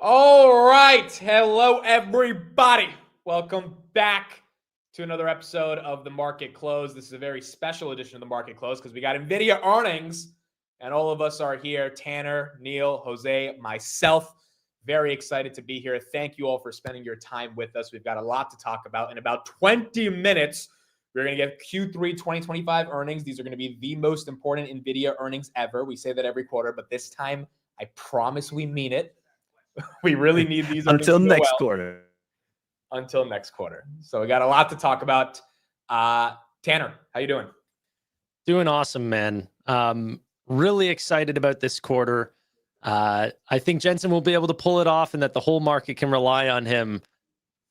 All right. Hello, everybody. Welcome back to another episode of The Market Close. This is a very special edition of The Market Close because we got NVIDIA earnings, and all of us are here. Tanner, Neil, Jose, myself. Very excited to be here. Thank you all for spending your time with us. We've got a lot to talk about. In about 20 minutes, we're going to get Q3 2025 earnings. These are going to be the most important NVIDIA earnings ever. We say that every quarter, but this time, I promise we mean it. We really need these earnings until to go next well. quarter. Until next quarter. So we got a lot to talk about. Tanner, how you doing? Doing awesome, man. Really excited about this quarter. I think Jensen will be able to pull it off and that the whole market can rely on him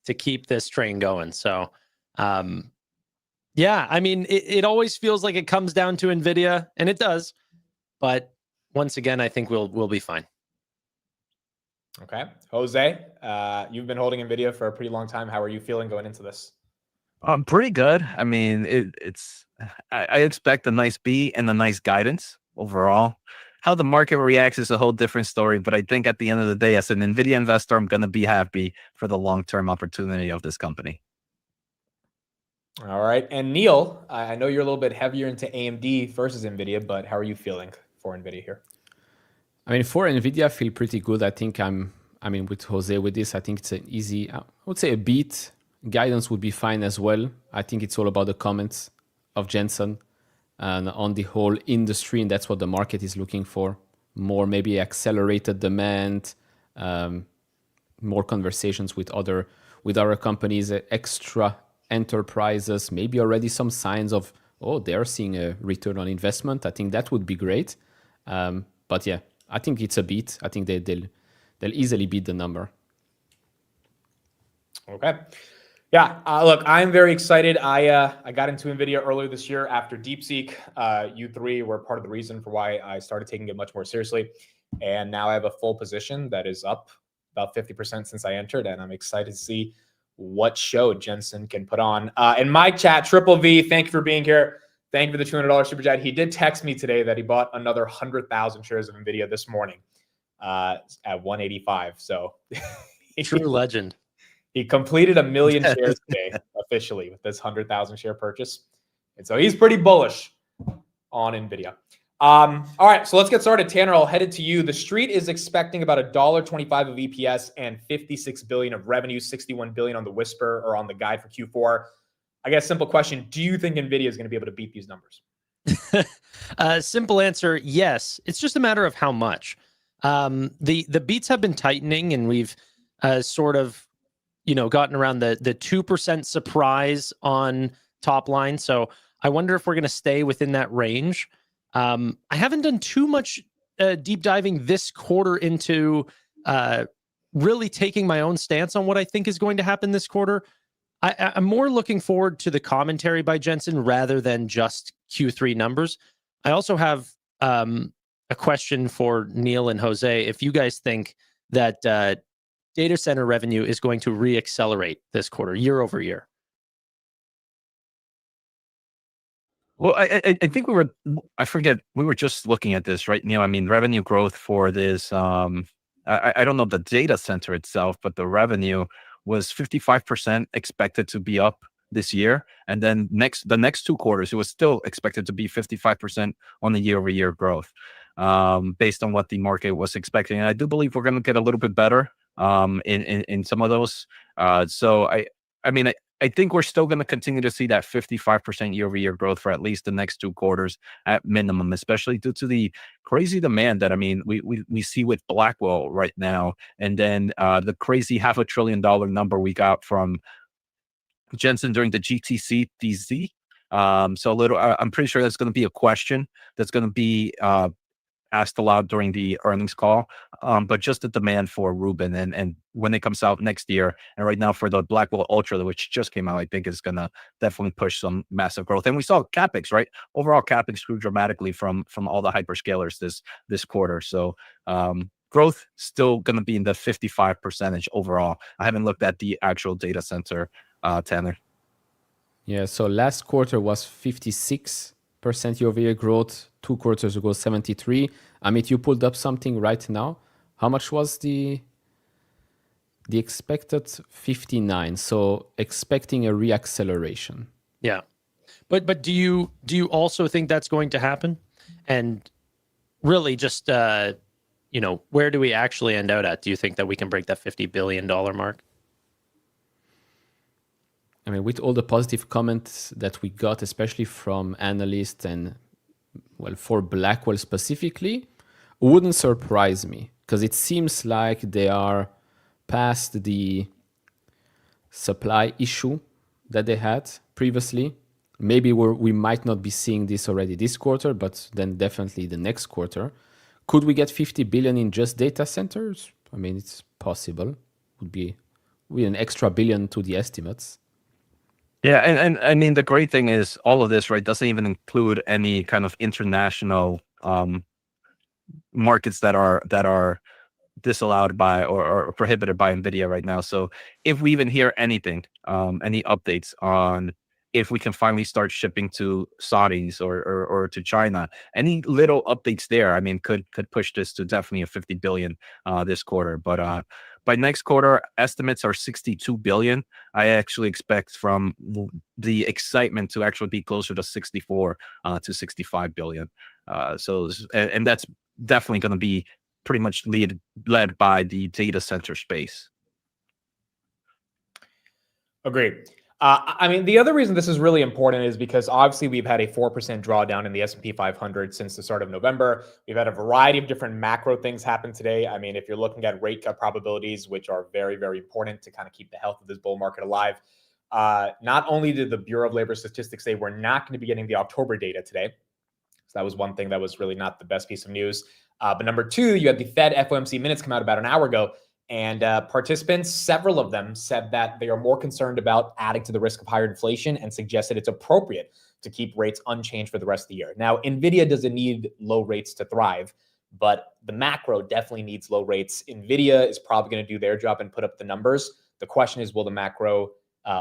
to keep this train going. So, yeah, I mean, it always feels like it comes down to NVIDIA, and it does. But once again, I think we'll be fine. Okay. Jose, you've been holding NVIDIA for a pretty long time. How are you feeling going into this? I'm pretty good. I mean, I expect a nice beat and a nice guidance overall. How the market reacts is a whole different story, but I think at the end of the day, as an NVIDIA investor, I'm going to be happy for the long-term opportunity of this company. All right. And Neil, I know you're a little bit heavier into AMD versus NVIDIA, but how are you feeling for NVIDIA here? I mean, for NVIDIA, I feel pretty good. I think with Jose with this, I think it's an easy, I would say a beat. Guidance would be fine as well. I think it's all about the comments of Jensen and on the whole industry, and that's what the market is looking for. More maybe accelerated demand, more conversations with other companies, extra enterprises, maybe already some signs of, they're seeing a return on investment. I think that would be great. But yeah, I think it's a beat. I think they'll easily beat the number. Okay. Yeah. Look, I'm very excited. I got into NVIDIA earlier this year after DeepSeek. You three were part of the reason for why I started taking it much more seriously. And now I have a full position that is up about 50% since I entered. And I'm excited to see what show Jensen can put on. In my chat, Triple V, thank you for being here. Thank you for the $200 super chat. He did text me today that he bought another 100,000 shares of NVIDIA this morning at 185. So true legend. He completed 1 million shares today officially with this 100,000 share purchase. And so he's pretty bullish on NVIDIA. All right, so let's get started. Tanner, I'll head it to you. The street is expecting about $1.25 of EPS and $56 billion of revenue, $61 billion on the whisper or on the guide for Q4. I guess simple question. Do you think NVIDIA is going to be able to beat these numbers? Simple answer, yes. It's just a matter of how much. The beats have been tightening, and we've sort of, gotten around the 2% surprise on top line. So I wonder if we're going to stay within that range. I haven't done too much deep diving this quarter into really taking my own stance on what I think is going to happen this quarter. I'm more looking forward to the commentary by Jensen rather than just Q3 numbers. I also have a question for Neil and Jose. If you guys think that data center revenue is going to reaccelerate this quarter, year over year. Well, I think we were just looking at this, right, Neil? I mean, revenue growth for this, I don't know the data center itself, but the revenue was 55% expected to be up this year. And then the next 2 quarters, it was still expected to be 55% on the year-over-year growth, based on what the market was expecting. And I do believe we're going to get a little bit better in some of those. So I think we're still going to continue to see that 55% year-over-year growth for at least the next 2 quarters at minimum, especially due to the crazy demand that we see with Blackwell right now, and then the crazy $500 billion number we got from Jensen during the GTC DZ. I'm pretty sure that's going to be a question that's going to be asked aloud during the earnings call, but just the demand for Rubin and when it comes out next year, and right now for the Blackwell Ultra, which just came out, I think is gonna definitely push some massive growth. And we saw CapEx, right? Overall CapEx grew dramatically from all the hyperscalers this quarter. So growth still gonna be in the 55% overall. I haven't looked at the actual data center, Tanner. Yeah, so last quarter was 56% year-over-year growth. 2 quarters ago, 73. Amit, you pulled up something right now. How much was the The expected 59, so expecting a reacceleration. Yeah. But do you also think that's going to happen? And really just where do we actually end out at? Do you think that we can break that $50 billion mark? I mean, with all the positive comments that we got, especially from analysts and, well, for Blackwell specifically, wouldn't surprise me, because it seems like they are past the supply issue that they had previously. Maybe we might not be seeing this already this quarter, but then definitely the next quarter. Could we get 50 billion in just data centers? I mean, it's possible. Would be an extra billion to the estimates. Yeah, and I mean the great thing is all of this, right, doesn't even include any kind of international markets that are disallowed by or prohibited by NVIDIA right now. So if we even hear anything, any updates on if we can finally start shipping to Saudis or to China, any little updates there, I mean, could push this to definitely a 50 billion this quarter. But by next quarter, estimates are 62 billion. I actually expect from the excitement to actually be closer to 64 to 65 billion. And that's definitely going to be pretty much led by the data center space. Agreed. I mean, the other reason this is really important is because obviously we've had a 4% drawdown in the S&P 500 since the start of November. We've had a variety of different macro things happen today. I mean, if you're looking at rate cut probabilities, which are very, very important to kind of keep the health of this bull market alive, not only did the Bureau of Labor Statistics say we're not going to be getting the October data today, so that was one thing that was really not the best piece of news. But number two, you had the Fed FOMC minutes come out about an hour ago. And participants, several of them said that they are more concerned about adding to the risk of higher inflation and suggested it's appropriate to keep rates unchanged for the rest of the year. Now, Nvidia doesn't need low rates to thrive, but the macro definitely needs low rates. Nvidia is probably going to do their job and put up the numbers. The question is, will the macro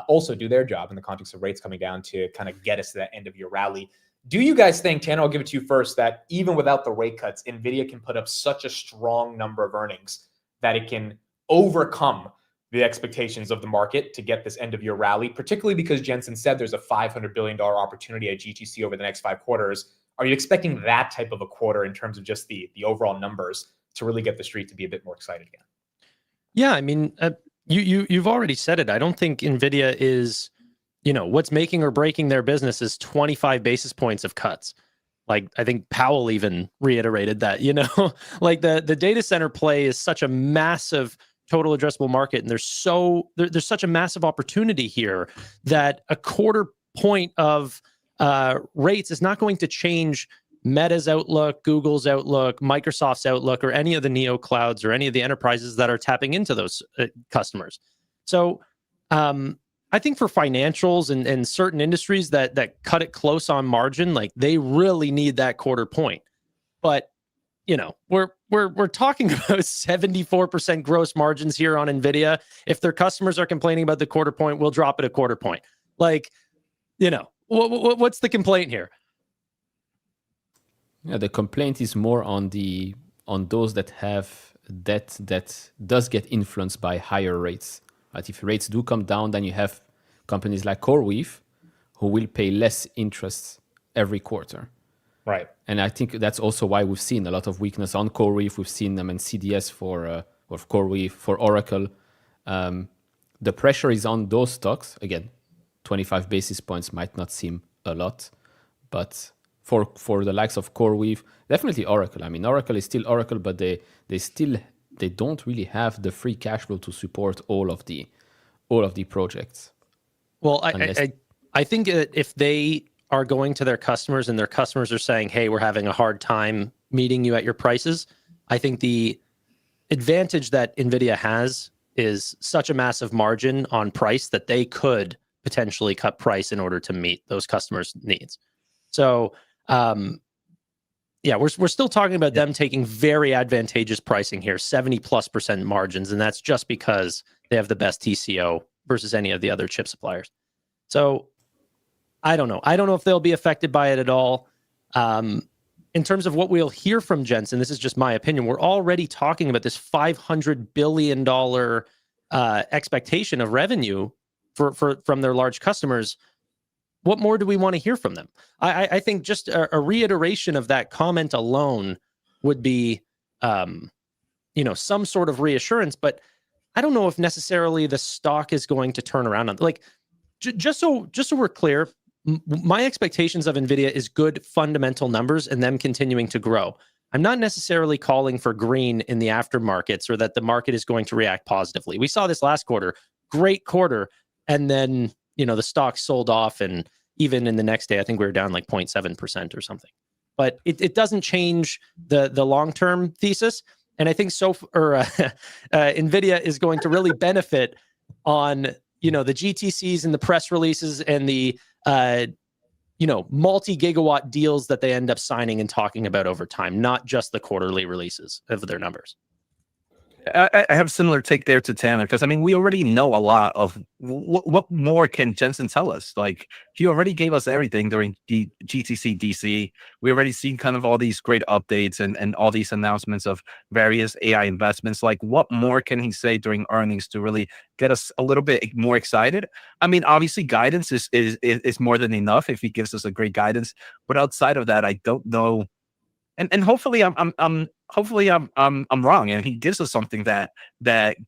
also do their job in the context of rates coming down to kind of get us to that end of year rally? Do you guys think, Tanner, I'll give it to you first, that even without the rate cuts, Nvidia can put up such a strong number of earnings that it can overcome the expectations of the market to get this end of year rally, particularly because Jensen said there's a $500 billion opportunity at GTC over the next 5 quarters. Are you expecting that type of a quarter in terms of just the overall numbers to really get the street to be a bit more excited again? Yeah, I mean, you've already said it. I don't think Nvidia is, what's making or breaking their business is 25 basis points of cuts. Like, I think Powell even reiterated that, like the data center play is such a massive total addressable market. And there's such a massive opportunity here that a quarter point of rates is not going to change Meta's outlook, Google's outlook, Microsoft's outlook, or any of the neo clouds or any of the enterprises that are tapping into those customers. So I think for financials and certain industries that cut it close on margin, like they really need that quarter point. But we're talking about 74% gross margins here on Nvidia. If their customers are complaining about the quarter point, we'll drop it a quarter point. Like, what's the complaint here? Yeah, the complaint is more on those that have debt that does get influenced by higher rates. But if rates do come down, then you have companies like CoreWeave who will pay less interest every quarter. Right. And I think that's also why we've seen a lot of weakness on CoreWeave. We've seen them in CDS for CoreWeave, for Oracle. The pressure is on those stocks. Again, 25 basis points might not seem a lot, but for the likes of CoreWeave, definitely Oracle. I mean, Oracle is still Oracle, but they don't really have the free cash flow to support all of the projects. Well, I think if they are going to their customers and their customers are saying, hey, we're having a hard time meeting you at your prices, I think the advantage that NVIDIA has is such a massive margin on price that they could potentially cut price in order to meet those customers' needs. So, we're still talking about them taking very advantageous pricing here, 70+% margins, and that's just because they have the best TCO versus any of the other chip suppliers. So I don't know. I don't know if they'll be affected by it at all. In terms of what we'll hear from Jensen, this is just my opinion. We're already talking about this $500 billion expectation of revenue from their large customers, what more do we want to hear from them? I think just a reiteration of that comment alone would be, some sort of reassurance. But I don't know if necessarily the stock is going to turn around. Just so we're clear, my expectations of Nvidia is good fundamental numbers and them continuing to grow. I'm not necessarily calling for green in the aftermarkets or that the market is going to react positively. We saw this last quarter, great quarter, and then the stock sold off, and even in the next day, I think we were down like 0.7% or something. But it doesn't change the long-term thesis. And I think Nvidia is going to really benefit on the GTCs and the press releases and the multi-gigawatt deals that they end up signing and talking about over time, not just the quarterly releases of their numbers. I have a similar take there to Tanner, because we already know a lot of what more can Jensen tell us. Like, he already gave us everything during the GTC DC. We already seen kind of all these great updates and all these announcements of various AI investments. Like, what more can he say during earnings to really get us a little bit more excited? Obviously guidance is more than enough if he gives us a great guidance, but outside of that, I don't know. And hopefully I'm wrong, and he gives us something that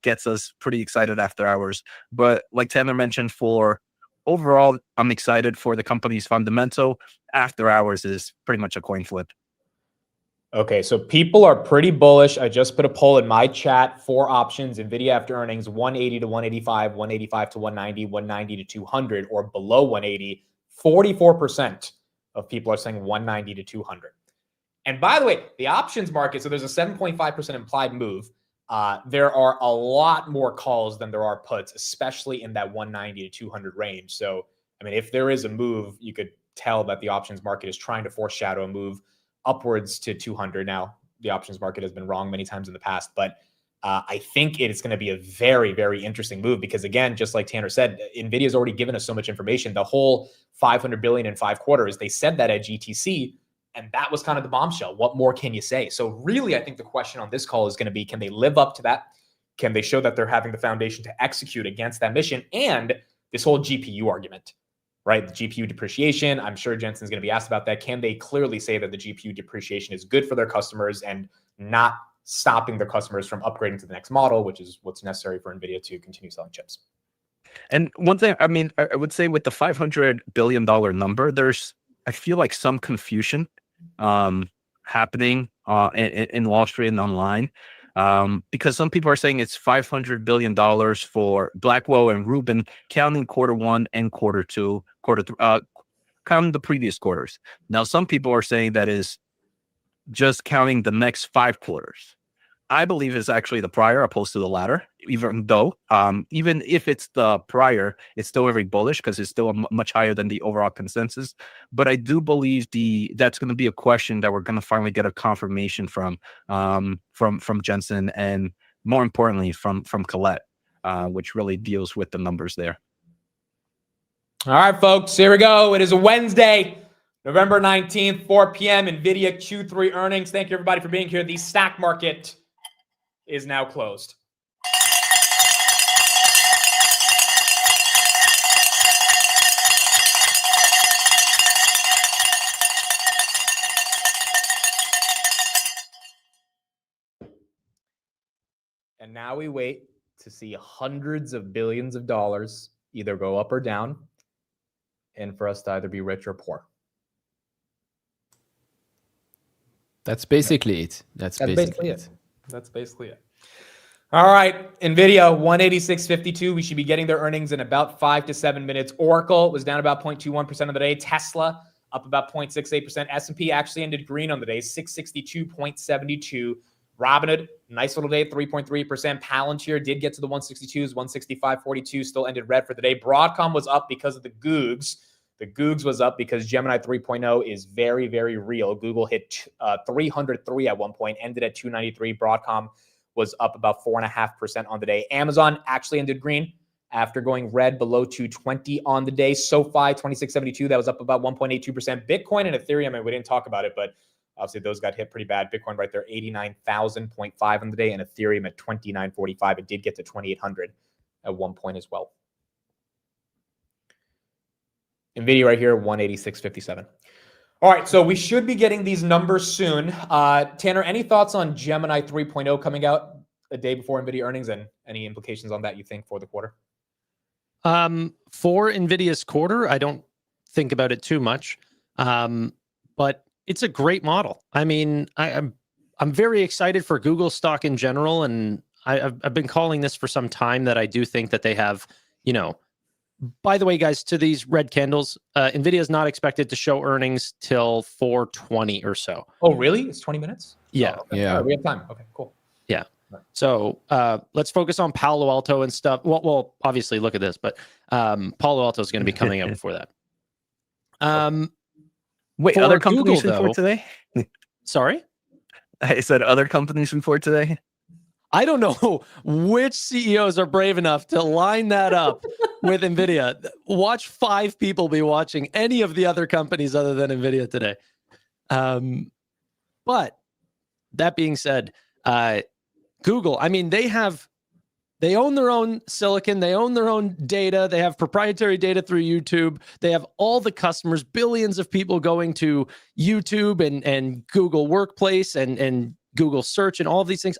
gets us pretty excited after hours. But like Tanner mentioned, for overall, I'm excited for the company's fundamental. After hours is pretty much a coin flip. Okay, so people are pretty bullish. I just put a poll in my chat. 4 options: Nvidia after earnings, 180 to 185, 185 to 190, 190 to 200, or below 180. 44% of people are saying 190 to 200. And by the way, the options market, so there's a 7.5% implied move. There are a lot more calls than there are puts, especially in that 190 to 200 range. So, if there is a move, you could tell that the options market is trying to foreshadow a move upwards to 200. Now, the options market has been wrong many times in the past, but I think it's going to be a very, very interesting move because, again, just like Tanner said, NVIDIA has already given us so much information. The whole $500 billion in 5 quarters, they said that at GTC. And that was kind of the bombshell. What more can you say? So really, I think the question on this call is going to be, can they live up to that? Can they show that they're having the foundation to execute against that mission? And this whole GPU argument, right? The GPU depreciation, I'm sure Jensen's going to be asked about that. Can they clearly say that the GPU depreciation is good for their customers and not stopping their customers from upgrading to the next model, which is what's necessary for NVIDIA to continue selling chips? And one thing, I would say with the $500 billion number, I feel like some confusion happening in Wall Street and online, because some people are saying it's $500 billion for Blackwell and Rubin, counting Q1 and Q2, counting the previous quarters. Now, some people are saying that is just counting the next 5 quarters. I believe is actually the prior opposed to the latter, even though, even if it's the prior, it's still very bullish because it's still much higher than the overall consensus. But I do believe that's going to be a question that we're going to finally get a confirmation from Jensen, and more importantly from Colette, which really deals with the numbers there. All right, folks, here we go. It is a Wednesday, November 19th, 4 p.m. NVIDIA Q3 earnings. Thank you, everybody, for being here. The stock market is now closed. And now we wait to see hundreds of billions of dollars either go up or down, and for us to either be rich or poor. That's basically it. That's basically it. That's basically it. All right, NVIDIA 186.52. We should be getting their earnings in about 5 to 7 minutes. Oracle was down about 0.21% of the day. Tesla up about 0.68%. S&P actually ended green on the day, 662.72. Robinhood, nice little day, 3.3%. Palantir did get to the 162s, 165.42, still ended red for the day. Broadcom was up because of the Googs. The Googs was up because Gemini 3.0 is very, very real. Google hit 303 at one point, ended at 293. Broadcom was up about 4.5% on the day. Amazon actually ended green after going red below 220 on the day. SoFi 26.72, that was up about 1.82%. Bitcoin and Ethereum, we didn't talk about it, but obviously those got hit pretty bad. Bitcoin right there, 89,000.5 on the day, and Ethereum at 29.45. It did get to 2,800 at one point as well. NVIDIA right here, 186.57. All right, so we should be getting these numbers soon. Tanner, any thoughts on Gemini 3.0 coming out a day before NVIDIA earnings, and any implications on that you think for the quarter? For NVIDIA's quarter, I don't think about it too much, but it's a great model. I mean, I'm very excited for Google stock in general, and I've been calling this for some time that I do think that they have, you know. By the way, guys, to these red candles, NVIDIA is not expected to show earnings till 4:20 or so. Oh, really? It's 20 minutes? Yeah. Oh, okay. Yeah. All right, we have time. Okay, cool. Yeah. Right. So let's focus on Palo Alto and stuff. Well, obviously look at this, but Palo Alto is going to be coming out before that. Wait, for other companies Google, report today? Sorry? I said other companies report today. I don't know which CEOs are brave enough to line that up with NVIDIA. Watch 5 people be watching any of the other companies other than NVIDIA today. But that being said, Google, I mean, they own their own silicon, they own their own data, they have proprietary data through YouTube, they have all the customers, billions of people going to YouTube and Google Workplace and Google Search and all of these things.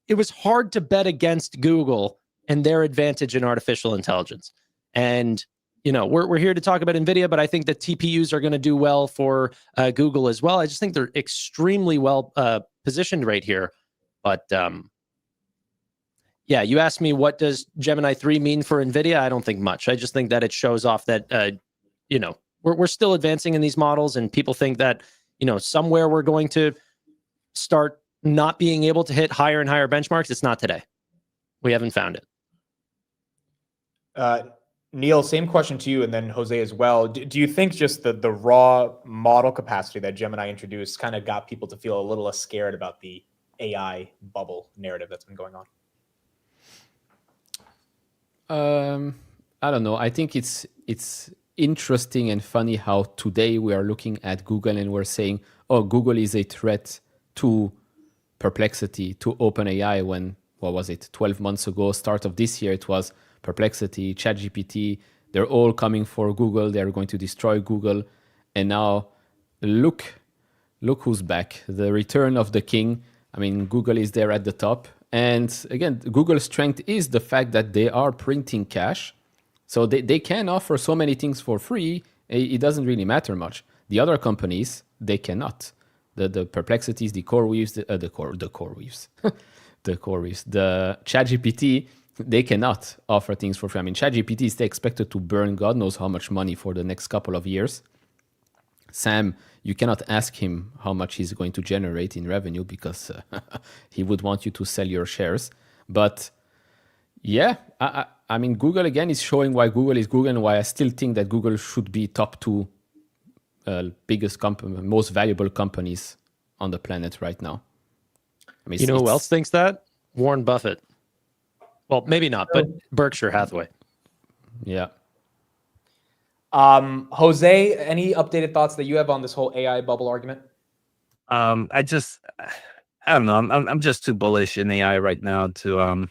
It was hard to bet against Google and their advantage in artificial intelligence. And, you know, we're here to talk about NVIDIA, but I think that TPUs are going to do well for Google as well. I just think they're extremely well positioned right here. But yeah, you asked me, what does Gemini 3 mean for NVIDIA? I don't think much. I just think that it shows off that, you know, we're still advancing in these models, and people think that, you know, somewhere we're going to start not being able to hit higher and higher benchmarks. It's not today. We haven't found it. Neil, same question to you, and then Jose as well. Do you think just the raw model capacity that Gemini introduced kind of got people to feel a little less scared about the AI bubble narrative that's been going on? I don't know. I think it's interesting and funny how today we are looking at Google and we're saying, oh, Google is a threat to Perplexity, to OpenAI, when, what was it, 12 months ago, start of this year, it was Perplexity, ChatGPT, they're all coming for Google, they're going to destroy Google. And now look who's back, the return of the king. I mean, Google is there at the top. And again, Google's strength is the fact that they are printing cash. So they can offer so many things for free, it doesn't really matter much. The other companies, they cannot. The Perplexities, the CoreWeaves, the ChatGPT, they cannot offer things for free. I mean, ChatGPT is expected to burn God knows how much money for the next couple of years. Sam, you cannot ask him how much he's going to generate in revenue because he would want you to sell your shares. But yeah, I mean, Google again is showing why Google is Google and why I still think that Google should be top 2 biggest company, most valuable companies on the planet right now. I mean, you know who else thinks that? Warren Buffett. Well, maybe not, but Berkshire Hathaway. Yeah. Jose, any updated thoughts that you have on this whole AI bubble argument? I don't know. I'm just too bullish in AI right now to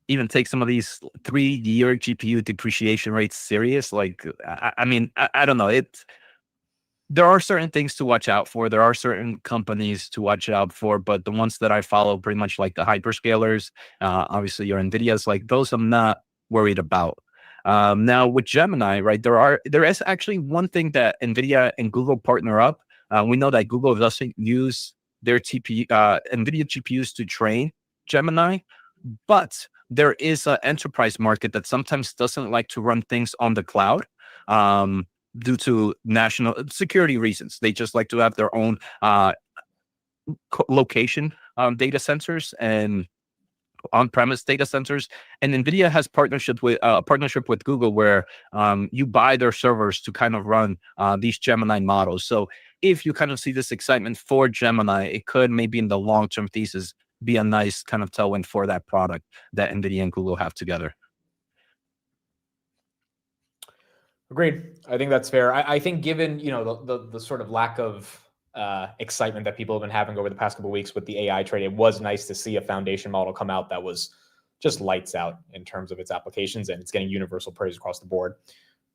even take some of these 3-year GPU depreciation rates serious. Like, I mean, I don't know. There are certain things to watch out for. There are certain companies to watch out for, but the ones that I follow, pretty much like the hyperscalers, obviously your NVIDIAs, like those I'm not worried about. Now with Gemini, right, there is actually one thing that NVIDIA and Google partner up. We know that Google doesn't use their NVIDIA GPUs to train Gemini, but there is an enterprise market that sometimes doesn't like to run things on the cloud. Due to national security reasons. They just like to have their own location data centers and on-premise data centers. And NVIDIA has a partnership with Google where you buy their servers to kind of run these Gemini models. So if you kind of see this excitement for Gemini, it could maybe in the long-term thesis be a nice kind of tailwind for that product that NVIDIA and Google have together. Agreed. I think that's fair. I think given, you know, the sort of lack of excitement that people have been having over the past couple of weeks with the AI trade, it was nice to see a foundation model come out that was just lights out in terms of its applications, and it's getting universal praise across the board,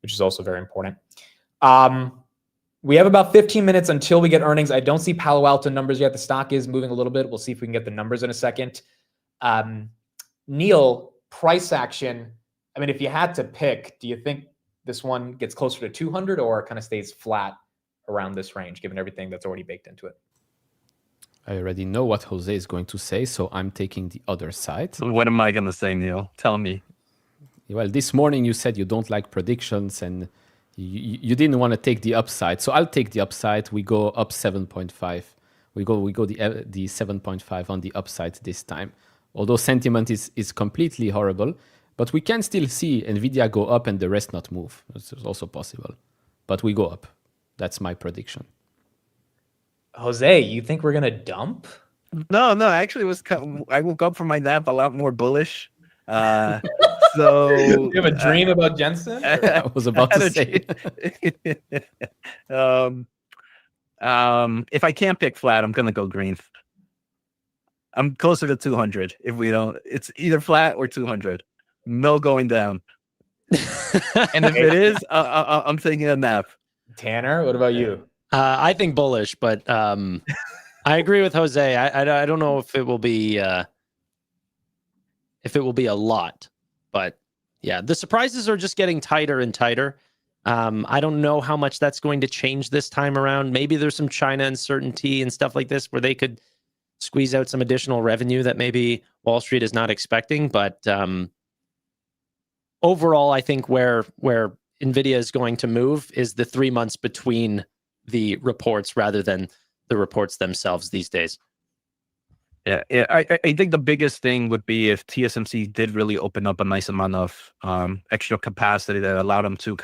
which is also very important. We have about 15 minutes until we get earnings. I don't see Palo Alto numbers yet. The stock is moving a little bit. We'll see if we can get the numbers in a second. Neil, price action. I mean, if you had to pick, do you think this one gets closer to 200 or kind of stays flat around this range, given everything that's already baked into it? I already know what Jose is going to say, so I'm taking the other side. What am I going to say, Neil? Tell me. Well, this morning you said you don't like predictions and you didn't want to take the upside. So I'll take the upside. We go up 7.5. We go the 7.5 on the upside this time. Although sentiment is completely horrible, but we can still see Nvidia go up and the rest not move. It's also possible. But we go up. That's my prediction. Jose, you think we're gonna dump? No, actually, I woke up from my nap a lot more bullish. So you have a dream about Jensen? I was about to say. If I can't pick flat, I'm gonna go green. I'm closer to 200. If we don't, it's either flat or 200. No going down. And if it is, I'm taking a nap. Tanner, what about you? I think bullish, but I agree with Jose. I don't know if it will be a lot, but yeah, the surprises are just getting tighter and tighter. I don't know how much that's going to change this time around. Maybe there's some China uncertainty and stuff like this where they could squeeze out some additional revenue that maybe Wall Street is not expecting. But overall, I think where NVIDIA is going to move is the 3 months between the reports rather than the reports themselves these days. Yeah. I think the biggest thing would be if TSMC did really open up a nice amount of extra capacity that allowed them to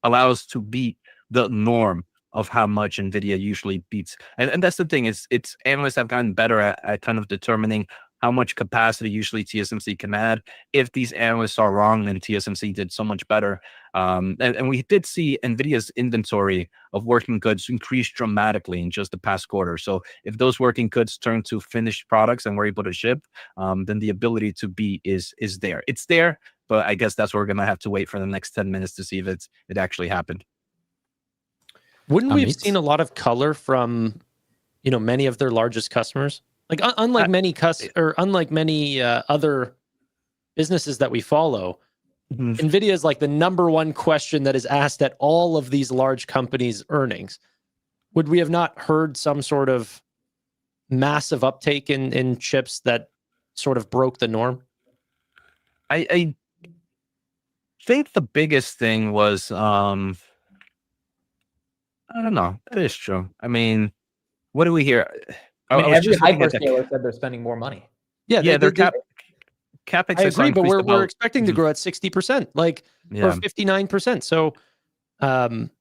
allow us to beat the norm of how much NVIDIA usually beats. And that's the thing, it's analysts have gotten better at kind of determining how much capacity usually TSMC can add. If these analysts are wrong, then TSMC did so much better. And we did see NVIDIA's inventory of working goods increase dramatically in just the past quarter. So if those working goods turn to finished products and we're able to ship, then the ability to beat is there. It's there, but I guess that's what we're going to have to wait for the next 10 minutes to see if it actually happened. Wouldn't we have seen a lot of color from, many of their largest customers? Like unlike many other businesses that we follow, NVIDIA is like the number one question that is asked at all of these large companies' earnings. Would we have not heard some sort of massive uptake in chips that sort of broke the norm? I think the biggest thing was, I don't know. That is true. I mean, what do we hear? Every hyperscaler said they're spending more money. Yeah, their CapEx. I agree, but we're expecting to grow at 60%, or 59%. So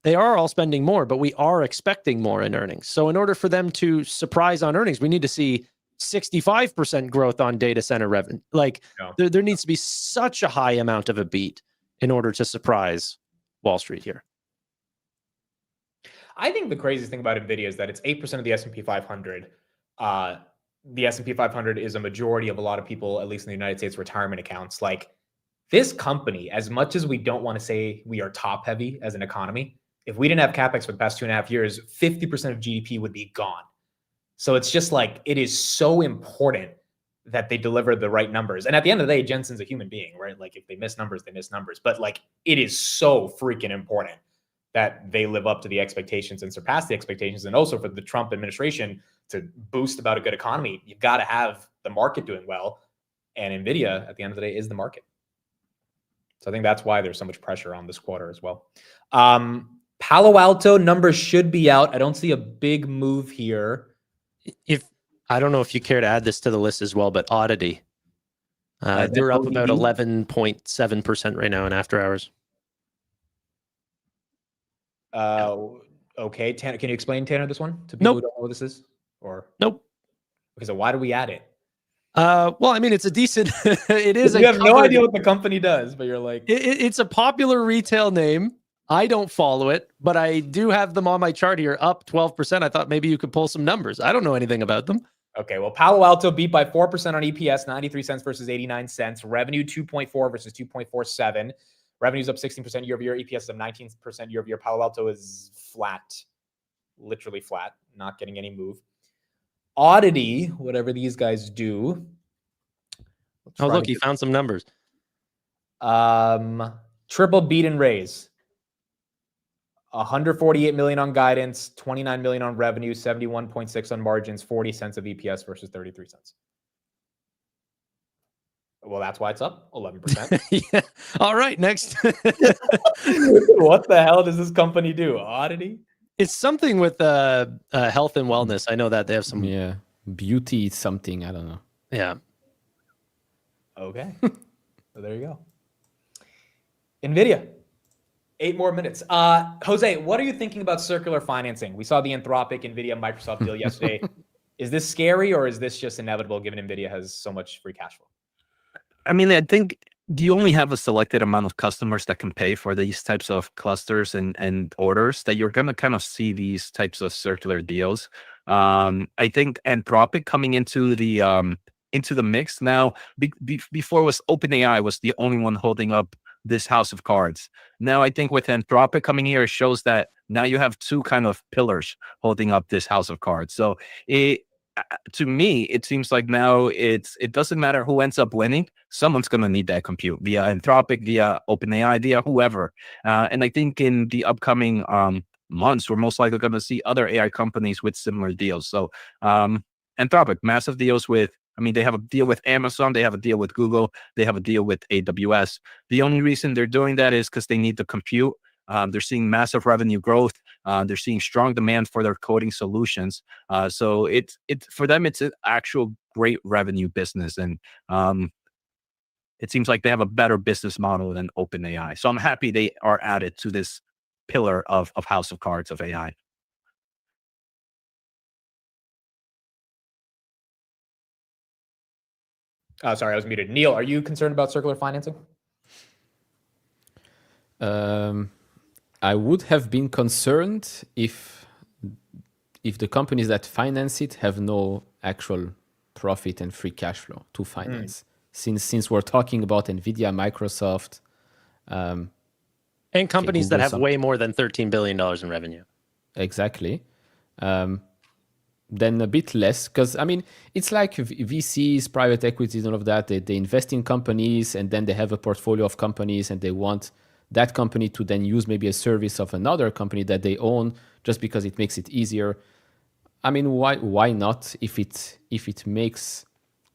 they are all spending more, but we are expecting more in earnings. So in order for them to surprise on earnings, we need to see 65% growth on data center revenue. There needs to be such a high amount of a beat in order to surprise Wall Street here. I think the craziest thing about NVIDIA is that it's 8% of the S&P 500. The S&P 500 is a majority of a lot of people, at least in the United States, retirement accounts. Like this company, as much as we don't want to say we are top heavy as an economy, if we didn't have CapEx for the past 2.5 years, 50% of GDP would be gone. So it's just like, it is so important that they deliver the right numbers. And at the end of the day, Jensen's a human being, right? Like if they miss numbers, they miss numbers. But like, it is so freaking important that they live up to the expectations and surpass the expectations. And also for the Trump administration to boost about a good economy, you've got to have the market doing well. And NVIDIA, at the end of the day, is the market. So I think that's why there's so much pressure on this quarter as well. Palo Alto numbers should be out. I don't see a big move here. I don't know if you care to add this to the list as well, but Oddity. They're up about 11.7% right now in after hours. Okay, Tanner, can you explain, Tanner, this one to people who don't know what this is? Or nope. Okay, so why do we add it? Well, I mean, it's a decent. It is. You have no idea what the company does, but you're like, it's a popular retail name. I don't follow it, but I do have them on my chart here, up 12%. I thought maybe you could pull some numbers. I don't know anything about them. Okay, well, Palo Alto beat by 4% on EPS, 93 cents versus 89 cents. Revenue 2.4 versus 2.47. Revenue's up 16% year over year. EPS is up 19% year over year. Palo Alto is flat, literally flat, not getting any move. Oddity, whatever these guys do. Oh, look, he found some numbers. Triple beat and raise. 148 million on guidance, 29 million on revenue, 71.6 on margins, 40 cents of EPS versus 33 cents. Well, that's why it's up 11%. Yeah. All right, next. What the hell does this company do? Oddity? It's something with health and wellness. I know that they have some. Yeah, beauty is something. I don't know. Yeah. Okay. So there you go. Nvidia. 8 more minutes. Jose, what are you thinking about circular financing? We saw the Anthropic, Nvidia, Microsoft deal yesterday. Is this scary or is this just inevitable given Nvidia has so much free cash flow? I mean, I think you only have a selected amount of customers that can pay for these types of clusters and orders that you're going to kind of see these types of circular deals. I think Anthropic coming into the mix now. Before was OpenAI was the only one holding up this house of cards. Now I think with Anthropic coming here, it shows that now you have two kind of pillars holding up this house of cards. So to me, it seems like now it doesn't matter who ends up winning. Someone's going to need that compute via Anthropic, via OpenAI, via whoever. And I think in the upcoming months, we're most likely going to see other AI companies with similar deals. So Anthropic, massive deals with, I mean, they have a deal with Amazon, they have a deal with Google, they have a deal with AWS. The only reason they're doing that is because they need the compute. They're seeing massive revenue growth. They're seeing strong demand for their coding solutions. So it's for them, it's an actual great revenue business. And it seems like they have a better business model than OpenAI. So I'm happy they are added to this pillar of house of cards of AI. Sorry, I was muted. Neil, are you concerned about circular financing? I would have been concerned if the companies that finance it have no actual profit and free cash flow to finance. Since we're talking about Nvidia, Microsoft, and companies that have way more than $13 billion in revenue. Exactly. Then a bit less, because I mean, it's like VCs, private equities, and all of that. They invest in companies, and then they have a portfolio of companies, and they want that company to then use maybe a service of another company that they own, just because it makes it easier. I mean, why not? If it makes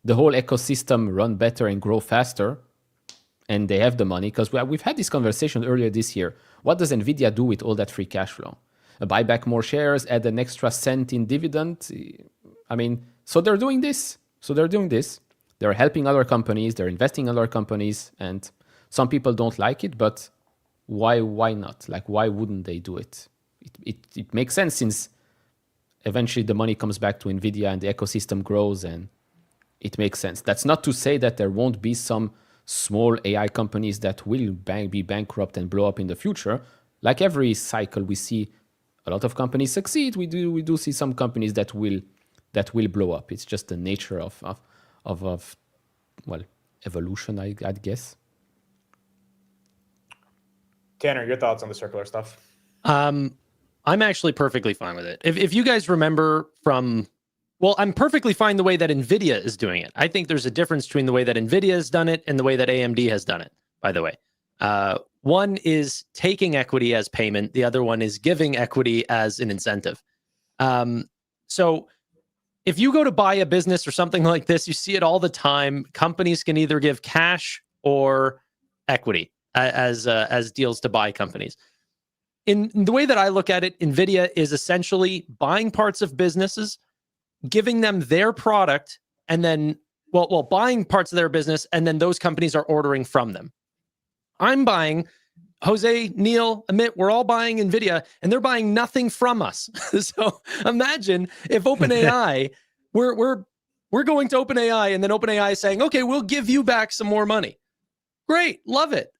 the whole ecosystem run better and grow faster, and they have the money, because we've had this conversation earlier this year. What does Nvidia do with all that free cash flow? Buy back more shares, add an extra cent in dividend. I mean, so they're doing this. They're helping other companies. They're investing in other companies. And some people don't like it, but why not? Like, why wouldn't they do it? It makes sense, since eventually the money comes back to Nvidia and the ecosystem grows, and it makes sense. That's not to say that there won't be some small AI companies that will be bankrupt and blow up in the future. Like every cycle, we see a lot of companies succeed. We do see some companies that will blow up. It's just the nature of evolution, I'd guess. Tanner, your thoughts on the circular stuff? I'm actually perfectly fine with it. If you guys remember I'm perfectly fine the way that Nvidia is doing it. I think there's a difference between the way that Nvidia has done it and the way that AMD has done it, by the way. One is taking equity as payment. The other one is giving equity as an incentive. So if you go to buy a business or something like this, you see it all the time. Companies can either give cash or equity as deals to buy companies. In the way that I look at it, Nvidia is essentially buying parts of businesses, giving them their product, and then, buying parts of their business, and then those companies are ordering from them. I'm buying, Jose, Neil, Amit, we're all buying Nvidia, and they're buying nothing from us. So imagine if OpenAI, we're going to OpenAI, and then OpenAI is saying, okay, we'll give you back some more money. Great, love it.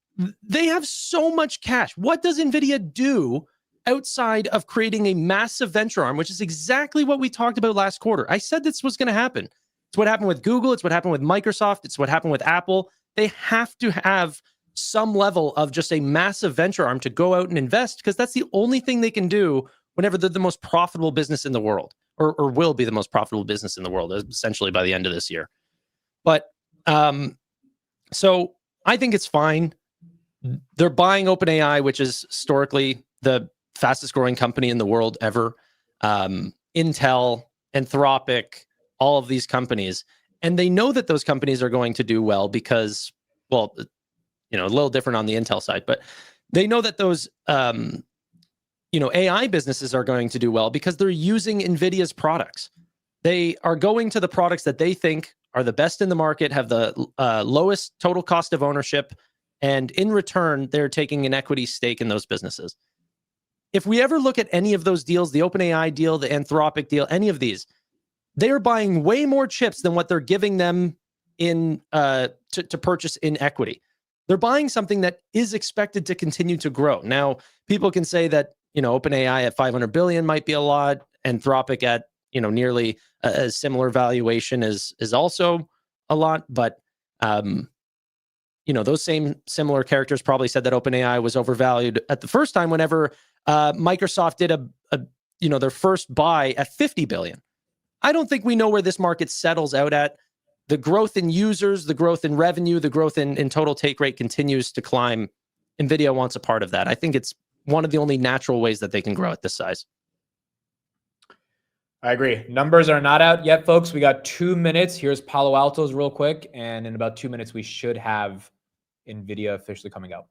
They have so much cash. What does Nvidia do outside of creating a massive venture arm, which is exactly what we talked about last quarter. I said this was going to happen. It's what happened with Google. It's what happened with Microsoft. It's what happened with Apple. They have to have some level of just a massive venture arm to go out and invest, because that's the only thing they can do whenever they're the most profitable business in the world, or will be the most profitable business in the world, essentially by the end of this year. But so I think it's fine. They're buying OpenAI, which is historically the fastest growing company in the world ever. Intel, Anthropic, all of these companies. And they know that those companies are going to do well because, well, you know, a little different on the Intel side, but they know that those, you know, AI businesses are going to do well because they're using NVIDIA's products. They are going to the products that they think are the best in the market, have the lowest total cost of ownership, and in return, they're taking an equity stake in those businesses. If we ever look at any of those deals, the OpenAI deal, the Anthropic deal, any of these, they are buying way more chips than what they're giving them in to purchase in equity. They're buying something that is expected to continue to grow. Now, people can say that, you know, OpenAI at 500 billion might be a lot. Anthropic at, you know, nearly a similar valuation is also a lot. But, you know, those same similar characters probably said that OpenAI was overvalued at the first time whenever Microsoft did you know, their first buy at 50 billion. I don't think we know where this market settles out at. The growth in users, the growth in revenue, the growth in total take rate continues to climb. NVIDIA wants a part of that. I think it's one of the only natural ways that they can grow at this size. I agree. Numbers are not out yet, folks. We got 2 minutes. Here's Palo Alto's real quick. And in about 2 minutes, we should have NVIDIA officially coming out.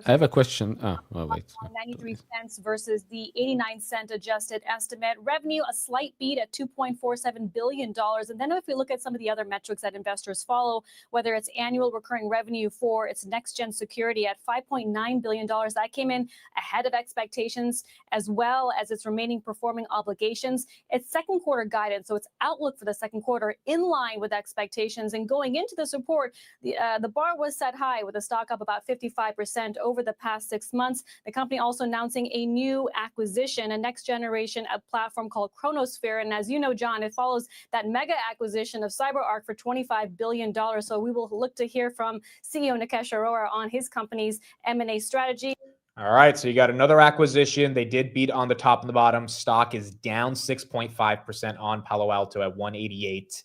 I have a question. Well, wait. 93 cents versus the 89-cent adjusted estimate. Revenue, a slight beat at $2.47 billion. And then if we look at some of the other metrics that investors follow, whether it's annual recurring revenue for its next-gen security at $5.9 billion, that came in ahead of expectations, as well as its remaining performing obligations. Its second quarter guidance, so its outlook for the second quarter, in line with expectations. And going into this report, the bar was set high, with the stock up about 55% over the past 6 months. The company also announcing a new acquisition, a next generation platform called Chronosphere. And as you know, John, it follows that mega acquisition of CyberArk for $25 billion. So we will look to hear from CEO Nikesh Arora on his company's M&A strategy. All right, so you got another acquisition. They did beat on the top and the bottom. Stock is down 6.5% on Palo Alto at 188.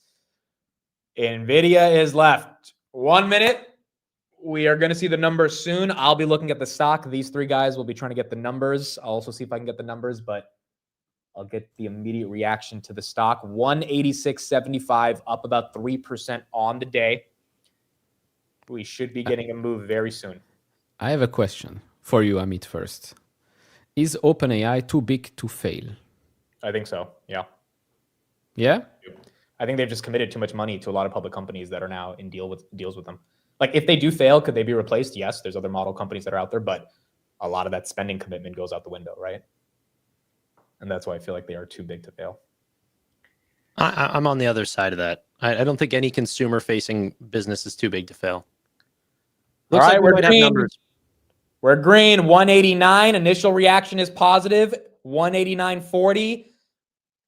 NVIDIA is left 1 minute. We are going to see the numbers soon. I'll be looking at the stock. These three guys will be trying to get the numbers. I'll also see if I can get the numbers, but I'll get the immediate reaction to the stock. 186.75, up about 3% on the day. We should be getting a move very soon. I have a question for you, Amit, first. Is OpenAI too big to fail? I think so, yeah. Yeah? I think they've just committed too much money to a lot of public companies that are now in deals with them. Like, if they do fail, could they be replaced? Yes, there's other model companies that are out there, but a lot of that spending commitment goes out the window, right? And that's why I feel like they are too big to fail. I'm on the other side of that. I don't think any consumer-facing business is too big to fail. Looks like we might have numbers. We're green. 189. Initial reaction is positive. 189.40.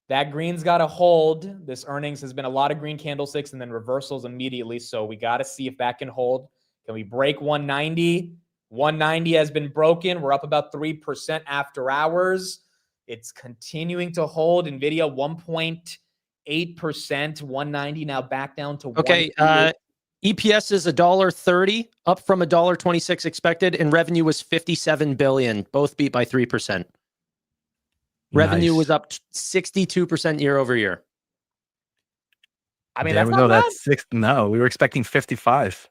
That green's got to hold. This earnings has been a lot of green candlesticks and then reversals immediately. So we got to see if that can hold. Can we break 190? 190 has been broken. We're up about 3% after hours. It's continuing to hold. NVIDIA 1.8%. 190 now back down to okay. EPS is $1.30, up from $1.26 expected, and revenue was $57 billion. Both beat by 3%. Revenue was up 62% year over year. I mean, that's not bad. No, we were expecting 55%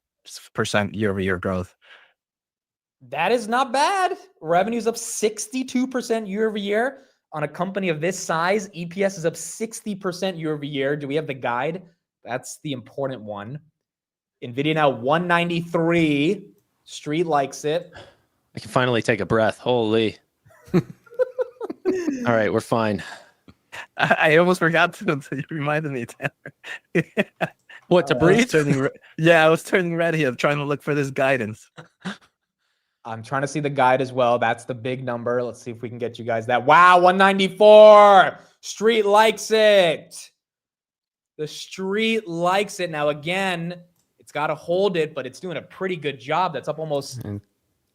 year over year growth. That is not bad. Revenue's up 62% year over year on a company of this size. EPS is up 60% year over year. Do we have the guide? That's the important one. NVIDIA now 193. Street likes it. I can finally take a breath. Holy. All right, we're fine. I almost forgot to until you reminded me, Tanner. What, to breathe? I was turning red here, trying to look for this guidance. I'm trying to see the guide as well. That's the big number. Let's see if we can get you guys that. Wow, 194. Street likes it. The street likes it. Now, again, it's got to hold it, but it's doing a pretty good job. That's up almost. And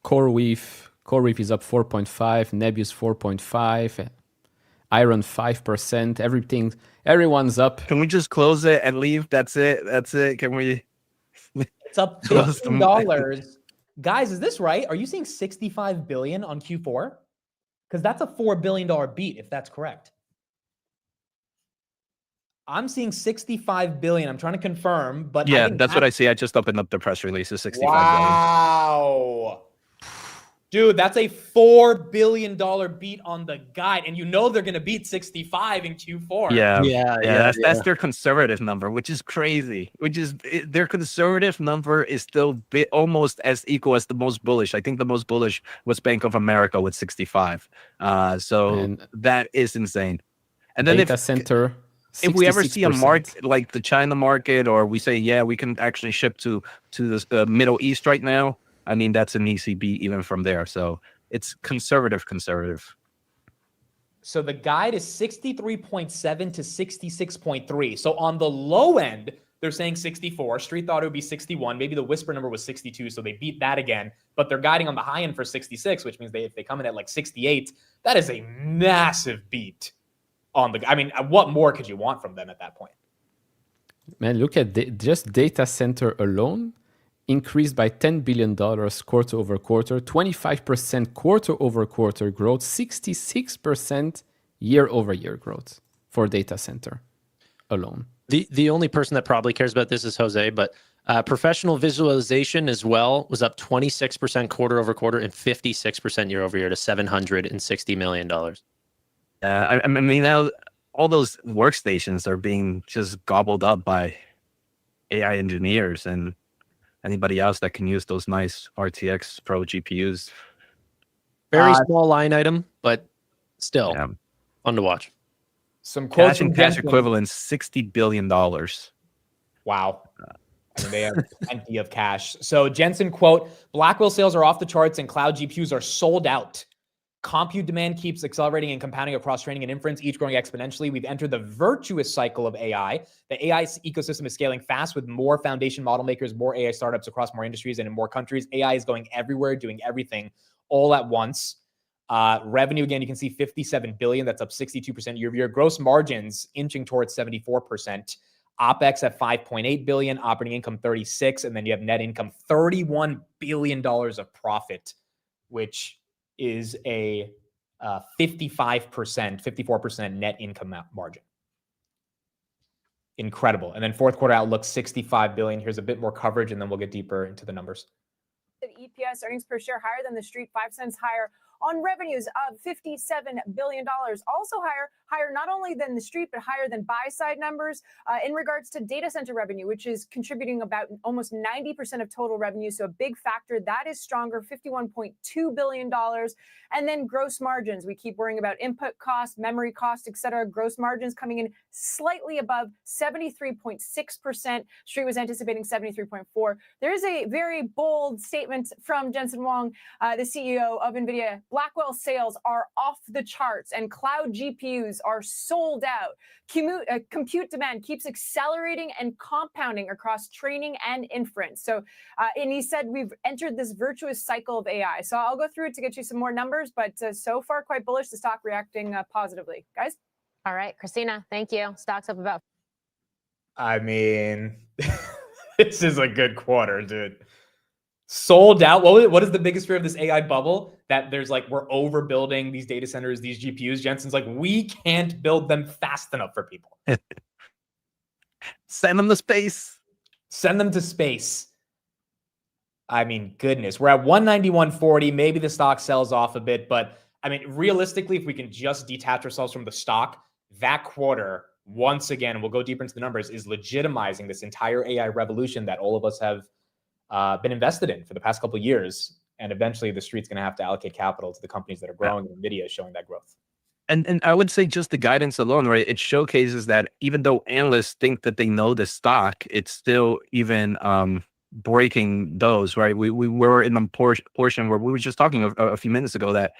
CoreWeave is up 4.5, Nebius 4.5, Iron 5%. Everyone's up. Can we just close it and leave? That's it. Can we? It's up $15. Guys, is this right? Are you seeing 65 billion on Q4? Because that's a $4 billion beat, if that's correct. I'm seeing 65 billion. I'm trying to confirm, but Yeah, that's what I see. I just opened up the press release. It's 65 billion. Wow. Dude, that's a $4 billion beat on the guide. And you know they're going to beat 65 in Q4. Yeah. That's their conservative number, which is crazy. Their conservative number is still almost as equal as the most bullish. I think the most bullish was Bank of America with 65. So that is insane. And then data center, if we ever see a market like the China market, or we say, yeah, we can actually ship to the Middle East right now, I mean, that's an easy beat even from there. So it's conservative. So the guide is 63.7 to 66.3. So on the low end, they're saying 64. Street thought it would be 61. Maybe the whisper number was 62, so they beat that again. But they're guiding on the high end for 66, which means if they come in at like 68, that is a massive beat on the. I mean, what more could you want from them at that point? Man, look at just data center alone. Increased by $10 billion quarter over quarter, 25% quarter over quarter growth, 66% year over year growth for data center alone. The only person that probably cares about this is Jose, but professional visualization as well was up 26% quarter over quarter and 56% year over year to $760 million. I mean, now all those workstations are being just gobbled up by AI engineers and anybody else that can use those nice RTX Pro GPUs. Very small line item, but still fun to watch. Some quotes cash and cash equivalents, $60 billion. Wow. I mean, they have plenty of cash. So Jensen quote, Blackwell sales are off the charts and cloud GPUs are sold out. Compute demand keeps accelerating and compounding across training and inference, each growing exponentially. We've entered the virtuous cycle of AI. The AI ecosystem is scaling fast with more foundation model makers, more AI startups across more industries and in more countries. AI is going everywhere, doing everything all at once. Revenue, again, you can see 57 billion. That's up 62% year over year. Gross margins inching towards 74%. OpEx at 5.8 billion. Operating income 36, and then you have net income $31 billion of profit, which is a 54% net income margin. Incredible. And then fourth quarter outlook, 65 billion. Here's a bit more coverage, and then we'll get deeper into the numbers. EPS, earnings per share, higher than the street, 5 cents higher on revenues of $57 billion. Also higher not only than the street, but higher than buy-side numbers in regards to data center revenue, which is contributing about almost 90% of total revenue. So a big factor that is stronger, $51.2 billion. And then gross margins. We keep worrying about input costs, memory costs, et cetera. Gross margins coming in slightly above 73.6%. Street was anticipating 73.4%. There is a very bold statement from Jensen Huang, the CEO of NVIDIA. Blackwell sales are off the charts and cloud GPUs are sold out. Compute demand keeps accelerating and compounding across training and inference. So, and he said we've entered this virtuous cycle of AI. So I'll go through it to get you some more numbers, but so far quite bullish. The stock reacting positively. Guys? All right, Christina, thank you. Stock's up about. I mean, this is a good quarter, dude. Sold out. What is the biggest fear of this AI bubble? That there's like, we're overbuilding these data centers, these GPUs. Jensen's like, we can't build them fast enough for people. Send them to space. Send them to space. I mean, goodness. We're at 191.40. Maybe the stock sells off a bit, but I mean, realistically, if we can just detach ourselves from the stock, that quarter, once again, we'll go deeper into the numbers, is legitimizing this entire AI revolution that all of us have been invested in for the past couple of years. And eventually the street's going to have to allocate capital to the companies that are growing. And NVIDIA is showing that growth. And I would say just the guidance alone, right? It showcases that even though analysts think that they know the stock, it's still even breaking those, right? We were in the portion where we were just talking a few minutes ago that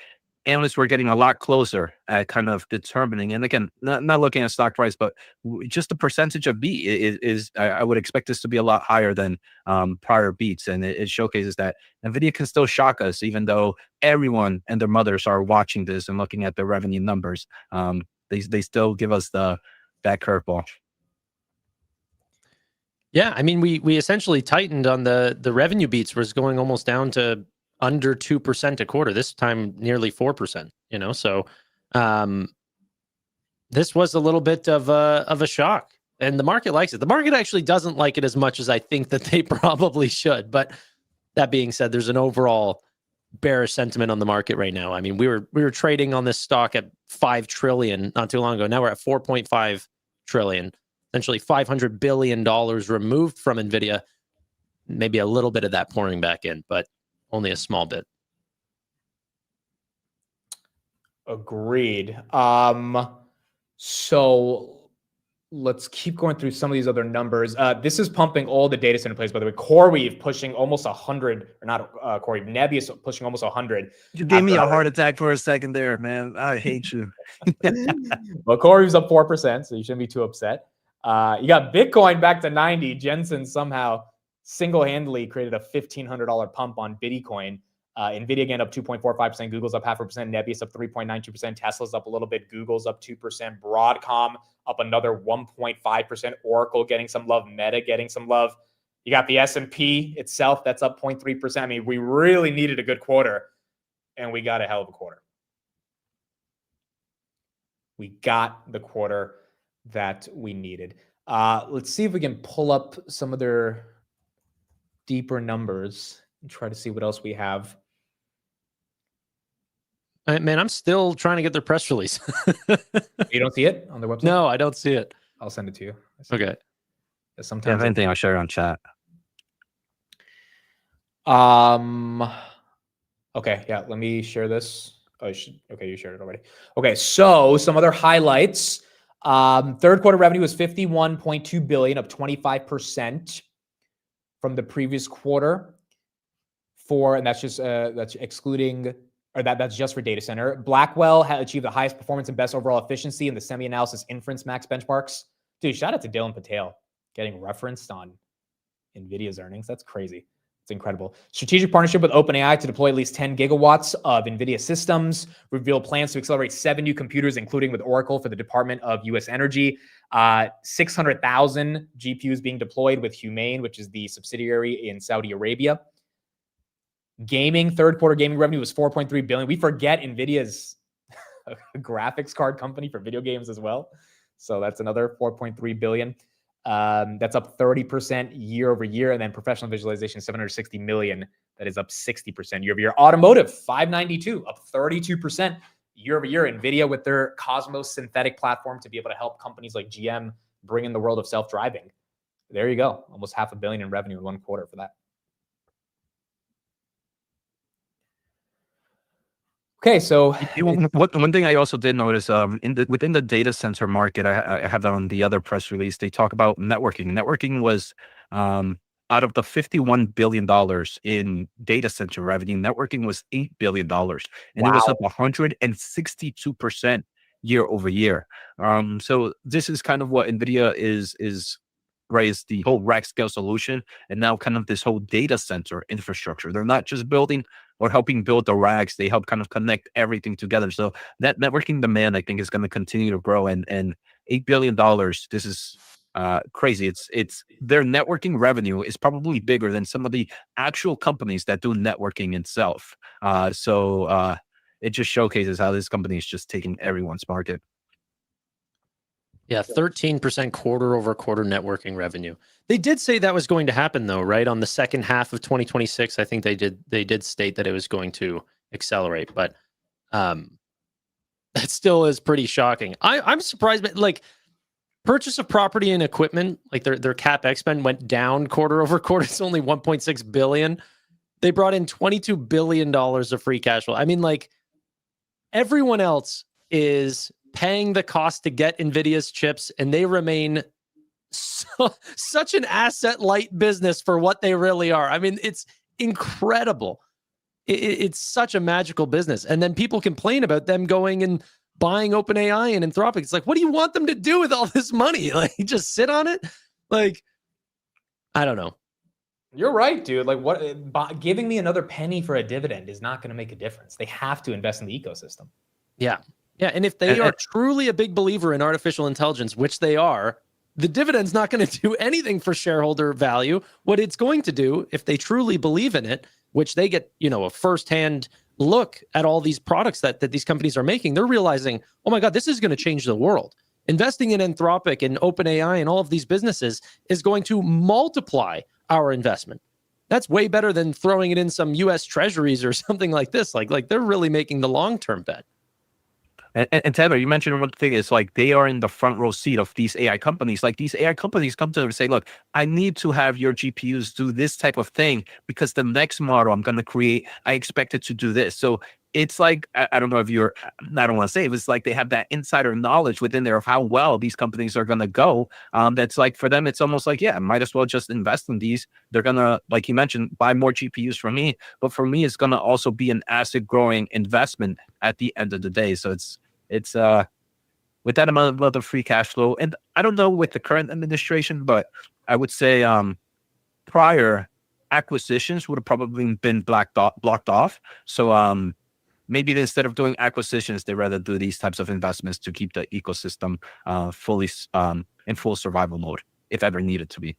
analysts were getting a lot closer at kind of determining, and again, not looking at stock price, but just the percentage of beat is I would expect this to be a lot higher than prior beats, and it showcases that Nvidia can still shock us, even though everyone and their mothers are watching this and looking at the revenue numbers. They still give us that curveball. Yeah, I mean, we essentially tightened on the revenue beats, was going almost down to under 2% a quarter. This time, nearly 4%. You know, so this was a little bit of a shock, and the market likes it. The market actually doesn't like it as much as I think that they probably should. But that being said, there's an overall bearish sentiment on the market right now. I mean, we were trading on this stock at 5 trillion not too long ago. Now we're at 4.5 trillion. Essentially $500 billion removed from Nvidia. Maybe a little bit of that pouring back in, but only a small bit. Agreed. So let's keep going through some of these other numbers. This is pumping all the data center plays, by the way. CoreWeave pushing almost 100, or not CoreWeave, Nebius pushing almost 100. You gave me a heart attack for a second there, man. I hate you. Well, CoreWeave's up 4%, so you shouldn't be too upset. You got Bitcoin back to 90. Jensen somehow single-handedly created a $1,500 pump on Bitcoin. Nvidia again up 2.45%. Google's up 0.5%. Nebius up 3.92%. Tesla's up a little bit. Google's up 2%. Broadcom up another 1.5%. Oracle getting some love. Meta getting some love. You got the S&P itself that's up 0.3%. I mean, we really needed a good quarter, and we got a hell of a quarter. We got the quarter that we needed. Let's see if we can pull up some of their deeper numbers and try to see what else we have. Man, I'm still trying to get their press release. You don't see it on their website? No, I don't see it. I'll send it to you. Okay. Sometimes if anything, I'll share it on chat. Okay, yeah, let me share this. Oh, okay, you shared it already. Okay, so some other highlights. Third quarter revenue was $51.2 billion, up 25% from the previous quarter. And that's just that's excluding, or that's just for data center. Blackwell had achieved the highest performance and best overall efficiency in the semi-analysis inference max benchmarks. Dude, shout out to Dylan Patel getting referenced on Nvidia's earnings. That's crazy. It's incredible. Strategic partnership with OpenAI to deploy at least 10 gigawatts of NVIDIA systems. Reveal plans to accelerate 7 new computers, including with Oracle for the Department of U.S. Energy. 600,000 GPUs being deployed with Humane, which is the subsidiary in Saudi Arabia. Gaming, third quarter gaming revenue was $4.3 billion. We forget NVIDIA's a graphics card company for video games as well. So that's another $4.3 billion. That's up 30% year over year. And then professional visualization, $760 million. That is up 60% year over year. Automotive, $592, up 32% year over year. NVIDIA with their Cosmos synthetic platform to be able to help companies like GM bring in the world of self-driving. There you go. Almost $500 million in revenue in one quarter for that. Okay, so one thing I also did notice within the data center market, I have that on the other press release. They talk about networking. Networking was out of the $51 billion in data center revenue, networking was $8 billion, and it was up 162% year over year. So this is kind of what NVIDIA is right, is the whole rack scale solution, and now kind of this whole data center infrastructure. They're not just building or helping build the racks, they help kind of connect everything together. So that networking demand, I think, is going to continue to grow. And $8 billion, this is crazy. It's their networking revenue is probably bigger than some of the actual companies that do networking itself. So it just showcases how this company is just taking everyone's market. Yeah, 13% quarter over quarter networking revenue. They did say that was going to happen, though, right? On the second half of 2026, I think they did state that it was going to accelerate, but that still is pretty shocking. I'm surprised, but like purchase of property and equipment, like their CapEx spend went down quarter over quarter. It's only $1.6 billion. They brought in $22 billion of free cash flow. I mean, like everyone else is paying the cost to get NVIDIA's chips, and they remain such an asset light business for what they really are. I mean, it's incredible. It's such a magical business. And then people complain about them going and buying OpenAI and Anthropic. It's like, what do you want them to do with all this money? Like, just sit on it? Like, I don't know. You're right, dude. Like, giving me another penny for a dividend is not going to make a difference. They have to invest in the ecosystem. Yeah. Yeah. And if they are truly a big believer in artificial intelligence, which they are, the dividend's not going to do anything for shareholder value. What it's going to do, if they truly believe in it, which they get, a firsthand look at all these products that these companies are making, they're realizing, oh my God, this is going to change the world. Investing in Anthropic and OpenAI and all of these businesses is going to multiply our investment. That's way better than throwing it in some US treasuries or something like this. Like they're really making the long-term bet. And Taylor, you mentioned one thing is like they are in the front row seat of these AI companies. Like these AI companies come to them and say, look, I need to have your GPUs do this type of thing because the next model I'm going to create, I expect it to do this. So it's like, I don't know if I don't want to say it was like they have that insider knowledge within there of how well these companies are going to go. That's like for them, it's almost like, yeah, might as well just invest in these. They're going to, like you mentioned, buy more GPUs from me. But for me, it's going to also be an asset growing investment at the end of the day. So it's with that amount of free cash flow. And I don't know with the current administration, but I would say prior acquisitions would have probably been blocked off. So maybe instead of doing acquisitions, they rather do these types of investments to keep the ecosystem fully in full survival mode, if ever needed to be.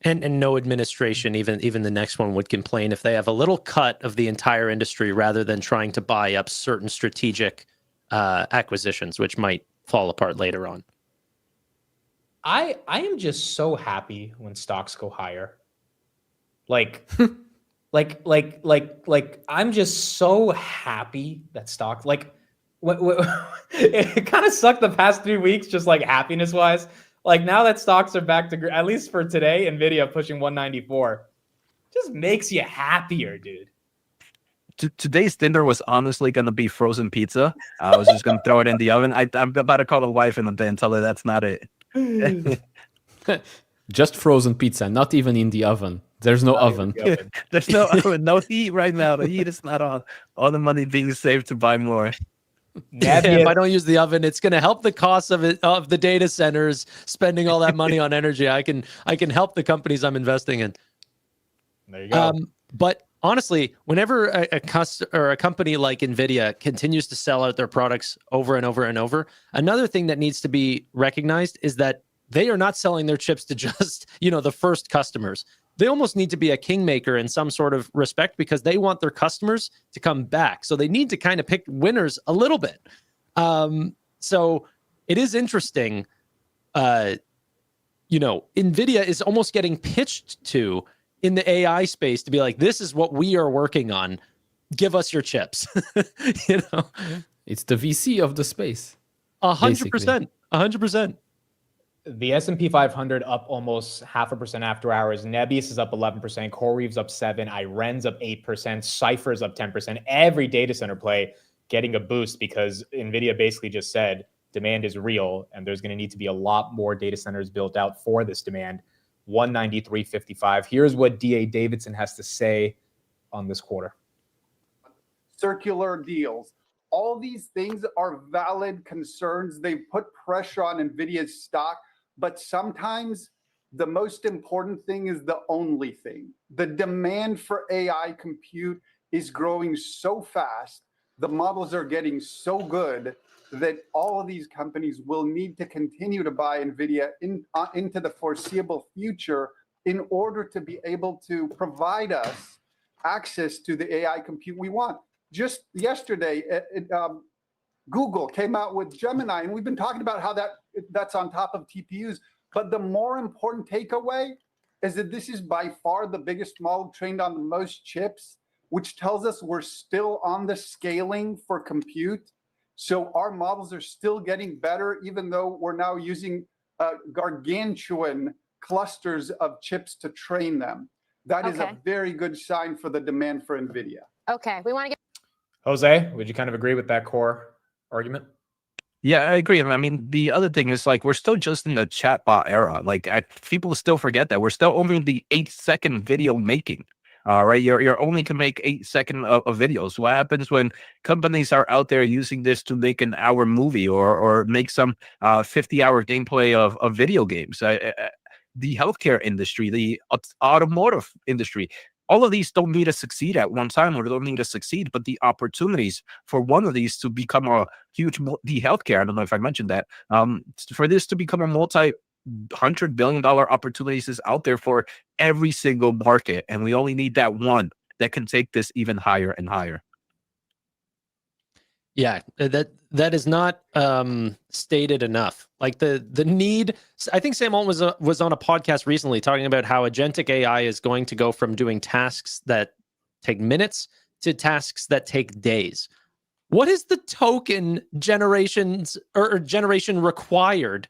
And no administration, even the next one, would complain if they have a little cut of the entire industry rather than trying to buy up certain strategic acquisitions, which might fall apart later on. I am just so happy when stocks go higher. Like, I'm just so happy that stock, it kind of sucked the past 3 weeks, just like happiness wise. Like now that stocks are back to, at least for today, Nvidia pushing 194, just makes you happier, dude. Today's dinner was honestly going to be frozen pizza. I was just going to throw it in the oven. I'm about to call the wife in a day and tell her that's not it. Just frozen pizza, not even in the oven. There's no oven. There's no oven, no heat right now. The heat is not on. All the money being saved to buy more. If I don't use the oven, it's going to help the cost of the data centers spending all that money on energy. I can help the companies I'm investing in. There you go. But honestly, whenever a company like Nvidia continues to sell out their products over and over and over, another thing that needs to be recognized is that they are not selling their chips to just the first customers. They almost need to be a kingmaker in some sort of respect because they want their customers to come back. So they need to kind of pick winners a little bit. So it is interesting. Nvidia is almost getting pitched to in the AI space to be like, this is what we are working on. Give us your chips. It's the VC of the space. 100%. 100%. The S&P 500 up almost 0.5% after hours. Nebius is up 11%. CoreWeave's up 7%. IREN's up 8%. Cypher's up 10%. Every data center play getting a boost because NVIDIA basically just said demand is real and there's going to need to be a lot more data centers built out for this demand. 193.55. Here's what D.A. Davidson has to say on this quarter. Circular deals. All these things are valid concerns. They've put pressure on NVIDIA's stock. But sometimes the most important thing is the only thing. The demand for AI compute is growing so fast. The models are getting so good that all of these companies will need to continue to buy NVIDIA into the foreseeable future in order to be able to provide us access to the AI compute we want. Just yesterday, Google came out with Gemini, and we've been talking about how that's on top of TPUs. But the more important takeaway is that this is by far the biggest model trained on the most chips, which tells us we're still on the scaling for compute. So our models are still getting better, even though we're now using gargantuan clusters of chips to train them. That is a very good sign for the demand for NVIDIA. Okay, we want to get Jose, would you kind of agree with that core argument? Yeah, I agree. I mean, the other thing is like we're still just in the chatbot era. Like people still forget that we're still only in the 8-second video making. Right, you're only can make 8 second of videos. What happens when companies are out there using this to make an hour movie or make some 50-hour gameplay of video games? The healthcare industry, the automotive industry, all of these don't need to succeed at one time, or they don't need to succeed, but the opportunities for one of these to become a huge, the healthcare, I don't know if I mentioned that, for this to become a $100 billion opportunities is out there for every single market. And we only need that one that can take this even higher and higher. Yeah, that is not stated enough. Like the need. I think Sam Altman was on a podcast recently talking about how agentic AI is going to go from doing tasks that take minutes to tasks that take days. What is the token generations or generation required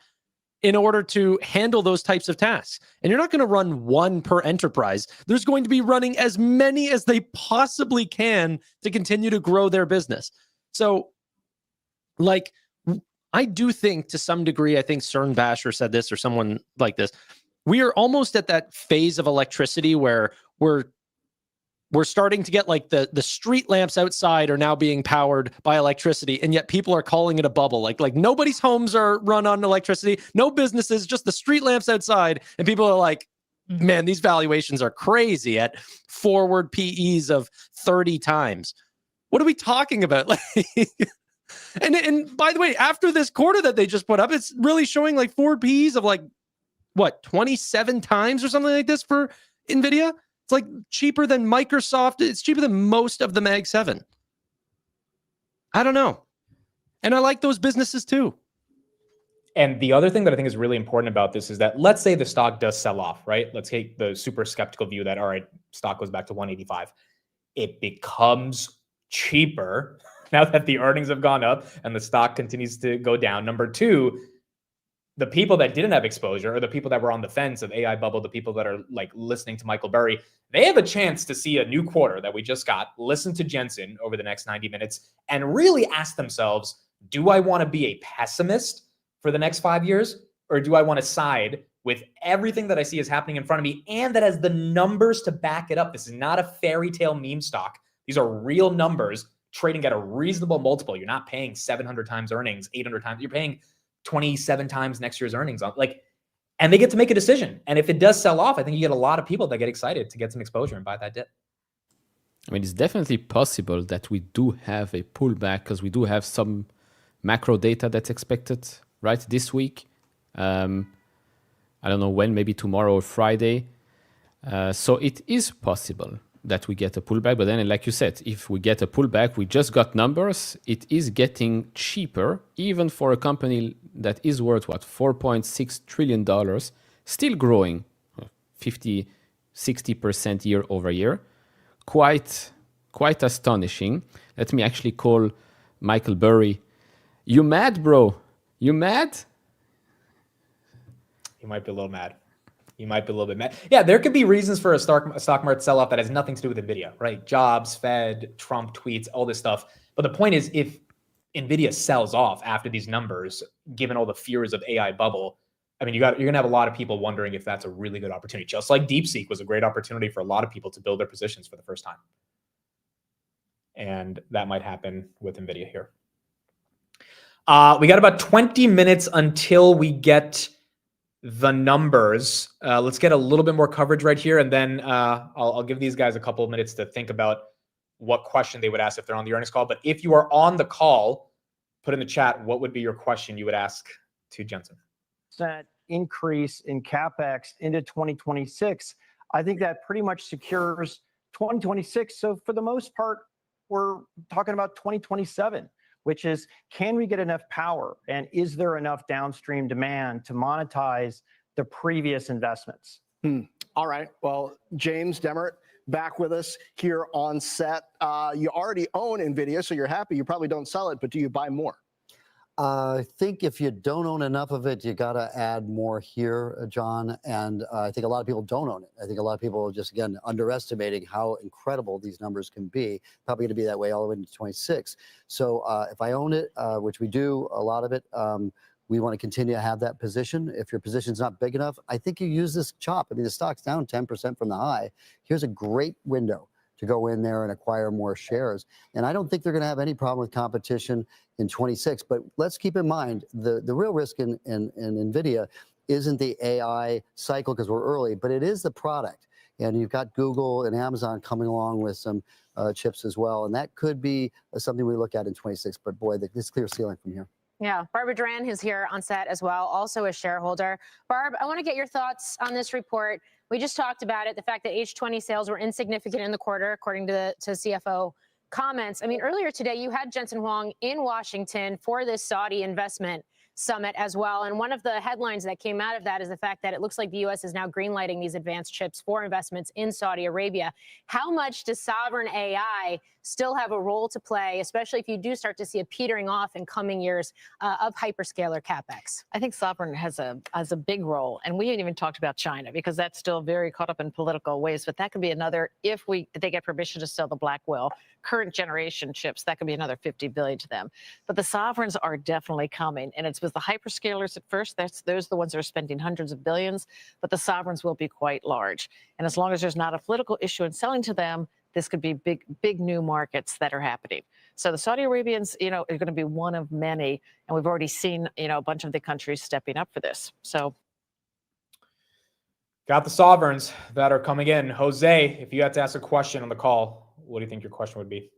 in order to handle those types of tasks? And you're not going to run one per enterprise. There's going to be running as many as they possibly can to continue to grow their business. So, like, I do think to some degree, I think Cern Basher said this or someone like this, we are almost at that phase of electricity where we're starting to get like the street lamps outside are now being powered by electricity, and yet people are calling it a bubble. Like nobody's homes are run on electricity, no businesses, just the street lamps outside, and people are like, man, these valuations are crazy at forward PEs of 30 times. What are we talking about? And by the way, after this quarter that they just put up, it's really showing like forward PEs of like what 27 times or something like this for Nvidia. It's like cheaper than Microsoft. It's cheaper than most of the Mag 7. I don't know. And I like those businesses too. And the other thing that I think is really important about this is that let's say the stock does sell off, right? Let's take the super skeptical view that, all right, stock goes back to 185. It becomes cheaper now that the earnings have gone up and the stock continues to go down. Number two, the people that didn't have exposure, or the people that were on the fence of AI bubble, the people that are like listening to Michael Burry, they have a chance to see a new quarter that we just got, listen to Jensen over the next 90 minutes, and really ask themselves, do I want to be a pessimist for the next 5 years? Or do I want to side with everything that I see is happening in front of me and that has the numbers to back it up? This is not a fairy tale meme stock. These are real numbers trading at a reasonable multiple. You're not paying 700 times earnings, 800 times. You're paying 27 times next year's earnings on, like, and they get to make a decision. And if it does sell off, I think you get a lot of people that get excited to get some exposure and buy that dip. I mean, it's definitely possible that we do have a pullback because we do have some macro data that's expected right this week. I don't know when, maybe tomorrow or Friday. So it is possible that we get a pullback. But then, like you said, if we get a pullback, we just got numbers. It is getting cheaper, even for a company that is worth, what, $4.6 trillion, still growing 50, 60% year over year. Quite astonishing. Let me actually call Michael Burry. You mad, bro? You mad? You might be a little mad. You might be a little bit mad. Yeah, there could be reasons for a stock market sell-off that has nothing to do with NVIDIA, right? Jobs, Fed, Trump tweets, all this stuff. But the point is, if NVIDIA sells off after these numbers, given all the fears of AI bubble, I mean, you're going to have a lot of people wondering if that's a really good opportunity. Just like DeepSeek was a great opportunity for a lot of people to build their positions for the first time. And that might happen with NVIDIA here. We got about 20 minutes until we get the numbers. Let's get a little bit more coverage right here, and then I'll give these guys a couple of minutes to think about what question they would ask if they're on the earnings call. But if you are on the call, put in the chat what would be your question you would ask to Jensen. Increase in CapEx into 2026. I think that pretty much secures 2026. So for the most part, we're talking about 2027. Which is, can we get enough power? And is there enough downstream demand to monetize the previous investments? All right. Well, James Demert, back with us here on set. You already own NVIDIA, so you're happy. You probably don't sell it, but do you buy more? I think if you don't own enough of it, you got to add more here, John. And I think a lot of people don't own it. I think a lot of people are just, again, underestimating how incredible these numbers can be. Probably going to be that way all the way into 26. So if I own it, which we do, a lot of it, we want to continue to have that position. If your position's not big enough, I think you use this chop. I mean, the stock's down 10% from the high. Here's a great window to go in there and acquire more shares. And I don't think they're going to have any problem with competition in 26. But let's keep in mind, the real risk in NVIDIA isn't the AI cycle because we're early, but it is the product. And you've got Google and Amazon coming along with some chips as well. And that could be something we look at in 26. But boy, this clear ceiling from here. Yeah, Barbara Duran is here on set as well, also a shareholder. Barb, I want to get your thoughts on this report. We just talked about it, the fact that H20 sales were insignificant in the quarter, according to CFO comments. I mean, earlier today, you had Jensen Huang in Washington for this Saudi investment summit as well. And one of the headlines that came out of that is the fact that it looks like the U.S. is now greenlighting these advanced chips for investments in Saudi Arabia. How much does sovereign AI still have a role to play, especially if you do start to see a petering off in coming years of hyperscaler CapEx? I think sovereign has a big role. And we haven't even talked about China because that's still very caught up in political ways. But that could be another, if they get permission to sell the Blackwell current generation chips, that could be another 50 billion to them. But the sovereigns are definitely coming. And it's with the hyperscalers at first. Those are the ones that are spending hundreds of billions. But the sovereigns will be quite large. And as long as there's not a political issue in selling to them, this could be big new markets that are happening. So the Saudi Arabians, are going to be one of many, and we've already seen, a bunch of the countries stepping up for this. So, got the sovereigns that are coming in. Jose, if you had to ask a question on the call, what do you think your question would be?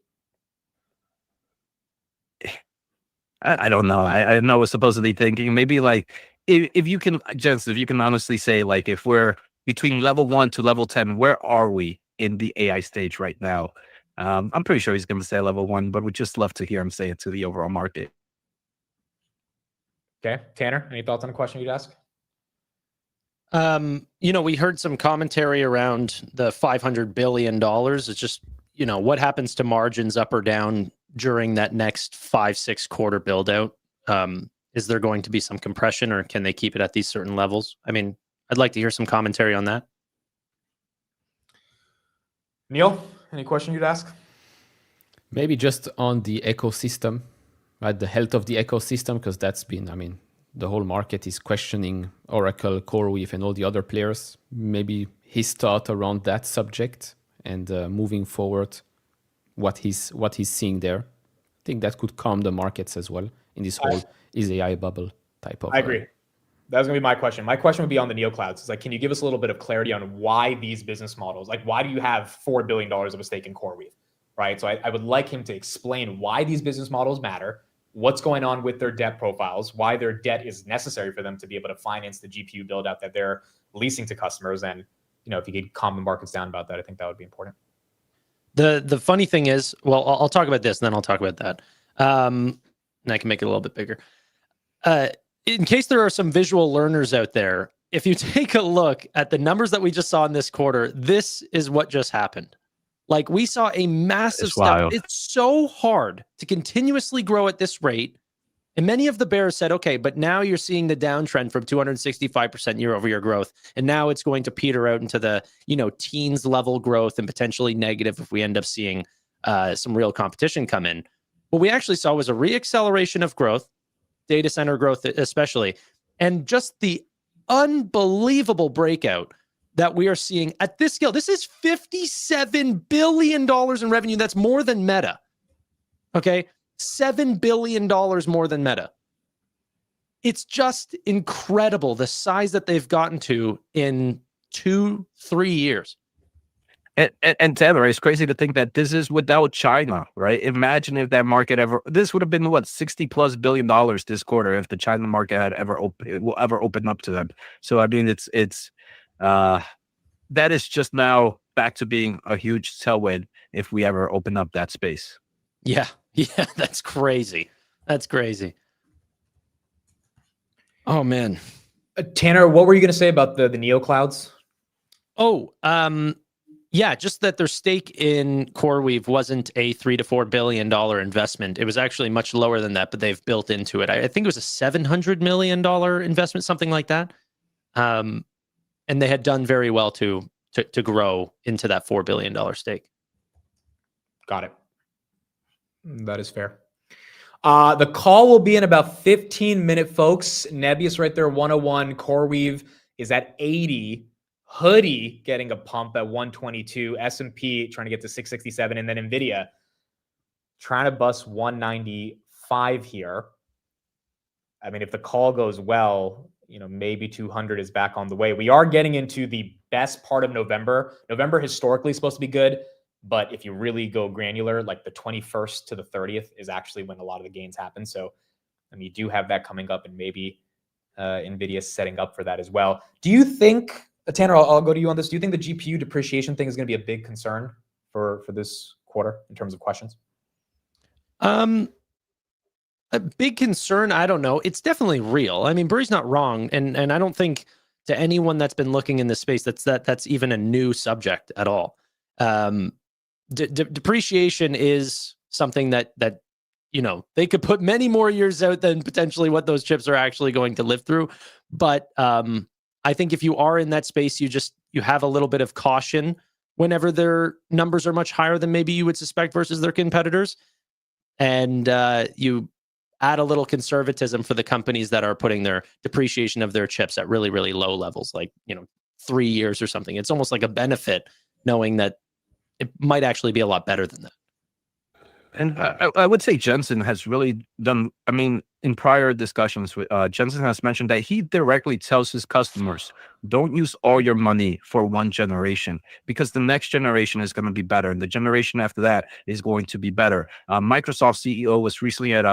I don't know. I know I was supposedly thinking maybe like if you can, Jensen, if you can honestly say like if we're between level 1 to level 10, where are we in the AI stage right now? I'm pretty sure he's going to say level 1, but we'd just love to hear him say it to the overall market. Okay, Tanner, any thoughts on the question you'd ask? We heard some commentary around the $500 billion. It's just, what happens to margins up or down during that next 5-6 quarter build out? Is there going to be some compression or can they keep it at these certain levels? I mean, I'd like to hear some commentary on that. Neil, any question you'd ask? Maybe just on the ecosystem, right? The health of the ecosystem, because that's been, the whole market is questioning Oracle, CoreWeave, and all the other players. Maybe his thought around that subject and moving forward, what he's seeing there. I think that could calm the markets as well in this whole is AI bubble type of. I agree. That was going to be my question. My question would be on the neoclouds. It's like, can you give us a little bit of clarity on why these business models, like why do you have $4 billion of a stake in CoreWeave, right? So I would like him to explain why these business models matter, what's going on with their debt profiles, why their debt is necessary for them to be able to finance the GPU build out that they're leasing to customers. And, if you could calm the markets down about that, I think that would be important. The funny thing is, well, I'll talk about this and then I'll talk about that. And I can make it a little bit bigger. In case there are some visual learners out there, if you take a look at the numbers that we just saw in this quarter, this is what just happened. Like we saw a massive step. It's so hard to continuously grow at this rate. And many of the bears said, okay, but now you're seeing the downtrend from 265% year over year growth. And now it's going to peter out into the, teens level growth and potentially negative if we end up seeing some real competition come in. What we actually saw was a reacceleration of growth, data center growth especially, and just the unbelievable breakout that we are seeing at this scale. This is $57 billion in revenue. That's more than Meta. Okay? $7 billion more than Meta. It's just incredible the size that they've gotten to in 2-3 years. And Taylor, it's crazy to think that this is without China, right? Imagine if that market this would have been what, $60+ billion this quarter if the China market had ever opened up to them. So I mean, it's that is just now back to being a huge tailwind if we ever open up that space. Yeah, that's crazy. That's crazy. Oh man, Tanner, what were you going to say about the neoclouds? Oh, Yeah, just that their stake in CoreWeave wasn't a $3 to $4 billion investment. It was actually much lower than that, but they've built into it. I think it was a $700 million investment, something like that. And they had done very well to grow into that $4 billion stake. Got it. That is fair. The call will be in about 15 minutes, folks. Nebius right there, 101. CoreWeave is at 80. Hoodie getting a pump at 122. S&P trying to get to 667. And then Nvidia trying to bust 195 here. I mean, if the call goes well, maybe 200 is back on the way. We are getting into the best part of November. November historically is supposed to be good. But if you really go granular, like the 21st to the 30th is actually when a lot of the gains happen. So, you do have that coming up, and maybe NVIDIA is setting up for that as well. Do you think, Tanner, I'll go to you on this. Do you think the GPU depreciation thing is going to be a big concern for this quarter in terms of questions? A big concern, I don't know. It's definitely real. I mean, Burry's not wrong, and I don't think to anyone that's been looking in this space that's even a new subject at all. Depreciation is something that they could put many more years out than potentially what those chips are actually going to live through. But I think if you are in that space, you have a little bit of caution whenever their numbers are much higher than maybe you would suspect versus their competitors, and you add a little conservatism for the companies that are putting their depreciation of their chips at really, really low levels, like 3 years or something. It's almost like a benefit knowing that it might actually be a lot better than that. And I would say Jensen has really done, in prior discussions with Jensen has mentioned that he directly tells his customers, don't use all your money for one generation, because the next generation is going to be better. And the generation after that is going to be better. Microsoft CEO was recently at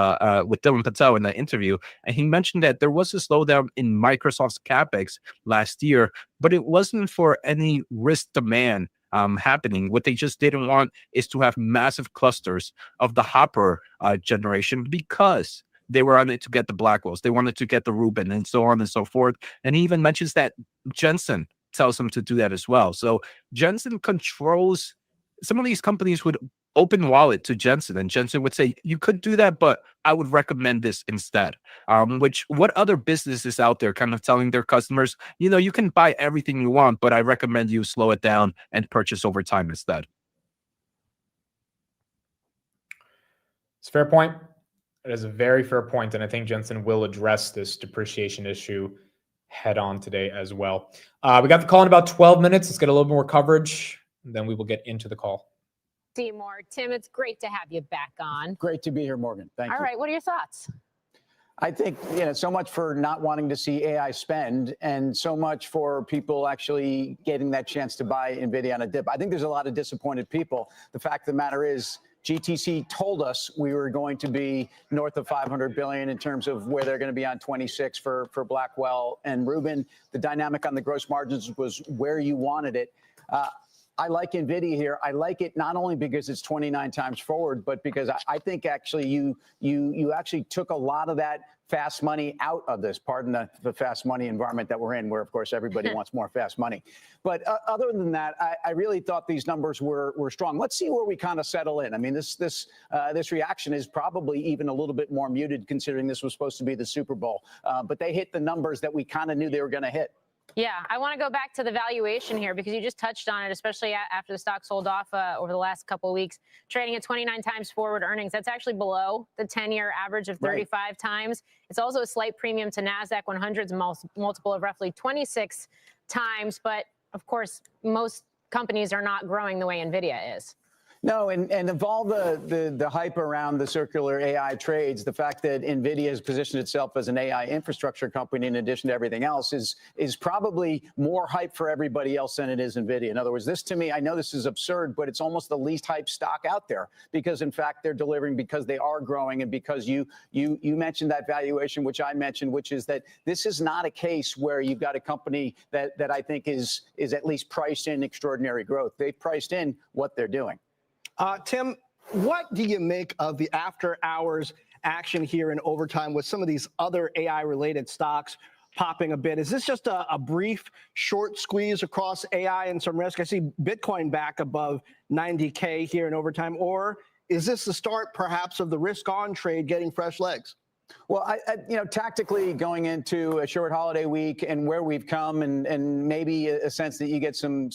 with Dylan Patel in the interview, and he mentioned that there was a slowdown in Microsoft's CapEx last year, but it wasn't for any risk demand happening. What they just didn't want is to have massive clusters of the Hopper generation, because they were wanting to get the Blackwells, they wanted to get the Rubin, and so on and so forth. And he even mentions that Jensen tells him to do that as well. So Jensen controls some of these companies would open wallet to Jensen, and Jensen would say, you could do that, but I would recommend this instead. What other businesses out there kind of telling their customers, you can buy everything you want, but I recommend you slow it down and purchase over time instead. It's a fair point. It is a very fair point, and I think Jensen will address this depreciation issue head on today as well. We got the call in about 12 minutes. Let's get a little more coverage, and then we will get into the call. Seymour, Tim, it's great to have you back on. Great to be here, Morgan. Thank you. All right, what are your thoughts? I think, so much for not wanting to see AI spend, and so much for people actually getting that chance to buy NVIDIA on a dip. I think there's a lot of disappointed people. The fact of the matter is, GTC told us we were going to be north of 500 billion in terms of where they're going to be on 26 for Blackwell and Rubin. The dynamic on the gross margins was where you wanted it. I like NVIDIA here. I like it not only because it's 29 times forward, but because I think actually you actually took a lot of that fast money out of this. Pardon the fast money environment that we're in, where of course everybody wants more fast money. But other than that, I really thought these numbers were strong. Let's see where we kind of settle in. I mean, this reaction is probably even a little bit more muted, considering this was supposed to be the Super Bowl. But they hit the numbers that we kind of knew they were going to hit. Yeah, I want to go back to the valuation here, because you just touched on it, especially after the stock sold off over the last couple of weeks, trading at 29 times forward earnings. That's actually below the 10-year average of 35 times. It's also a slight premium to NASDAQ 100's multiple of roughly 26 times. But of course, most companies are not growing the way NVIDIA is. No, and of all the hype around the circular AI trades, the fact that NVIDIA has positioned itself as an AI infrastructure company in addition to everything else is probably more hype for everybody else than it is NVIDIA. In other words, this to me, I know this is absurd, but it's almost the least hyped stock out there, because in fact they're delivering, because they are growing, and because you mentioned that valuation, which I mentioned, which is that this is not a case where you've got a company that I think is at least priced in extraordinary growth. They've priced in what they're doing. Tim, what do you make of the after hours action here in overtime with some of these other AI related stocks? popping a bit. Is this just a brief short squeeze across AI and some risk? I see Bitcoin back above 90K here in overtime, or is this the start perhaps of the risk on trade getting fresh legs? Well, tactically going into a short holiday week and where we've come, and maybe a sense that you get some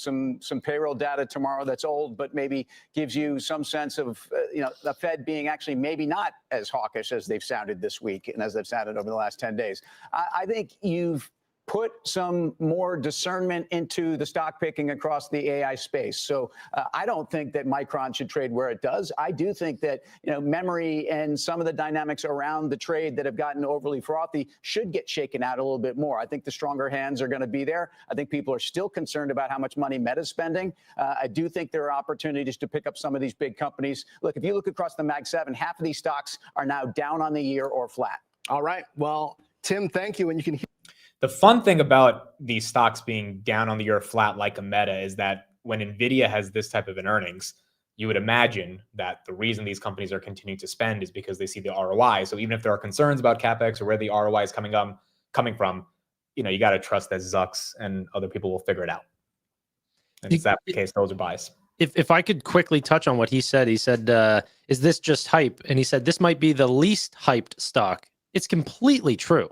payroll data tomorrow that's old, but maybe gives you some sense of the Fed being actually maybe not as hawkish as they've sounded this week and as they've sounded over the last 10 days. I think you've put some more discernment into the stock picking across the AI space. So I don't think that Micron should trade where it does. I do think that memory and some of the dynamics around the trade that have gotten overly frothy should get shaken out a little bit more. I think the stronger hands are going to be there. I think people are still concerned about how much money Meta's spending. I do think there are opportunities to pick up some of these big companies. Look, if you look across the Mag 7, half of these stocks are now down on the year or flat. All right. Well, Tim, thank you. And you can hear. The fun thing about these stocks being down on the year flat like a Meta is that when Nvidia has this type of an earnings, you would imagine that the reason these companies are continuing to spend is because they see the ROI. So even if there are concerns about CapEx or where the ROI is coming from, you got to trust that Zucks and other people will figure it out. And if that's the case, those are buys. If I could quickly touch on what he said, is this just hype? And he said, this might be the least hyped stock. It's completely true.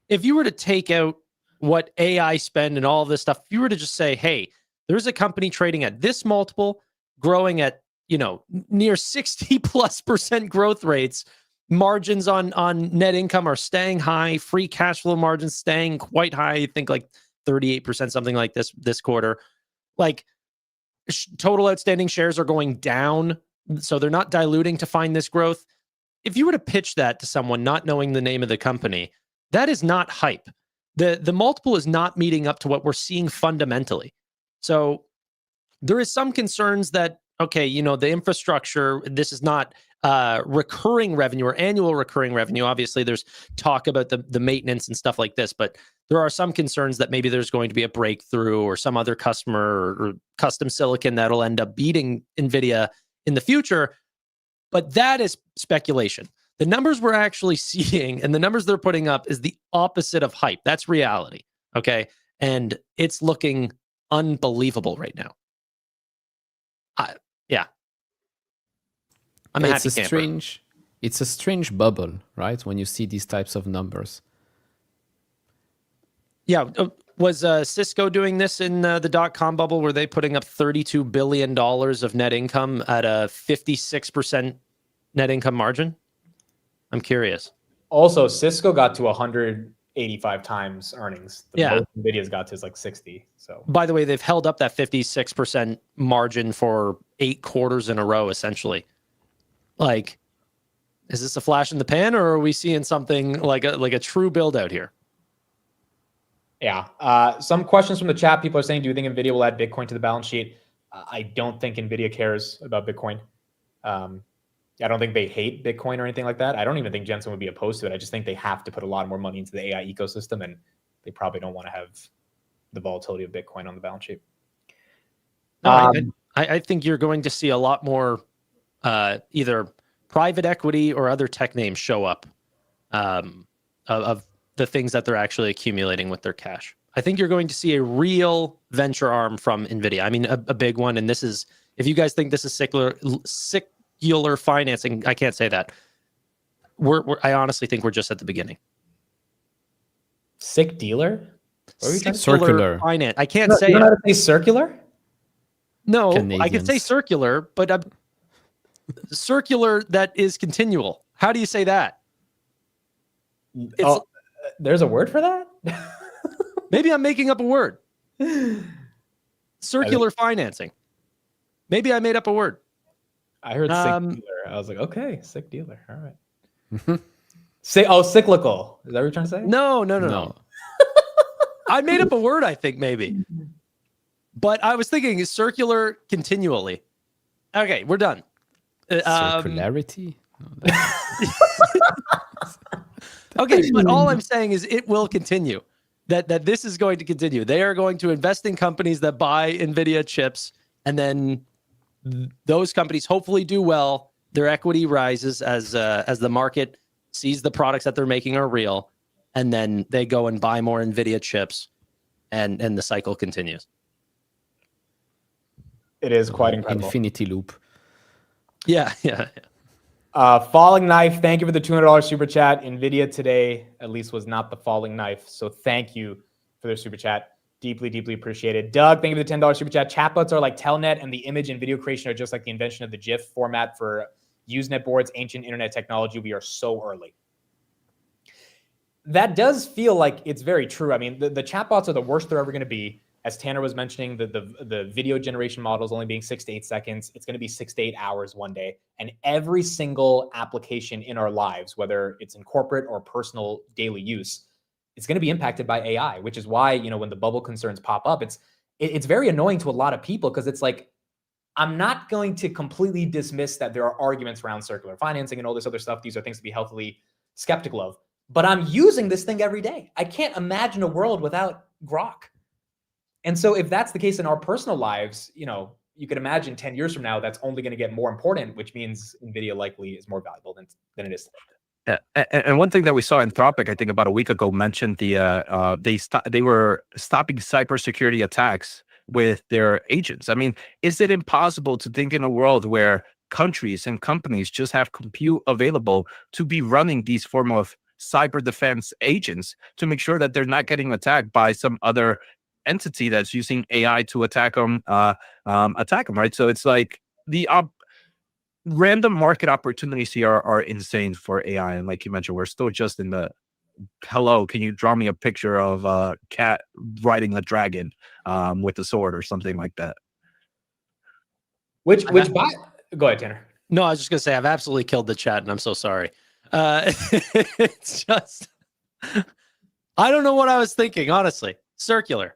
If you were to take out what AI spend and all this stuff, if you were to just say, hey, there's a company trading at this multiple, growing at, near 60+% growth rates, margins on net income are staying high, free cash flow margins staying quite high, I think like 38%, something like this quarter. Like total outstanding shares are going down, so they're not diluting to find this growth. If you were to pitch that to someone not knowing the name of the company, that is not hype. The multiple is not meeting up to what we're seeing fundamentally. So there is some concerns that, okay, the infrastructure, this is not recurring revenue or annual recurring revenue. Obviously, there's talk about the maintenance and stuff like this, but there are some concerns that maybe there's going to be a breakthrough or some other customer or custom silicon that'll end up beating NVIDIA in the future. But that is speculation. The numbers we're actually seeing and the numbers they're putting up is the opposite of hype. That's reality. Okay. And it's looking unbelievable right now. Yeah. I'm a happy camper. It's a strange bubble, right? When you see these types of numbers. Yeah. Was Cisco doing this in the dot-com bubble? Were they putting up $32 billion of net income at a 56% net income margin? I'm curious. Also, Cisco got to 185 times earnings. The most NVIDIA's got to is like 60. So, by the way, they've held up that 56% margin for 8 quarters in a row, essentially. Like, is this a flash in the pan, or are we seeing something like a true build out here? Yeah. Some questions from the chat. People are saying, do you think NVIDIA will add Bitcoin to the balance sheet? I don't think NVIDIA cares about Bitcoin. I don't think they hate Bitcoin or anything like that. I don't even think Jensen would be opposed to it. I just think they have to put a lot more money into the AI ecosystem, and they probably don't want to have the volatility of Bitcoin on the balance sheet. No, I think you're going to see a lot more either private equity or other tech names show up of the things that they're actually accumulating with their cash. I think you're going to see a real venture arm from NVIDIA. I mean, a big one. And this is, if you guys think this is secular financing, I can't say that. I honestly think we're just at the beginning. Sick dealer? Circular finance. I can't say. You don't know how to say circular? No, Canadians. I could say circular, but circular that is continual. How do you say that? There's a word for that? Maybe I'm making up a word. Circular financing. Maybe I made up a word. I heard sick dealer. I was like, okay, sick dealer. All right. Cyclical. Is that what you're trying to say? No. I made up a word, I think, maybe. But I was thinking circular continually. Okay, we're done. Circularity? Okay, but all I'm saying is it will continue. That this is going to continue. They are going to invest in companies that buy NVIDIA chips, and then those companies hopefully do well. Their equity rises as the market sees the products that they're making are real, and then they go and buy more NVIDIA chips, and the cycle continues. It is quite incredible. Infinity loop. Yeah. Falling Knife, thank you for the $200 super chat. NVIDIA today, at least, was not the falling knife. So thank you for their super chat. Deeply, deeply appreciated. Doug, thank you for the $10 super chat. Chatbots are like Telnet, and the image and video creation are just like the invention of the GIF format for Usenet boards, ancient internet technology. We are so early. That does feel like it's very true. I mean, the chatbots are the worst they're ever going to be. As Tanner was mentioning, the video generation models only being 6 to 8 seconds. It's going to be 6 to 8 hours one day. And every single application in our lives, whether it's in corporate or personal daily use, it's going to be impacted by AI, which is why, you know, when the bubble concerns pop up, it's very annoying to a lot of people, because it's like, I'm not going to completely dismiss that there are arguments around circular financing and all this other stuff. These are things to be healthily skeptical of. But I'm using this thing every day. I can't imagine a world without Grok. And so if that's the case in our personal lives, you know, you could imagine 10 years from now, that's only going to get more important, which means NVIDIA likely is more valuable than it is today. Yeah, and one thing that we saw Anthropic, I think about a week ago, mentioned they were stopping cybersecurity attacks with their agents. I mean, is it impossible to think in a world where countries and companies just have compute available to be running these form of cyber defense agents to make sure that they're not getting attacked by some other entity that's using AI to attack them, right? So it's like the random market opportunities here are insane for AI. And like you mentioned, we're still just in the, hello, can you draw me a picture of a cat riding a dragon with a sword or something like that? Go ahead, Tanner. No, I was just going to say, I've absolutely killed the chat, and I'm so sorry. It's just, I don't know what I was thinking, honestly. Circular.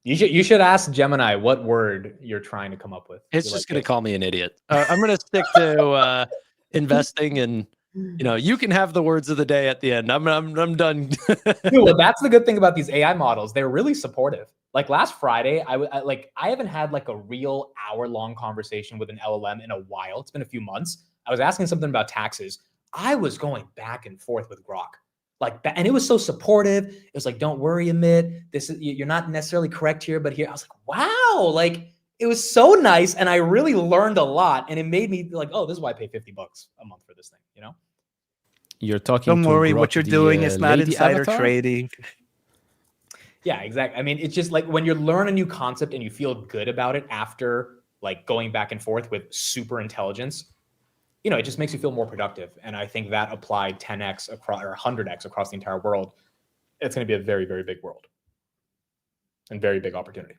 You should ask Gemini what word you're trying to come up with. It's just going to call me an idiot. I'm going to stick to investing, and you know, you can have the words of the day at the end. I'm done. Dude, well, that's the good thing about these AI models. They're really supportive. Like last Friday, I haven't had like a real hour-long conversation with an LLM in a while. It's been a few months. I was asking something about taxes. I was going back and forth with Grok. And it was so supportive. It was like, don't worry, Amit. You're not necessarily correct here, but here. I was like, wow, like it was so nice. And I really learned a lot. And it made me like, oh, this is why I pay $50 a month for this thing, you know? You're talking Don't to worry, Grok, what you're the, doing is not lady insider avatar? trading. Yeah, exactly. I mean, it's just like when you learn a new concept and you feel good about it after like going back and forth with super intelligence, you know, it just makes you feel more productive. And I think that applied 10x across or 100x across the entire world, it's going to be a very, very big world and very big opportunity.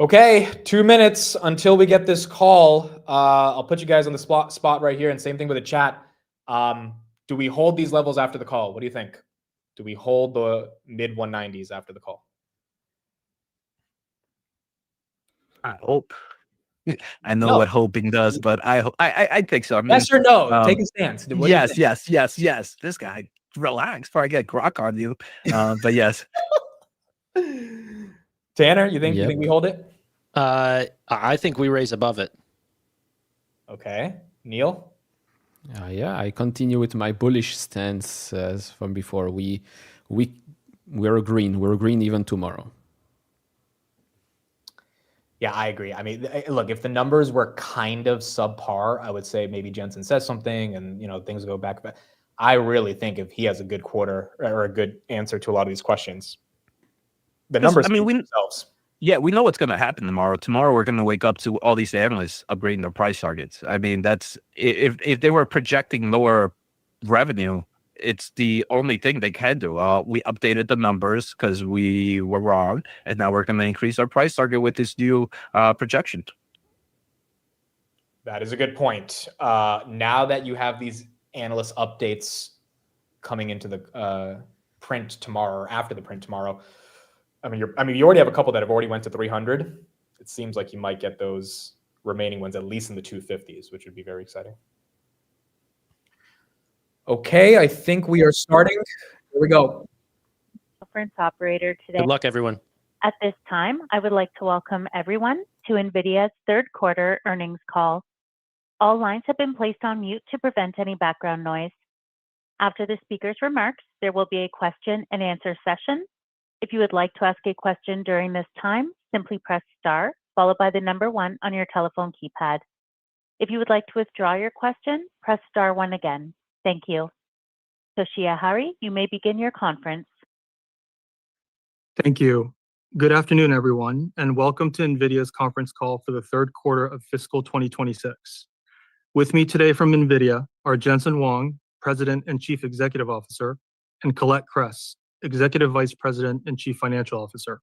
Okay, 2 minutes until we get this call. I'll put you guys on the spot right here, and same thing with the chat. Do we hold these levels after the call? What do you think? Do we hold the mid 190s after the call? I hope. I know what hoping does, but I think so. I mean, yes or no? Take a stance. What yes. This guy, relax before I get Grok on you. But yes. Tanner, you think we hold it? I think we raise above it. Okay, Neil. Yeah, I continue with my bullish stance as from before. We're green. We're green even tomorrow. Yeah, I agree. I mean, look, if the numbers were kind of subpar, I would say maybe Jensen says something and, you know, things go back. But I really think if he has a good quarter or a good answer to a lot of these questions, the numbers speak for themselves. Yeah, we know what's going to happen tomorrow. Tomorrow, we're going to wake up to all these analysts upgrading their price targets. I mean, that's if they were projecting lower revenue, it's the only thing they can do. We updated the numbers because we were wrong, and now we're going to increase our price target with this new projection. That is a good point. Now that you have these analyst updates coming into the print tomorrow or after the print tomorrow, I mean, you already have a couple that have already went to 300. It seems like you might get those remaining ones at least in the 250s, which would be very exciting. Okay, I think we are starting. Here we go. Conference operator today. Good luck, everyone. At this time, I would like to welcome everyone to NVIDIA's third quarter earnings call. All lines have been placed on mute to prevent any background noise. After the speaker's remarks, there will be a question and answer session. If you would like to ask a question during this time, simply press star, followed by the number 1 on your telephone keypad. If you would like to withdraw your question, press star 1 again. Thank you. Toshiya Hari, you may begin your conference. Thank you. Good afternoon, everyone, and welcome to NVIDIA's conference call for the third quarter of fiscal 2026. With me today from NVIDIA are Jensen Huang, President and Chief Executive Officer, and Colette Kress, Executive Vice President and Chief Financial Officer.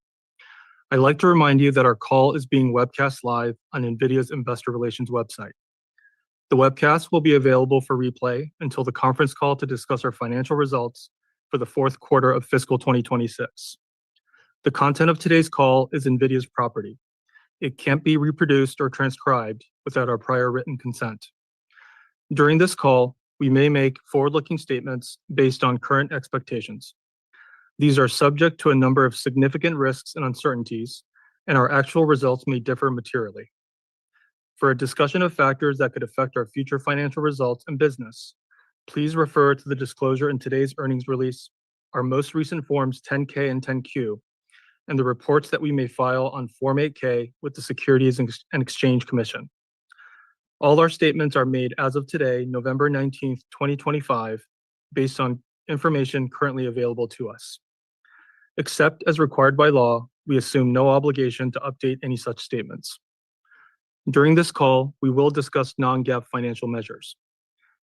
I'd like to remind you that our call is being webcast live on NVIDIA's Investor Relations website. The webcast will be available for replay until the conference call to discuss our financial results for the fourth quarter of fiscal 2026. The content of today's call is NVIDIA's property. It can't be reproduced or transcribed without our prior written consent. During this call, we may make forward-looking statements based on current expectations. These are subject to a number of significant risks and uncertainties, and our actual results may differ materially. For a discussion of factors that could affect our future financial results and business, please refer to the disclosure in today's earnings release, our most recent Forms 10-K and 10-Q, and the reports that we may file on Form 8-K with the Securities and Exchange Commission. All our statements are made as of today, November 19th, 2025, based on information currently available to us. Except as required by law, we assume no obligation to update any such statements. During this call, we will discuss non-GAAP financial measures.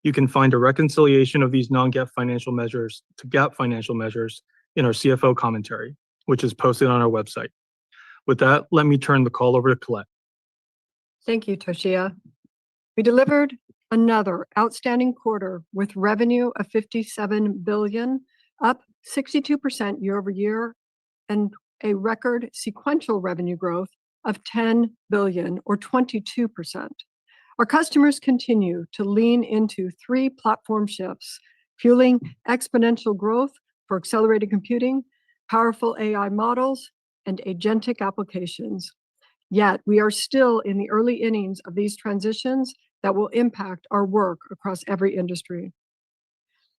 You can find a reconciliation of these non-GAAP financial measures to GAAP financial measures in our CFO commentary, which is posted on our website. With that, let me turn the call over to Colette. Thank you, Toshiya. We delivered another outstanding quarter with revenue of $57 billion, up 62% year over year, and a record sequential revenue growth of $10 billion, or 22%. Our customers continue to lean into 3 platform shifts, fueling exponential growth for accelerated computing, powerful AI models, and agentic applications. Yet, we are still in the early innings of these transitions that will impact our work across every industry.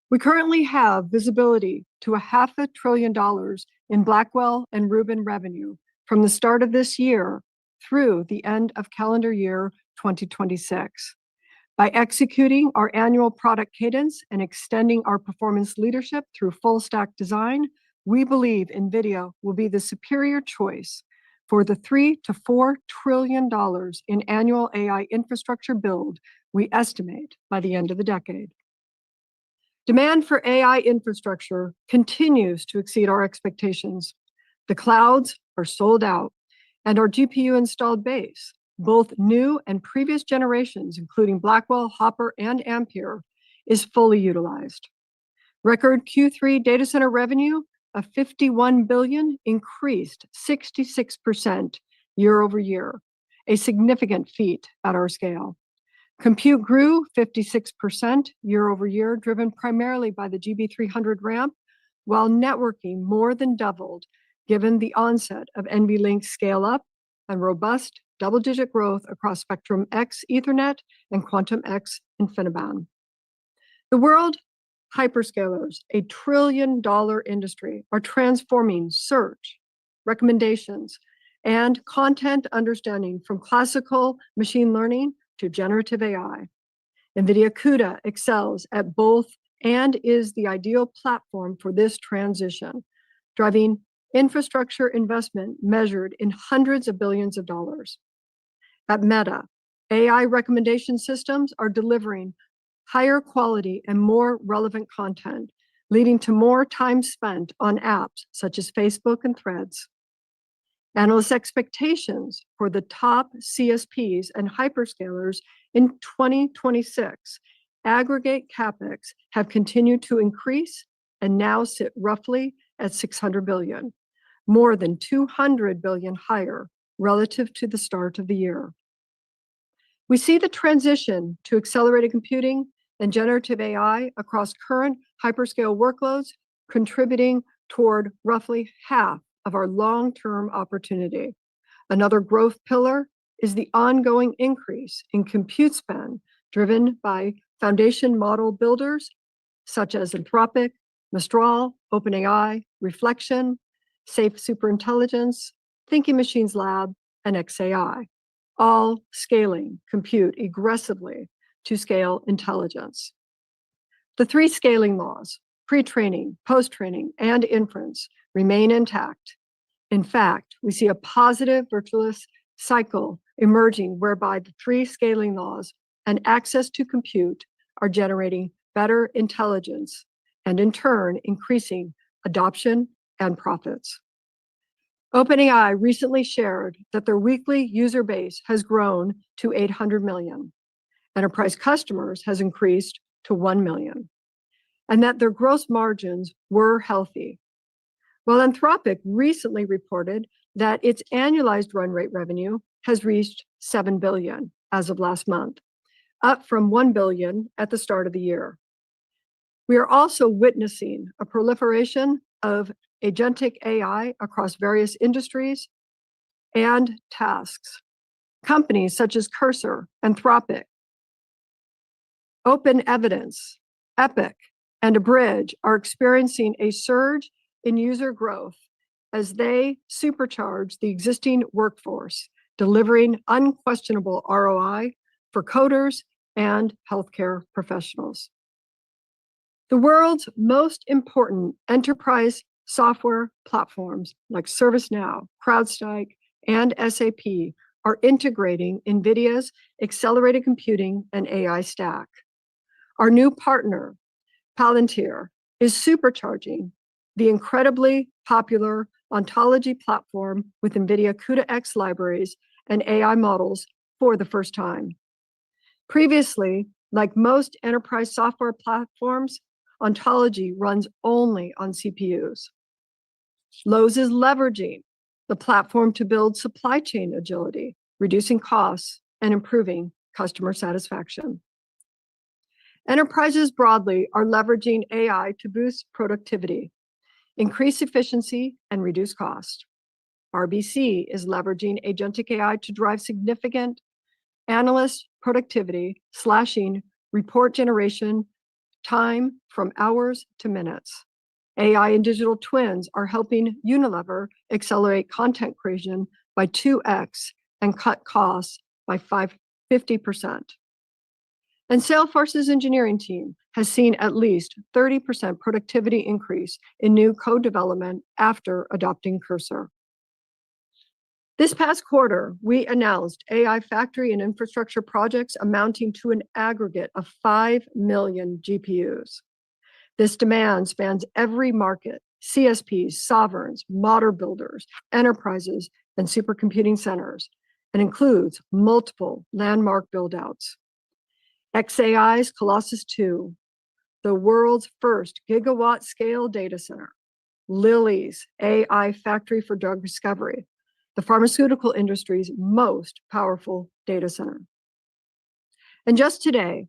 We currently have visibility to $500 billion in Blackwell and Rubin revenue from the start of this year through the end of calendar year 2026. By executing our annual product cadence and extending our performance leadership through full-stack design, we believe NVIDIA will be the superior choice for the $3 to $4 trillion in annual AI infrastructure build we estimate by the end of the decade. Demand for AI infrastructure continues to exceed our expectations. The clouds are sold out, and our GPU installed base, both new and previous generations, including Blackwell, Hopper, and Ampere, is fully utilized. Record Q3 data center revenue of $51 billion increased 66% year over year, a significant feat at our scale. Compute grew 56% year over year, driven primarily by the GB300 ramp, while networking more than doubled, given the onset of NVLink scale-up and robust double-digit growth across Spectrum X Ethernet and Quantum X InfiniBand. The world hyperscalers, a $1 trillion industry, are transforming search, recommendations, and content understanding from classical machine learning to generative AI. NVIDIA CUDA excels at both and is the ideal platform for this transition, driving infrastructure investment measured in hundreds of billions of dollars. At Meta, AI recommendation systems are delivering higher quality and more relevant content, leading to more time spent on apps such as Facebook and Threads. Analyst expectations for the top CSPs and hyperscalers in 2026 aggregate CapEx have continued to increase and now sit roughly at $600 billion, more than $200 billion higher relative to the start of the year. We see the transition to accelerated computing and generative AI across current hyperscale workloads contributing toward roughly half of our long-term opportunity. Another growth pillar is the ongoing increase in compute spend driven by foundation model builders such as Anthropic, Mistral, OpenAI, Reflection, Safe Superintelligence, Thinking Machines Lab, and xAI, all scaling compute aggressively to scale intelligence. The three scaling laws, pre-training, post-training, and inference, remain intact. In fact, we see a positive virtuous cycle emerging whereby the three scaling laws and access to compute are generating better intelligence and in turn increasing adoption and profits. OpenAI recently shared that their weekly user base has grown to 800 million. Enterprise customers has increased to 1 million, and that their gross margins were healthy. Well, Anthropic recently reported that its annualized run rate revenue has reached 7 billion as of last month, up from 1 billion at the start of the year. We are also witnessing a proliferation of agentic AI across various industries and tasks. Companies such as Cursor, Anthropic, Open Evidence, Epic, and Abridge are experiencing a surge in user growth as they supercharge the existing workforce, delivering unquestionable ROI for coders and healthcare professionals. The world's most important enterprise software platforms like ServiceNow, CrowdStrike, and SAP are integrating NVIDIA's accelerated computing and AI stack. Our new partner, Palantir, is supercharging the incredibly popular ontology platform with NVIDIA CUDA-X libraries and AI models for the first time. Previously, like most enterprise software platforms, ontology runs only on CPUs. Lowe's is leveraging the platform to build supply chain agility, reducing costs and improving customer satisfaction. Enterprises broadly are leveraging AI to boost productivity, increase efficiency, and reduce cost. RBC is leveraging agentic AI to drive significant analyst productivity, slashing report generation time from hours to minutes. AI and digital twins are helping Unilever accelerate content creation by 2x and cut costs by 50%. And Salesforce's engineering team has seen at least 30% productivity increase in new code development after adopting Cursor. This past quarter, we announced AI factory and infrastructure projects amounting to an aggregate of 5 million GPUs. This demand spans every market: CSPs, sovereigns, model builders, enterprises, and supercomputing centers, and includes multiple landmark buildouts. xAI's Colossus 2, the world's first gigawatt-scale data center. Lilly's AI factory for drug discovery, the pharmaceutical industry's most powerful data center. And just today,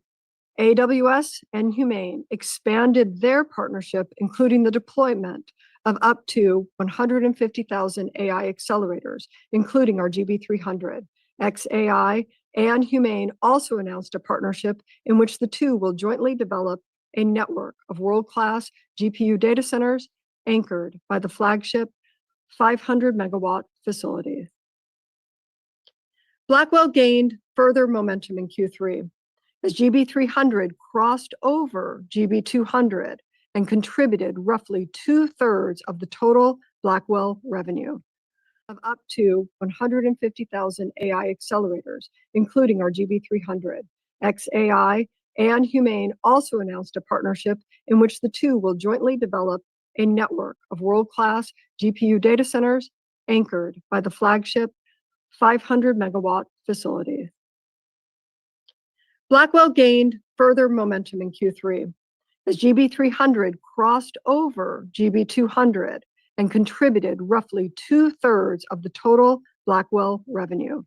AWS and Humane expanded their partnership, including the deployment of up to 150,000 AI accelerators, including our GB300. xAI and Humane also announced a partnership in which the two will jointly develop a network of world-class GPU data centers anchored by the flagship 500 megawatt facility. Blackwell gained further momentum in Q3 as GB300 crossed over GB200 and contributed roughly 2/3 of the total Blackwell revenue of up to 150,000 AI accelerators, including our GB300. xAI and Humane also announced a partnership in which the two will jointly develop a network of world-class GPU data centers anchored by the flagship 500 megawatt facility. Blackwell gained further momentum in Q3 as GB300 crossed over GB200 and contributed roughly 2/3 of the total Blackwell revenue.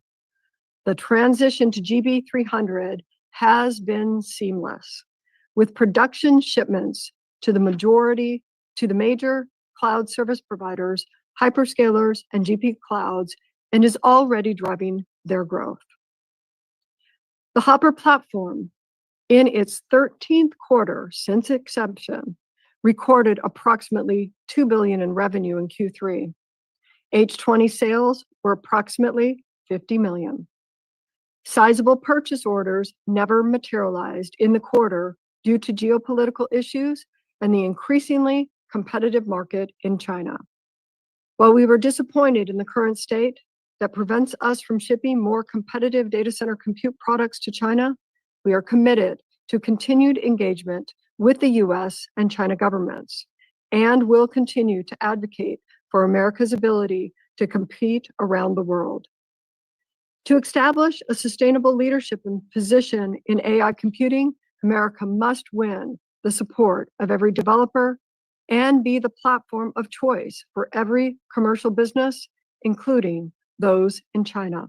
The transition to GB300 has been seamless, with production shipments to the major cloud service providers, hyperscalers, and GPU clouds, and is already driving their growth. The Hopper platform in its 13th quarter since inception, recorded approximately $2 billion in revenue in Q3. H20 sales were approximately $50 million. Sizable purchase orders never materialized in the quarter due to geopolitical issues and the increasingly competitive market in China. While we were disappointed in the current state that prevents us from shipping more competitive data center compute products to China, we are committed to continued engagement with the US and China governments and will continue to advocate for America's ability to compete around the world. To establish a sustainable leadership position in AI computing, America must win the support of every developer and be the platform of choice for every commercial business, including those in China.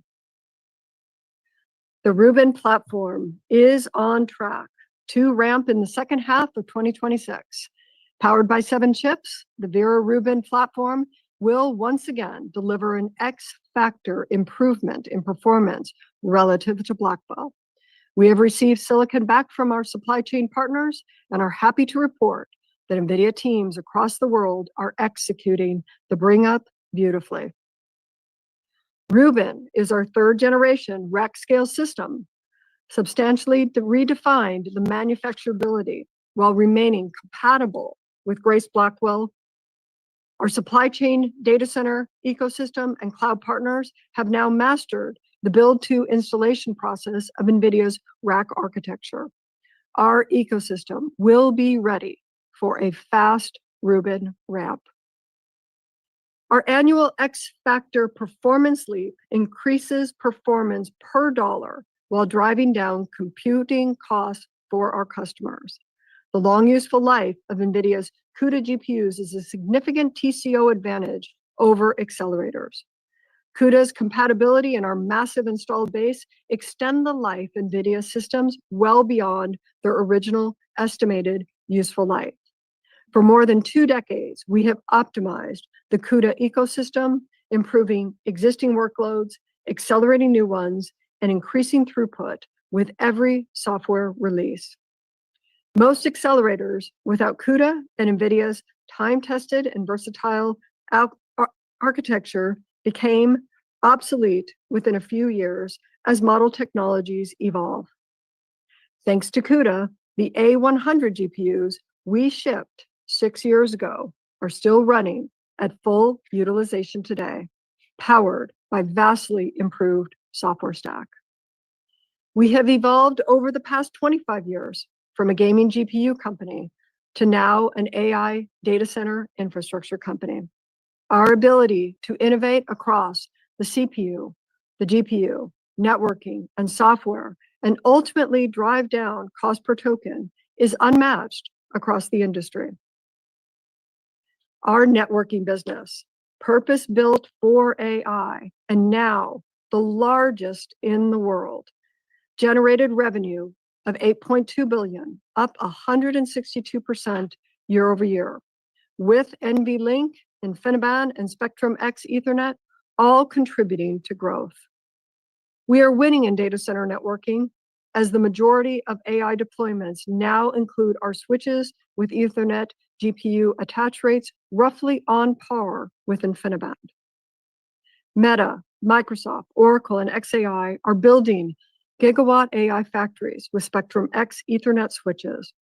The Rubin platform is on track to ramp in the second half of 2026. Powered by 7 chips, the Vera Rubin platform will once again deliver an X-factor improvement in performance relative to Blackwell. We have received silicon back from our supply chain partners and are happy to report that NVIDIA teams across the world are executing the bring up beautifully. Rubin is our 3rd generation rack scale system, substantially redefined the manufacturability while remaining compatible with Grace Blackwell. Our supply chain, data center, ecosystem, and cloud partners have now mastered the build to installation process of NVIDIA's rack architecture. Our ecosystem will be ready for a fast Rubin ramp. Our annual X-factor performance leap increases performance per dollar while driving down computing costs for our customers. The long useful life of NVIDIA's CUDA GPUs is a significant TCO advantage over accelerators. CUDA's compatibility and our massive installed base extend the life of NVIDIA systems well beyond their original estimated useful life. For more than 2 decades, we have optimized the CUDA ecosystem, improving existing workloads, accelerating new ones, and increasing throughput with every software release. Most accelerators without CUDA and NVIDIA's time-tested and versatile architecture became obsolete within a few years as model technologies evolve. Thanks to CUDA, the A100 GPUs we shipped 6 years ago are still running at full utilization today, powered by vastly improved software stack. We have evolved over the past 25 years from a gaming GPU company to now an AI data center infrastructure company. Our ability to innovate across the CPU, the GPU, networking, and software, and ultimately drive down cost per token is unmatched across the industry. Our networking business, purpose-built for AI, and now the largest in the world, generated revenue of $8.2 billion, up 162% year over year, with NVLink, InfiniBand, and Spectrum-X Ethernet all contributing to growth. We are winning in data center networking as the majority of AI deployments now include our switches with Ethernet GPU attach rates roughly on par with InfiniBand. Meta, Microsoft, Oracle, and xAI are building gigawatt AI factories with Spectrum-X Ethernet switches,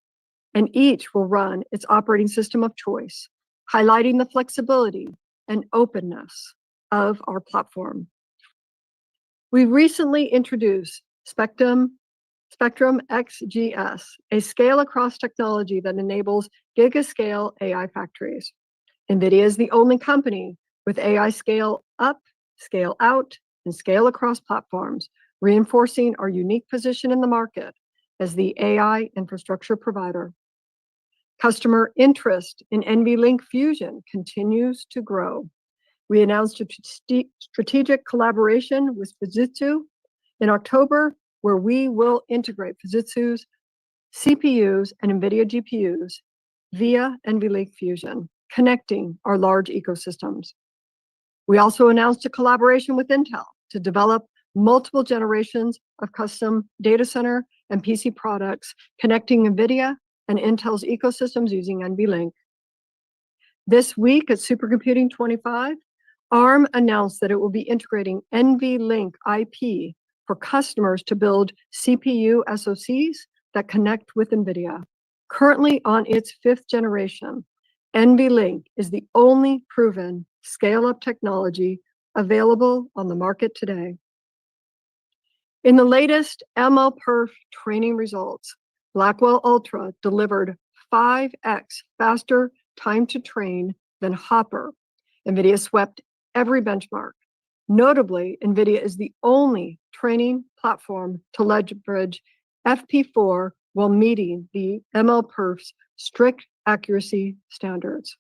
and each will run its operating system of choice, highlighting the flexibility and openness of our platform. We recently introduced Spectrum XGS, a scale-across technology that enables gigascale AI factories. NVIDIA is the only company with AI scale-up, scale-out, and scale-across platforms, reinforcing our unique position in the market as the AI infrastructure provider. Customer interest in NVLink Fusion continues to grow. We announced a strategic collaboration with Fujitsu in October, where we will integrate Fujitsu's CPUs and NVIDIA GPUs via NVLink Fusion, connecting our large ecosystems. We also announced a collaboration with Intel to develop multiple generations of custom data center and PC products connecting NVIDIA and Intel's ecosystems using NVLink. This week at Supercomputing 25, ARM announced that it will be integrating NVLink IP for customers to build CPU SoCs that connect with NVIDIA. Currently on its 5th generation, NVLink is the only proven scale-up technology available on the market today. In the latest MLPerf training results, Blackwell Ultra delivered 5x faster time to train than Hopper. NVIDIA swept every benchmark. Notably, NVIDIA is the only training platform to leverage FP4 while meeting the MLPerf's strict accuracy standards.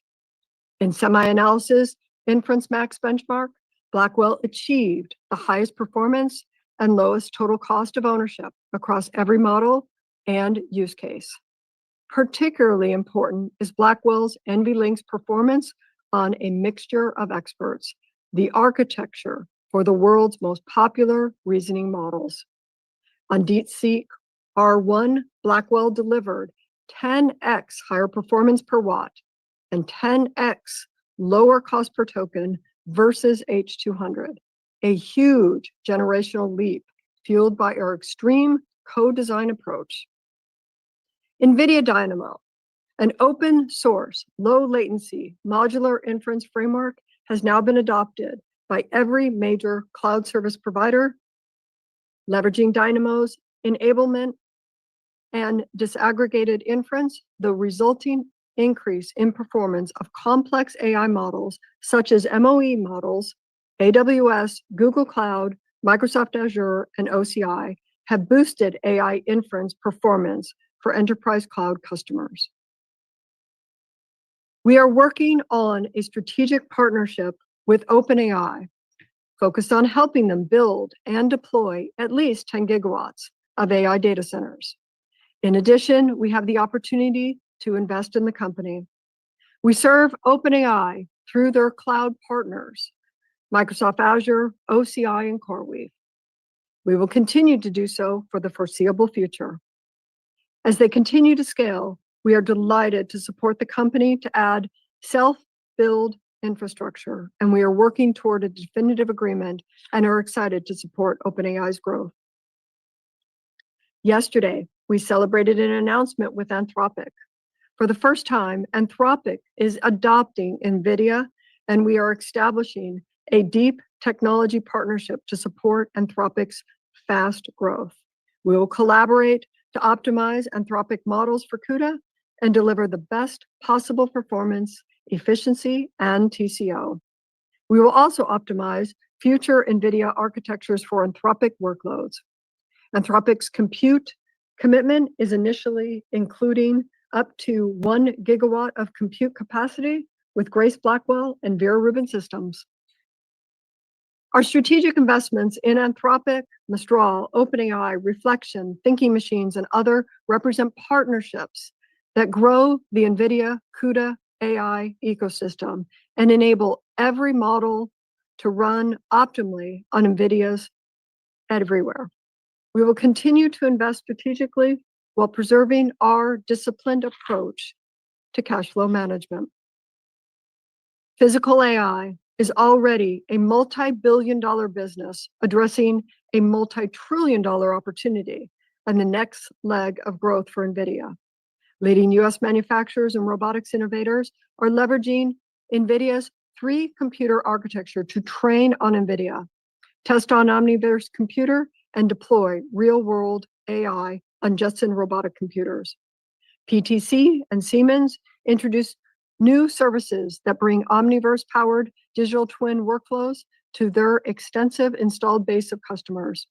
In semi-analysis inference max benchmark, Blackwell achieved the highest performance and lowest total cost of ownership across every model and use case. Particularly important is Blackwell's NVLink's performance on a mixture of experts, the architecture for the world's most popular reasoning models. On DeepSeek R1, Blackwell delivered 10x higher performance per watt and 10x lower cost per token versus H200, a huge generational leap fueled by our extreme co-design approach. NVIDIA Dynamo, an open source, low latency modular inference framework, has now been adopted by every major cloud service provider. Leveraging Dynamo's enablement and disaggregated inference, the resulting increase in performance of complex AI models such as MOE models, AWS, Google Cloud, Microsoft Azure, and OCI have boosted AI inference performance for enterprise cloud customers. We are working on a strategic partnership with OpenAI, focused on helping them build and deploy at least 10 gigawatts of AI data centers. In addition, we have the opportunity to invest in the company. We serve OpenAI through their cloud partners, Microsoft Azure, OCI, and CoreWeave. We will continue to do so for the foreseeable future. As they continue to scale, we are delighted to support the company to add self-build infrastructure, and we are working toward a definitive agreement and are excited to support OpenAI's growth. Yesterday, we celebrated an announcement with Anthropic. For the first time, Anthropic is adopting NVIDIA, and we are establishing a deep technology partnership to support Anthropic's fast growth. We will collaborate to optimize Anthropic models for CUDA and deliver the best possible performance, efficiency, and TCO. We will also optimize future NVIDIA architectures for Anthropic workloads. Anthropic's compute commitment is initially including up to 1 gigawatt of compute capacity with Grace Blackwell and Vera Rubin systems. Our strategic investments in Anthropic, Mistral, OpenAI, Reflection, Thinking Machines, and other represent partnerships that grow the NVIDIA CUDA AI ecosystem and enable every model to run optimally on NVIDIA's everywhere. We will continue to invest strategically while preserving our disciplined approach to cash flow management. Physical AI is already a multi-billion-dollar business addressing a multi-trillion-dollar opportunity and the next leg of growth for NVIDIA. Leading US manufacturers and robotics innovators are leveraging NVIDIA's 3-computer architecture to train on NVIDIA, test on Omniverse computer, and deploy real-world AI on Jetson robotic computers. PTC and Siemens introduced new services that bring Omniverse-powered digital twin workflows to their extensive installed base of customers.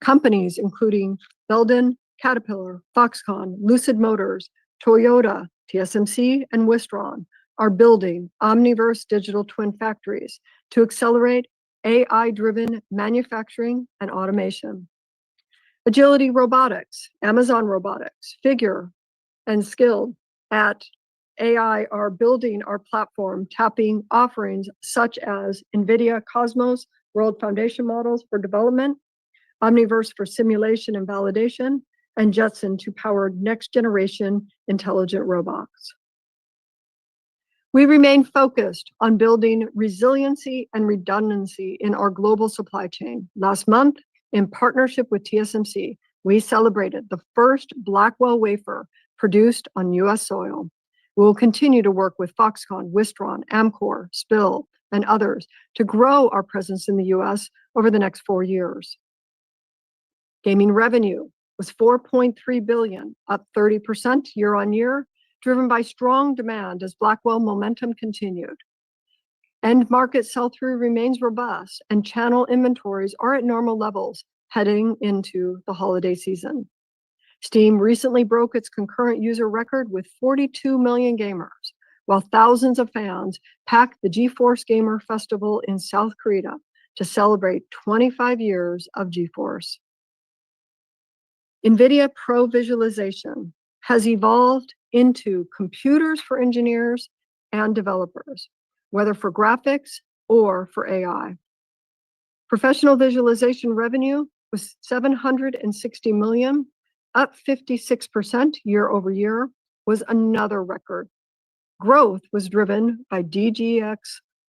Companies including Belden, Caterpillar, Foxconn, Lucid Motors, Toyota, TSMC, and Wistron are building Omniverse digital twin factories to accelerate AI-driven manufacturing and automation. Agility Robotics, Amazon Robotics, Figure, and Skilled at AI are building our platform, tapping offerings such as NVIDIA Cosmos World Foundation models for development, Omniverse for simulation and validation, and Jetson to power next-generation intelligent robots. We remain focused on building resiliency and redundancy in our global supply chain. Last month, in partnership with TSMC, we celebrated the first Blackwell wafer produced on U.S. soil. We will continue to work with Foxconn, Wistron, Amkor, Spill, and others to grow our presence in the U.S. over the next 4 years. Gaming revenue was $4.3 billion, up 30% year on year, driven by strong demand as Blackwell momentum continued. End market sell-through remains robust, and channel inventories are at normal levels heading into the holiday season. Steam recently broke its concurrent user record with 42 million gamers, while thousands of fans packed the GeForce Gamer Festival in South Korea to celebrate 25 years of GeForce. NVIDIA Pro Visualization has evolved into computers for engineers and developers, whether for graphics or for AI. Professional visualization revenue was $760 million, up 56% year over year, was another record. Growth was driven by DGX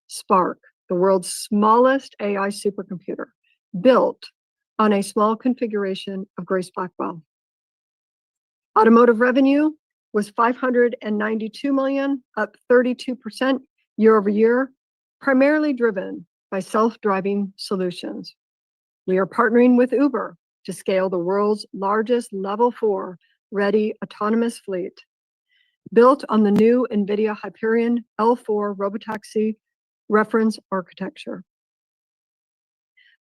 Spark, the world's smallest AI supercomputer, built on a small configuration of Grace Blackwell. Automotive revenue was $592 million, up 32% year over year, primarily driven by self-driving solutions. We are partnering with Uber to scale the world's largest Level 4 ready autonomous fleet, built on the new NVIDIA Hyperion L4 robotaxi reference architecture.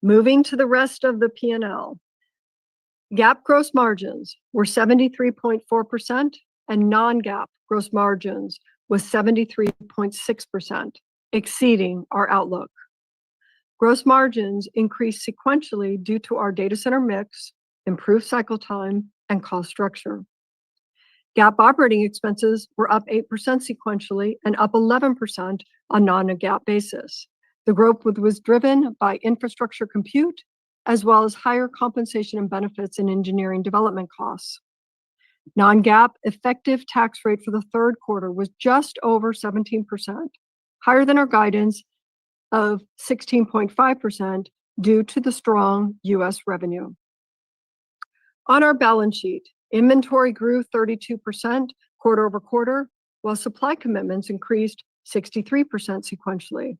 Moving to the rest of the P&L, GAAP gross margins were 73.4%, and non-GAAP gross margins was 73.6%, exceeding our outlook. Gross margins increased sequentially due to our data center mix, improved cycle time, and cost structure. GAAP operating expenses were up 8% sequentially and up 11% on non-GAAP basis. The growth was driven by infrastructure compute, as well as higher compensation and benefits and engineering development costs. Non-GAAP effective tax rate for the third quarter was just over 17%, higher than our guidance of 16.5% due to the strong U.S. revenue. On our balance sheet, inventory grew 32% quarter over quarter, while supply commitments increased 63% sequentially.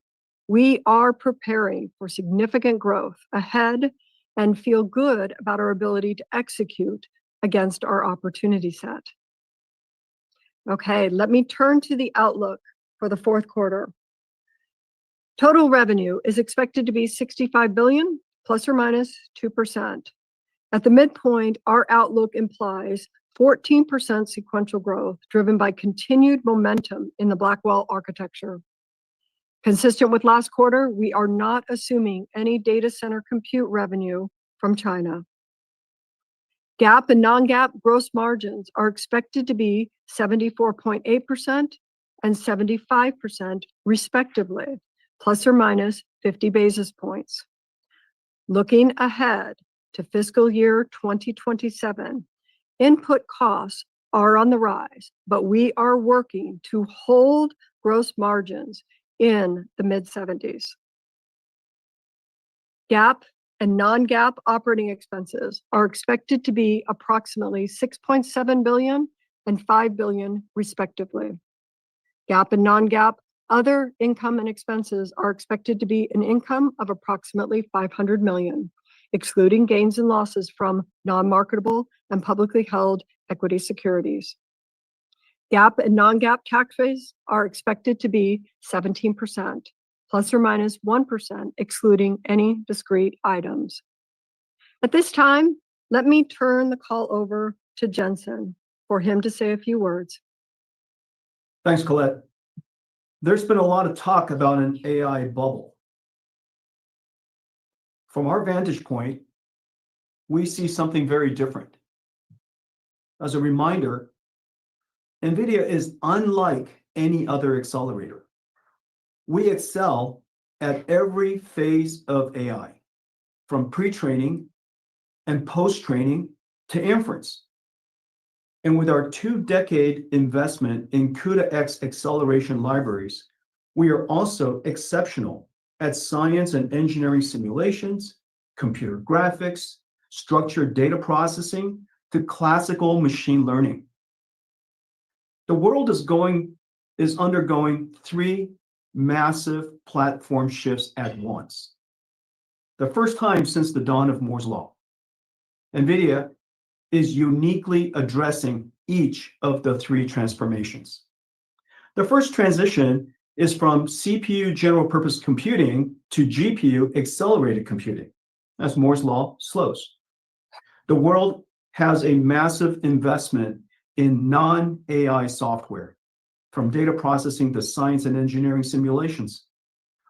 We are preparing for significant growth ahead and feel good about our ability to execute against our opportunity set. Okay, let me turn to the outlook for the fourth quarter. Total revenue is expected to be $65 billion, plus or minus 2%. At the midpoint, our outlook implies 14% sequential growth, driven by continued momentum in the Blackwell architecture. Consistent with last quarter, we are not assuming any data center compute revenue from China. GAAP and non-GAAP gross margins are expected to be 74.8% and 75%, respectively, plus or minus 50 basis points. Looking ahead to fiscal year 2027, input costs are on the rise, but we are working to hold gross margins in the mid-70s. GAAP and non-GAAP operating expenses are expected to be approximately $6.7 billion and $5 billion, respectively. GAAP and non-GAAP other income and expenses are expected to be an income of approximately $500 million, excluding gains and losses from non-marketable and publicly held equity securities. GAAP and non-GAAP tax rates are expected to be 17%, plus or minus 1%, excluding any discrete items. At this time, let me turn the call over to Jensen for him to say a few words. Thanks, Colette. There's been a lot of talk about an AI bubble. From our vantage point, we see something very different. As a reminder, NVIDIA is unlike any other accelerator. We excel at every phase of AI, from pre-training and post-training to inference And with our 2-decade investment in CUDA-X acceleration libraries, we are also exceptional at science and engineering simulations, computer graphics, structured data processing, to classical machine learning. The world is undergoing 3 massive platform shifts at once. The first time since the dawn of Moore's Law. NVIDIA is uniquely addressing each of the 3 transformations. The first transition is from CPU general purpose computing to GPU accelerated computing, as Moore's Law slows. The world has a massive investment in non-AI software, from data processing to science and engineering simulations,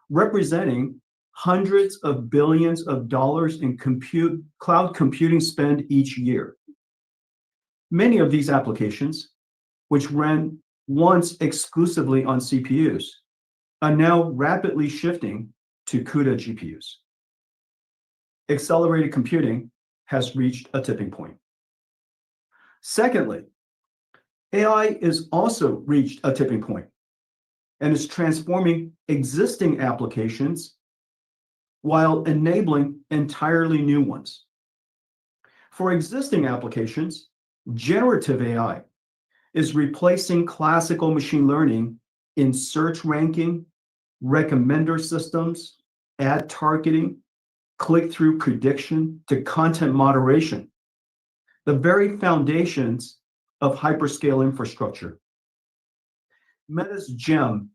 representing hundreds of billions of dollars in cloud computing spend each year. Many of these applications, which ran once exclusively on CPUs, are now rapidly shifting to CUDA GPUs. Accelerated computing has reached a tipping point. Secondly, AI is also reached a tipping point and is transforming existing applications while enabling entirely new ones. For existing applications, generative AI is replacing classical machine learning in search ranking, recommender systems, ad targeting, click-through prediction, to content moderation, the very foundations of hyperscale infrastructure. Meta's GEM,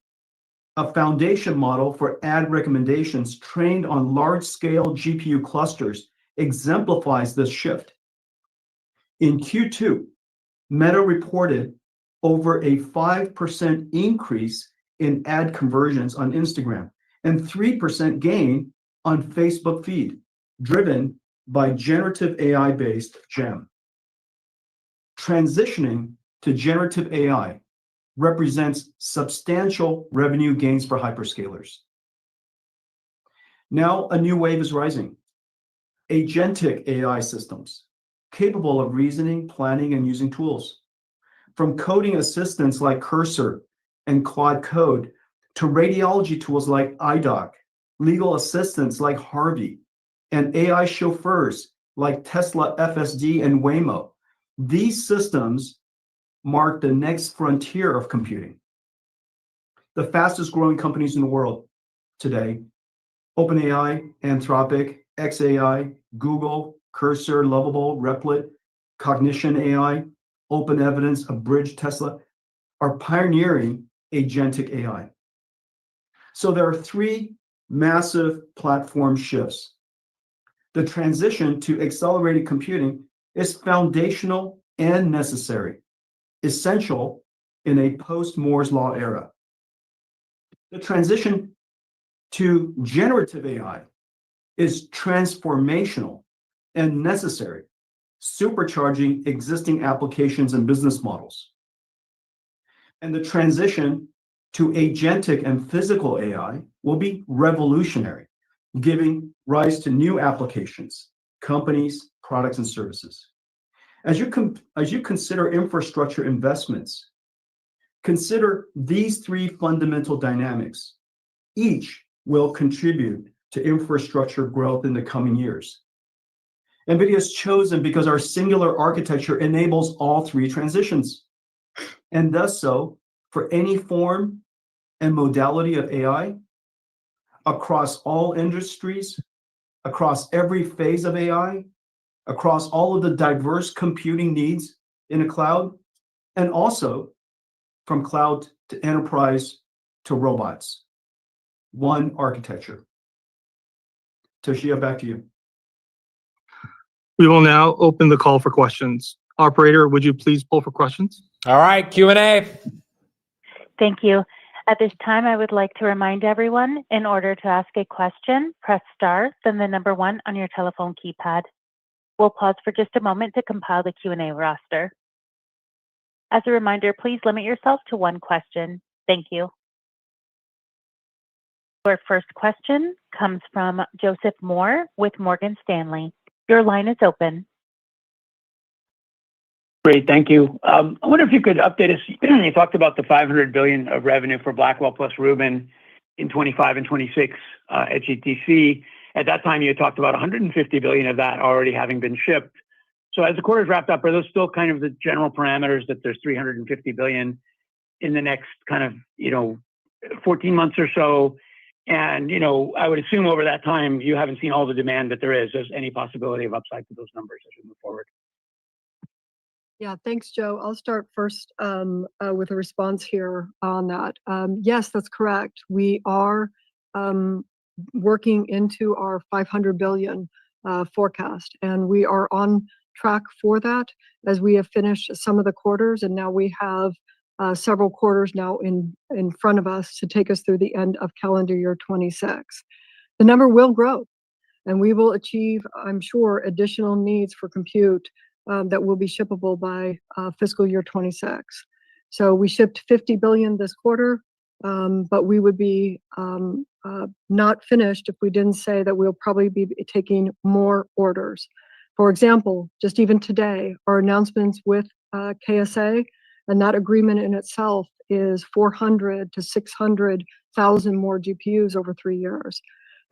a foundation model for ad recommendations trained on large-scale GPU clusters, exemplifies this shift. In Q2, Meta reported over a 5% increase in ad conversions on Instagram and 3% gain on Facebook feed, driven by generative AI-based GEM. Transitioning to generative AI represents substantial revenue gains for hyperscalers. Now a new wave is rising. Agentic AI systems, capable of reasoning, planning, and using tools. From coding assistants like Cursor and Claude Code to radiology tools like iDoc, legal assistants like Harvey, and AI chauffeurs like Tesla FSD and Waymo. These systems mark the next frontier of computing. The fastest growing companies in the world today, OpenAI, Anthropic, xAI, Google, Cursor, Lovable, Replit, Cognition AI, OpenEvidence, Abridge, Tesla, are pioneering agentic AI. So there are 3 massive platform shifts. The transition to accelerated computing is foundational and necessary, essential in a post-Moore's Law era. The transition to generative AI is transformational and necessary, supercharging existing applications and business models. And the transition to agentic and physical AI will be revolutionary, giving rise to new applications, companies, products, and services. As you consider infrastructure investments, consider these 3 fundamental dynamics. Each will contribute to infrastructure growth in the coming years. NVIDIA is chosen because our singular architecture enables all 3 transitions, and does so for any form and modality of AI, across all industries, across every phase of AI, across all of the diverse computing needs in a cloud, and also from cloud to enterprise to robots. One architecture. Toshia, back to you. We will now open the call for questions. Operator, would you please pull for questions? All right, Q&A. Thank you. At this time, I would like to remind everyone, in order to ask a question, press star, then the number 1 on your telephone keypad. We'll pause for just a moment to compile the Q&A roster. As a reminder, please limit yourself to 1 question. Thank you. Our first question comes from Joseph Moore with Morgan Stanley. Your line is open. Great, thank you. I wonder if you could update us. You talked about the $500 billion of revenue for Blackwell plus Rubin in 25 and 26 at GTC. At that time, you had talked about 150 billion of that already having been shipped. So as the quarter's wrapped up, are those still kind of the general parameters that there's 350 billion in the next kind of 14 months or so? And I would assume over that time you haven't seen all the demand that there is. There's any possibility of upside to those numbers as we move forward? Yeah, thanks, Joe. I'll start first with a response here on that. Yes, that's correct. We are working into our 500 billion forecast, and we are on track for that as we have finished some of the quarters, and now we have several quarters now in front of us to take us through the end of calendar year 26. The number will grow, and we will achieve, I'm sure, additional needs for compute that will be shippable by fiscal year 26. So we shipped 50 billion this quarter, but we would be not finished if we didn't say that we'll probably be taking more orders. For example, just even today, our announcements with KSA, and that agreement in itself is 400 to 600,000 more GPUs over 3 years.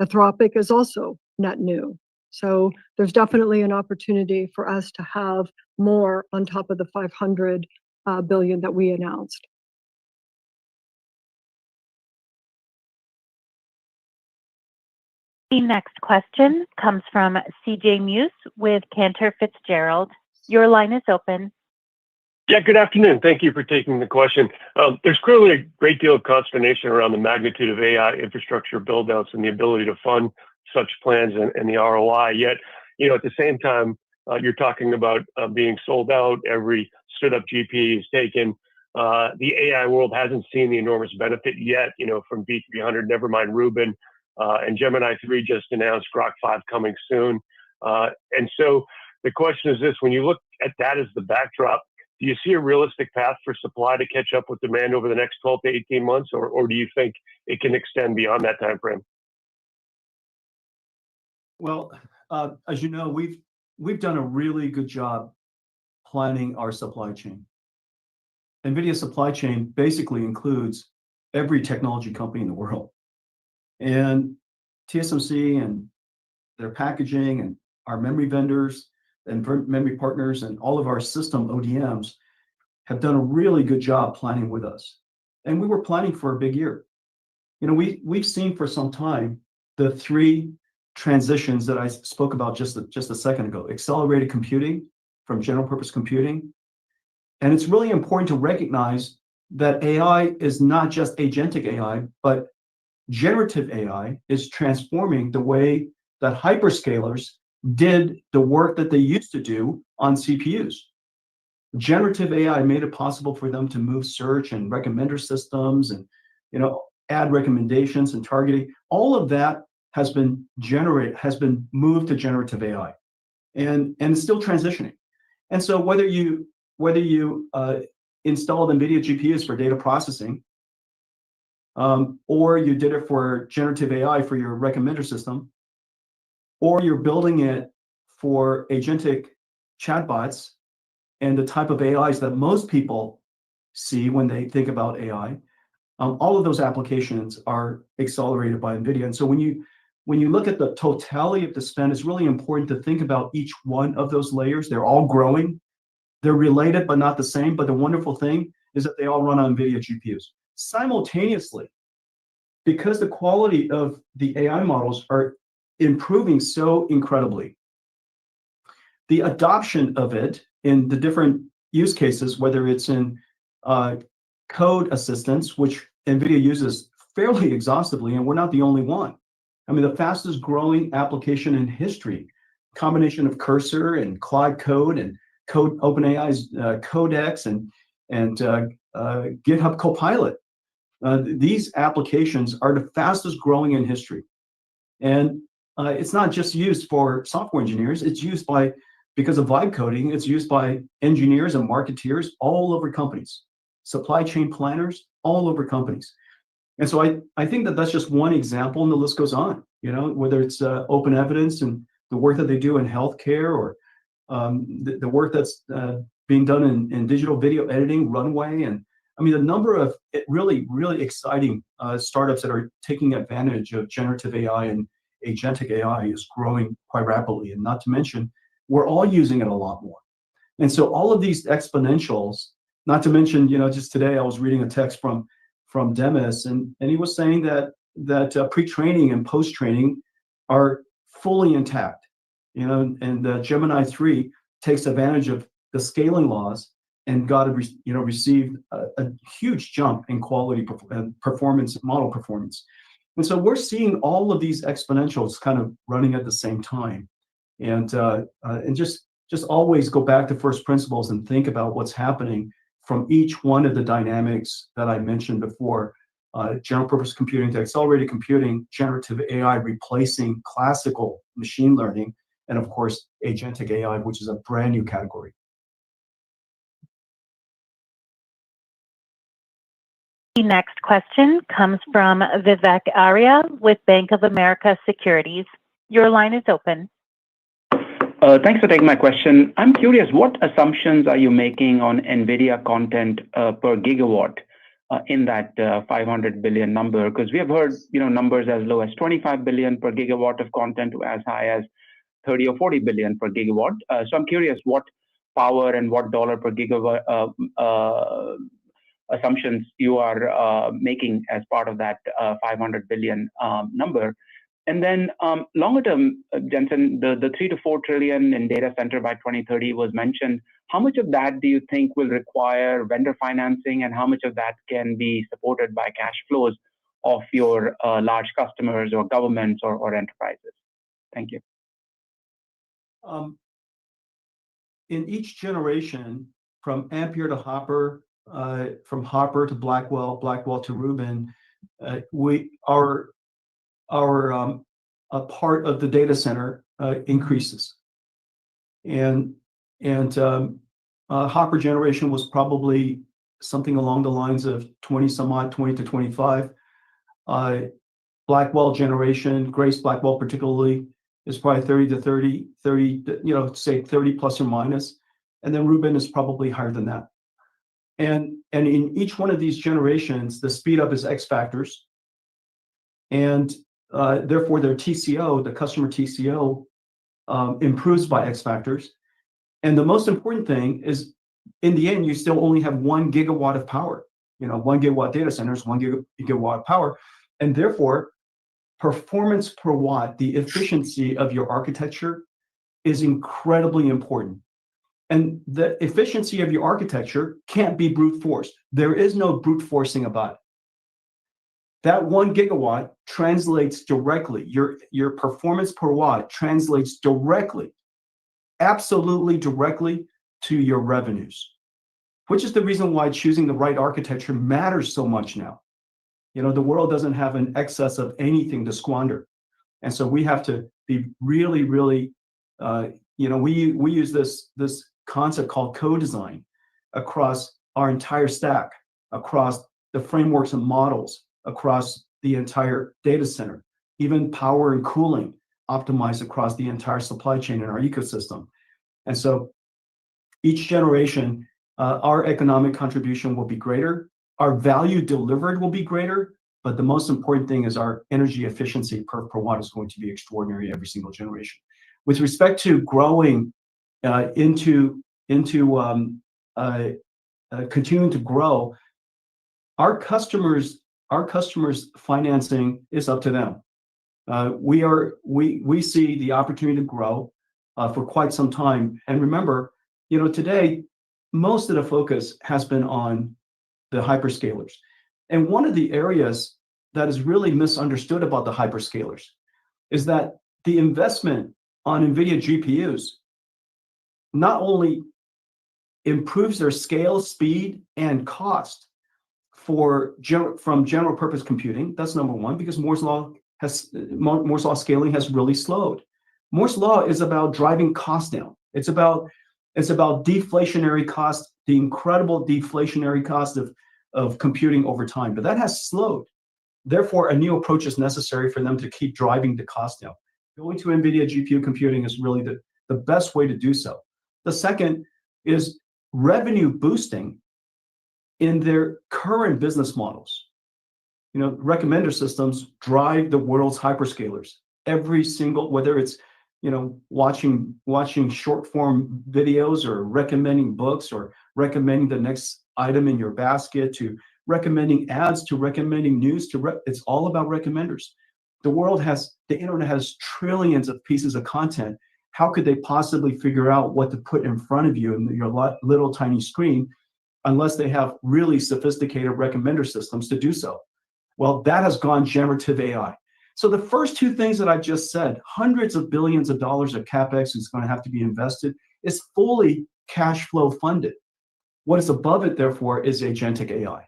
Anthropic is also net new. So there's definitely an opportunity for us to have more on top of the 500 billion that we announced. The next question comes from CJ Muse with Cantor Fitzgerald. Your line is open. Yeah, good afternoon. Thank you for taking the question. There's clearly a great deal of consternation around the magnitude of AI infrastructure buildouts and the ability to fund such plans and the ROI. Yet, at the same time, you're talking about being sold out. Every stood up GPU is taken. The AI world hasn't seen the enormous benefit yet, from B300, never mind Rubin, and Gemini 3 just announced Grok 5 coming soon. And so the question is this: when you look at that as the backdrop, do you see a realistic path for supply to catch up with demand over the next 12 to 18 months, or do you think it can extend beyond that time frame? Well, as you know, we've done a really good job planning our supply chain. NVIDIA supply chain basically includes every technology company in the world. And TSMC and their packaging and our memory vendors and memory partners and all of our system ODMs have done a really good job planning with us. And we were planning for a big year. We've seen for some time the three transitions that I spoke about just a second ago: accelerated computing from general purpose computing. And it's really important to recognize that AI is not just agentic AI, but generative AI is transforming the way that hyperscalers did the work that they used to do on CPUs. Generative AI made it possible for them to move search and recommender systems and add recommendations and targeting. All of that has been moved to generative AI, and it's still transitioning. And so whether you installed NVIDIA GPUs for data processing, or you did it for generative AI for your recommender system, or you're building it for agentic chatbots and the type of AIs that most people see when they think about AI, all of those applications are accelerated by NVIDIA. And so when you look at the totality of the spend, it's really important to think about each one of those layers. They're all growing. They're related, but not the same. But the wonderful thing is that they all run on NVIDIA GPUs. Simultaneously, because the quality of the AI models are improving so incredibly, the adoption of it in the different use cases, whether it's in code assistance, which NVIDIA uses fairly exhaustively, and we're not the only one. I mean, the fastest growing application in history, combination of Cursor and Claude Code and OpenAI's Codex and GitHub Copilot. These applications are the fastest growing in history. And it's not just used for software engineers. It's used because of vibe coding, it's used by engineers and marketeers all over companies, supply chain planners all over companies. And so I think that that's just one example, and the list goes on, whether it's open evidence and the work that they do in healthcare, or the work that's being done in digital video editing, Runway, and I mean, the number of really, really exciting startups that are taking advantage of generative AI and agentic AI is growing quite rapidly. And not to mention, we're all using it a lot more. And so all of these exponentials, not to mention, just today I was reading a text from Demis, and he was saying that pre-training and post-training are fully intact, and Gemini 3 takes advantage of the scaling laws and received a huge jump in quality performance, model performance. And so we're seeing all of these exponentials kind of running at the same time. And just always go back to first principles and think about what's happening from each one of the dynamics that I mentioned before. General purpose computing to accelerated computing, generative AI replacing classical machine learning, and of course, agentic AI, which is a brand new category. The next question comes from Vivek Arya with Bank of America Securities. Your line is open. Thanks for taking my question. I'm curious, what assumptions are you making on NVIDIA content per gigawatt in that 500 billion number? Because we have heard numbers as low as 25 billion per gigawatt of content to as high as 30 or 40 billion per gigawatt. So I'm curious what power and what dollar per gigawatt assumptions you are making as part of that 500 billion number. And then longer term, Jensen, the 3 to 4 trillion in data center by 2030 was mentioned. How much of that do you think will require vendor financing, and how much of that can be supported by cash flows of your large customers or governments or enterprises? Thank you. In each generation, from Ampere to Hopper, from Hopper to Blackwell, Blackwell to Rubin, our part of the data center increases, and Hopper generation was probably something along the lines of 20 to 25. Blackwell generation, Grace Blackwell particularly, is probably 30 to 30, say 30 plus or minus, and then Rubin is probably higher than that. And in each one of these generations, the speed up is X factors, and therefore their TCO, the customer TCO, improves by X factors. And the most important thing is, in the end, you still only have 1 gigawatt of power. 1 gigawatt data centers, 1 gigawatt of power, and therefore performance per watt, the efficiency of your architecture, is incredibly important. And the efficiency of your architecture can't be brute forced. There is no brute forcing about it. That 1 gigawatt translates directly, your performance per watt translates directly, absolutely directly to your revenues, which is the reason why choosing the right architecture matters so much now. The world doesn't have an excess of anything to squander. And so we have to be really, really, we use this concept called co-design across our entire stack, across the frameworks and models, across the entire data center, even power and cooling optimized across the entire supply chain in our ecosystem. And so each generation, our economic contribution will be greater, our value delivered will be greater, but the most important thing is our energy efficiency per watt is going to be extraordinary every single generation. With respect to growing into continuing to grow, our customers' financing is up to them. We see the opportunity to grow for quite some time. And remember, today, most of the focus has been on the hyperscalers. And one of the areas that is really misunderstood about the hyperscalers is that the investment on NVIDIA GPUs not only improves their scale, speed, and cost from general purpose computing. That's number one, because Moore's law scaling has really slowed. Moore's law is about driving costs down. It's about deflationary cost, the incredible deflationary cost of computing over time, but that has slowed. Therefore, a new approach is necessary for them to keep driving the cost down. Going to NVIDIA GPU computing is really the best way to do so. The second is revenue boosting in their current business models. Recommender systems drive the world's hyperscalers. Every single, whether it's watching short form videos or recommending books or recommending the next item in your basket to recommending ads to recommending news it's all about recommenders. The internet has trillions of pieces of content. How could they possibly figure out what to put in front of you in your little tiny screen unless they have really sophisticated recommender systems to do so? Well, that has gone generative AI. So the first two things that I just said, hundreds of billions of dollars of CapEx is going to have to be invested, is fully cash flow funded. What is above it, therefore, is agentic AI.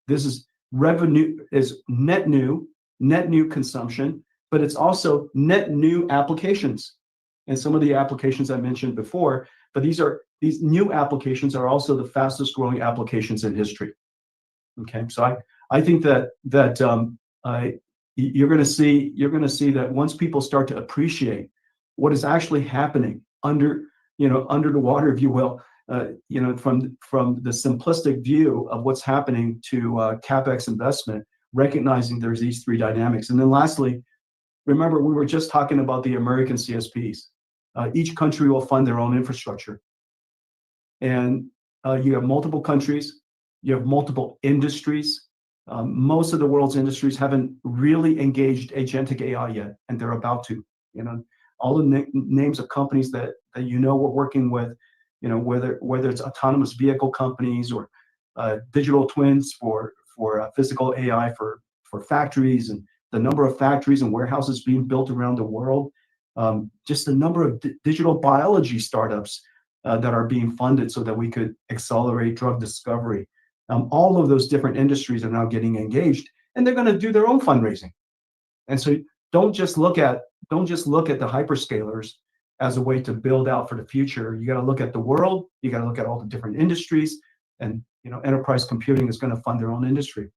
This is revenue, is net new consumption, but it's also net new applications. And some of the applications I mentioned before, but these new applications are also the fastest growing applications in history. Okay, so I think that you're going to see that once people start to appreciate what is actually happening under the water, if you will, from the simplistic view of what's happening to CapEx investment, recognizing there's these three dynamics. And then lastly, remember, we were just talking about the American CSPs. Each country will fund their own infrastructure. And you have multiple countries, you have multiple industries. Most of the world's industries haven't really engaged agentic AI yet, and they're about to. All the names of companies that we're working with, whether it's autonomous vehicle companies or digital twins for physical AI for factories, and the number of factories and warehouses being built around the world, just the number of digital biology startups that are being funded so that we could accelerate drug discovery. All of those different industries are now getting engaged, and they're going to do their own fundraising. And so don't just look at the hyperscalers as a way to build out for the future. You got to look at the world. You got to look at all the different industries, and enterprise computing is going to fund their own industry.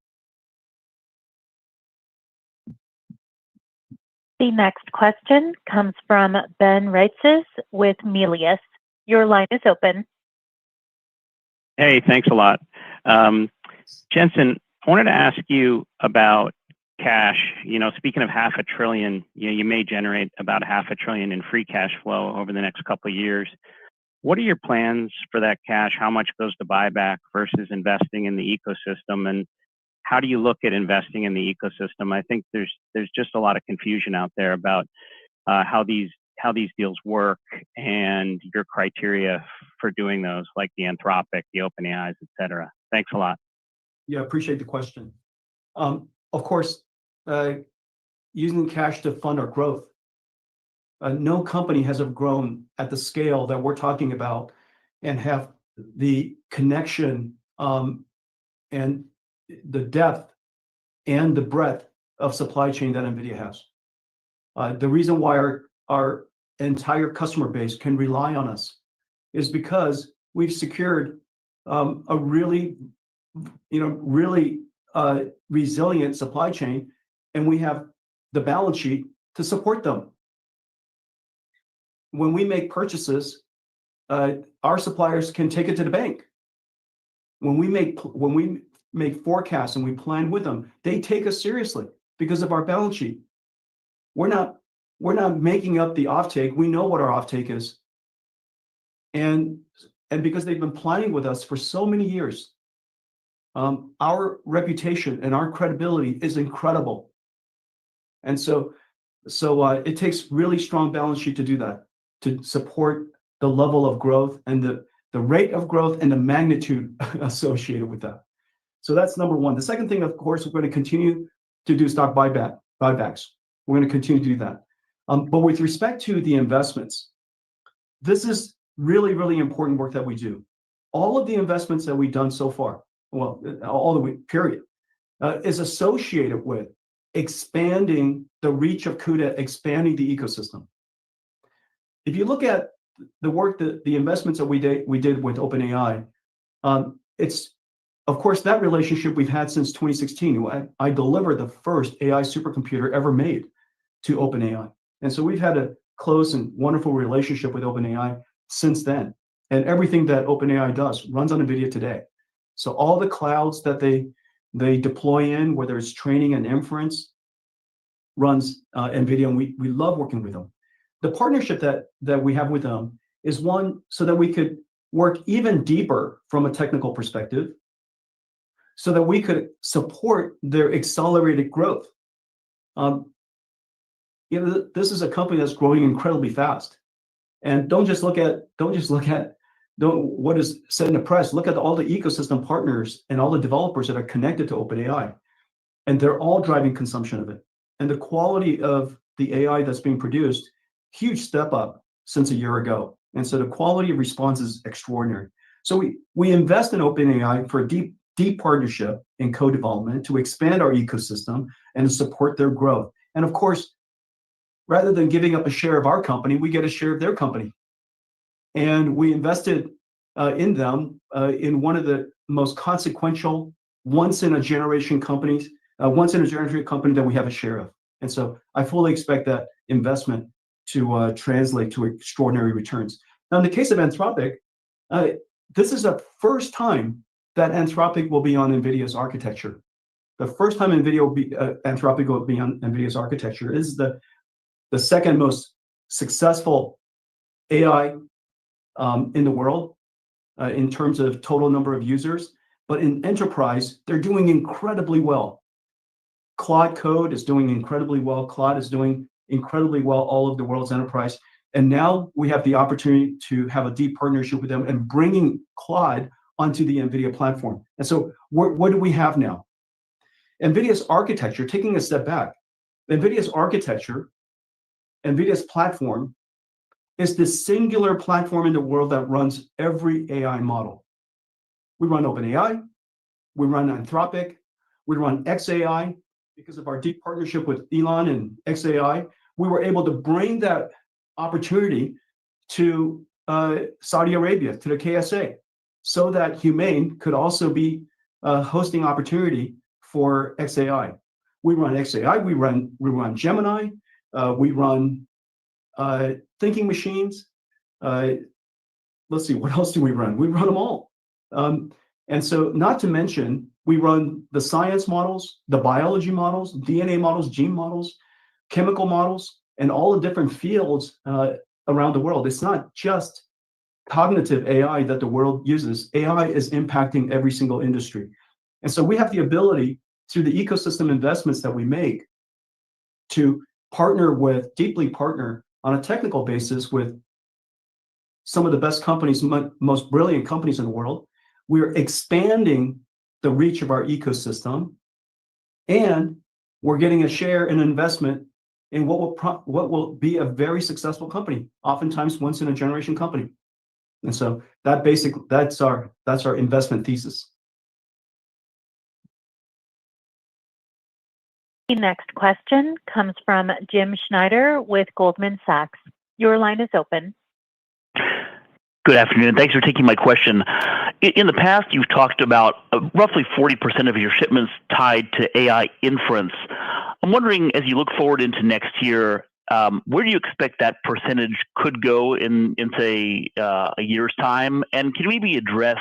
The next question comes from Ben Reitzes with Melius. Your line is open. Hey, thanks a lot. Jensen, I wanted to ask you about cash. Speaking of $500 billion, you may generate about $500 billion in free cash flow over the next couple of years. What are your plans for that cash? How much goes to buyback versus investing in the ecosystem? And how do you look at investing in the ecosystem? I think there's just a lot of confusion out there about how these deals work and your criteria for doing those, like the Anthropic, the OpenAIs, et cetera. Thanks a lot. Yeah, appreciate the question. Of course, using cash to fund our growth. No company has ever grown at the scale that we're talking about and have the connection and the depth and the breadth of supply chain that NVIDIA has. The reason why our entire customer base can rely on us is because we've secured a really resilient supply chain, and we have the balance sheet to support them. When we make purchases, our suppliers can take it to the bank. When we make forecasts and we plan with them, they take us seriously because of our balance sheet. We're not making up the offtake. We know what our offtake is, and because they've been planning with us for so many years, our reputation and our credibility is incredible. And so it takes really strong balance sheet to do that, to support the level of growth and the rate of growth and the magnitude associated with that. So that's number one. The second thing, of course, we're going to continue to do stock buybacks. We're going to continue to do that. But with respect to the investments, this is really, really important work that we do. All of the investments that we've done so far, period, is associated with expanding the reach of CUDA, expanding the ecosystem. If you look at the work, the investments that we did with OpenAI, it's, of course, that relationship we've had since 2016. I delivered the first AI supercomputer ever made to OpenAI. And so we've had a close and wonderful relationship with OpenAI since then. And everything that OpenAI does runs on NVIDIA today. So all the clouds that they deploy in, whether it's training and inference, runs NVIDIA, and we love working with them. The partnership that we have with them is one so that we could work even deeper from a technical perspective, so that we could support their accelerated growth. This is a company that's growing incredibly fast, and don't just look at what is said in the press. Look at all the ecosystem partners and all the developers that are connected to OpenAI, and they're all driving consumption of it. And the quality of the AI that's being produced, huge step up since a year ago. And so the quality of response is extraordinary. So we invest in OpenAI for a deep partnership in co-development to expand our ecosystem and to support their growth. And of course, rather than giving up a share of our company, we get a share of their company. And we invested in them in one of the most consequential once-in-a-generation company that we have a share of. And so I fully expect that investment to translate to extraordinary returns. Now, in the case of Anthropic, this is the first time that Anthropic will be on NVIDIA's architecture. The first time Anthropic will be on NVIDIA's architecture. This is the second most successful AI in the world in terms of total number of users. But in enterprise, they're doing incredibly well. Claude Code is doing incredibly well. Claude is doing incredibly well all over the world's enterprise. And now we have the opportunity to have a deep partnership with them and bringing Claude onto the NVIDIA platform. And so what do we have now? NVIDIA's architecture, taking a step back, NVIDIA's architecture, NVIDIA's platform is the singular platform in the world that runs every AI model. We run OpenAI, we run Anthropic, we run xAI. Because of our deep partnership with Elon and xAI, we were able to bring that opportunity to Saudi Arabia, to the KSA, so that Humane could also be a hosting opportunity for xAI. We run xAI, we run Gemini, we run thinking machines. Let's see, what else do we run? We run them all. And so not to mention, we run the science models, the biology models, DNA models, gene models, chemical models, and all the different fields around the world. It's not just cognitive AI that the world uses. AI is impacting every single industry. And so we have the ability, through the ecosystem investments that we make, to deeply partner on a technical basis with some of the best companies, most brilliant companies in the world. We're expanding the reach of our ecosystem, and we're getting a share and investment in what will be a very successful company, oftentimes once in a generation company. And so that's our investment thesis. The next question comes from Jim Schneider with Goldman Sachs. Your line is open. Good afternoon. Thanks for taking my question. In the past, you've talked about roughly 40% of your shipments tied to AI inference. I'm wondering, as you look forward into next year, where do you expect that percentage could go in say, a year's time? And can we maybe address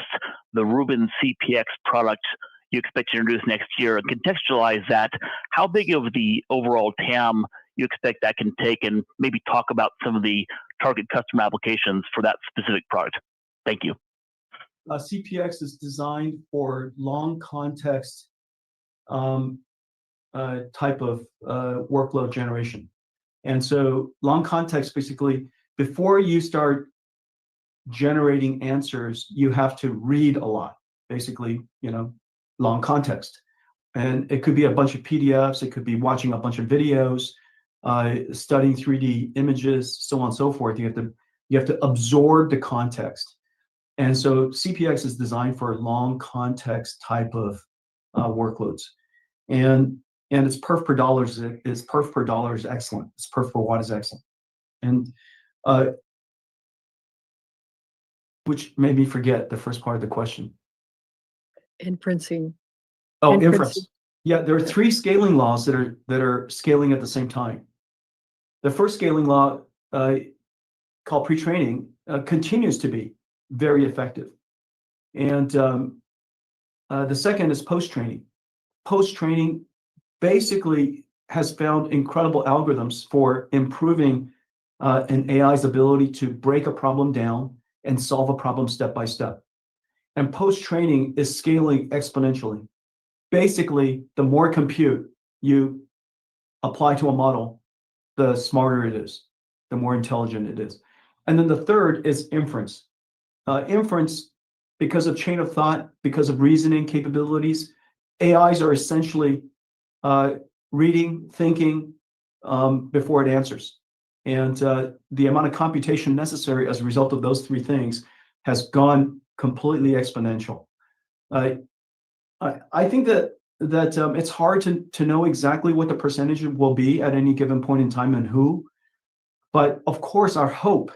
the Rubin CPX product you expect to introduce next year and contextualize that? How big of the overall TAM you expect that can take, and maybe talk about some of the target customer applications for that specific product? Thank you. CPX is designed for long context type of workload generation. And so long context, basically, before you start generating answers, you have to read a lot, basically, long context. And it could be a bunch of PDFs, it could be watching a bunch of videos, studying 3D images, so on and so forth. You have to absorb the context. And so CPX is designed for long context type of workloads. And its perf per dollar is excellent. Its perf per watt is excellent. And which made me forget the first part of the question. Inferencing. Oh, inference. Yeah, there are three scaling laws that are scaling at the same time. The first scaling law, called pre-training, continues to be very effective. And the second is post-training. Post-training basically has found incredible algorithms for improving an AI's ability to break a problem down and solve a problem step by step. And post-training is scaling exponentially. Basically, the more compute you apply to a model, the smarter it is, the more intelligent it is. And then the third is inference. Inference, because of chain of thought, because of reasoning capabilities, AIs are essentially reading, thinking before it answers. And the amount of computation necessary as a result of those three things has gone completely exponential. I think that it's hard to know exactly what the percentage will be at any given point in time and who. But of course, our hope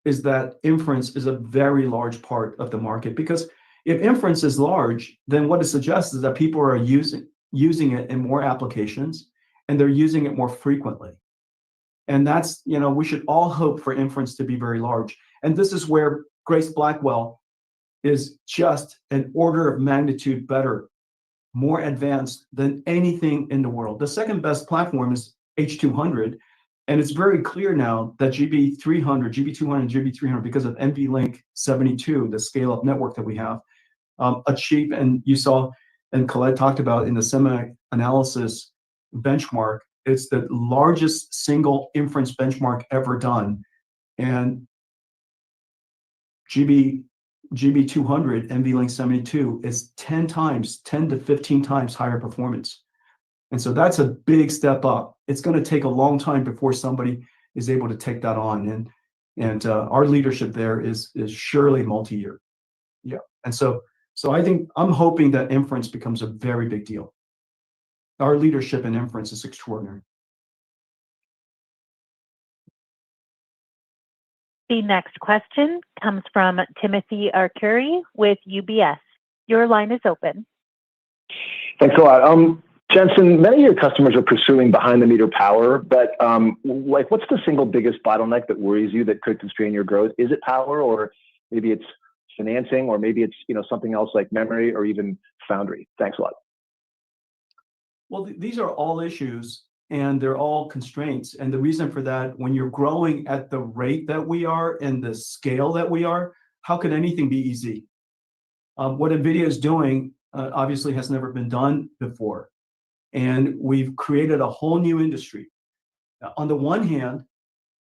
is that inference is a very large part of the market, because if inference is large, then what it suggests is that people are using it in more applications, and they're using it more frequently. And that's, we should all hope for inference to be very large. And this is where Grace Blackwell is just an order of magnitude better, more advanced than anything in the world. The second best platform is H200. And it's very clear now that GB200, GB300, because of NVLink 72, the scale-up network that we have, achieve, and you saw, and Colette talked about in the semi-analysis benchmark, it's the largest single inference benchmark ever done. And GB200, NVLink 72, is 10 to 15 times higher performance. And so that's a big step up. It's going to take a long time before somebody is able to take that on. And our leadership there is surely multi-year. Yeah. And so I'm hoping that inference becomes a very big deal. Our leadership in inference is extraordinary. The next question comes from Timothy Arcuri with UBS. Your line is open. Thanks a lot. Jensen, many of your customers are pursuing behind-the-meter power, but what's the single biggest bottleneck that worries you that could constrain your growth? Is it power, or maybe it's financing, or maybe it's something else like memory or even foundry? Thanks a lot. Well, these are all issues, and they're all constraints. And the reason for that, when you're growing at the rate that we are and the scale that we are, how could anything be easy? What NVIDIA is doing obviously has never been done before. And we've created a whole new industry. On the one hand,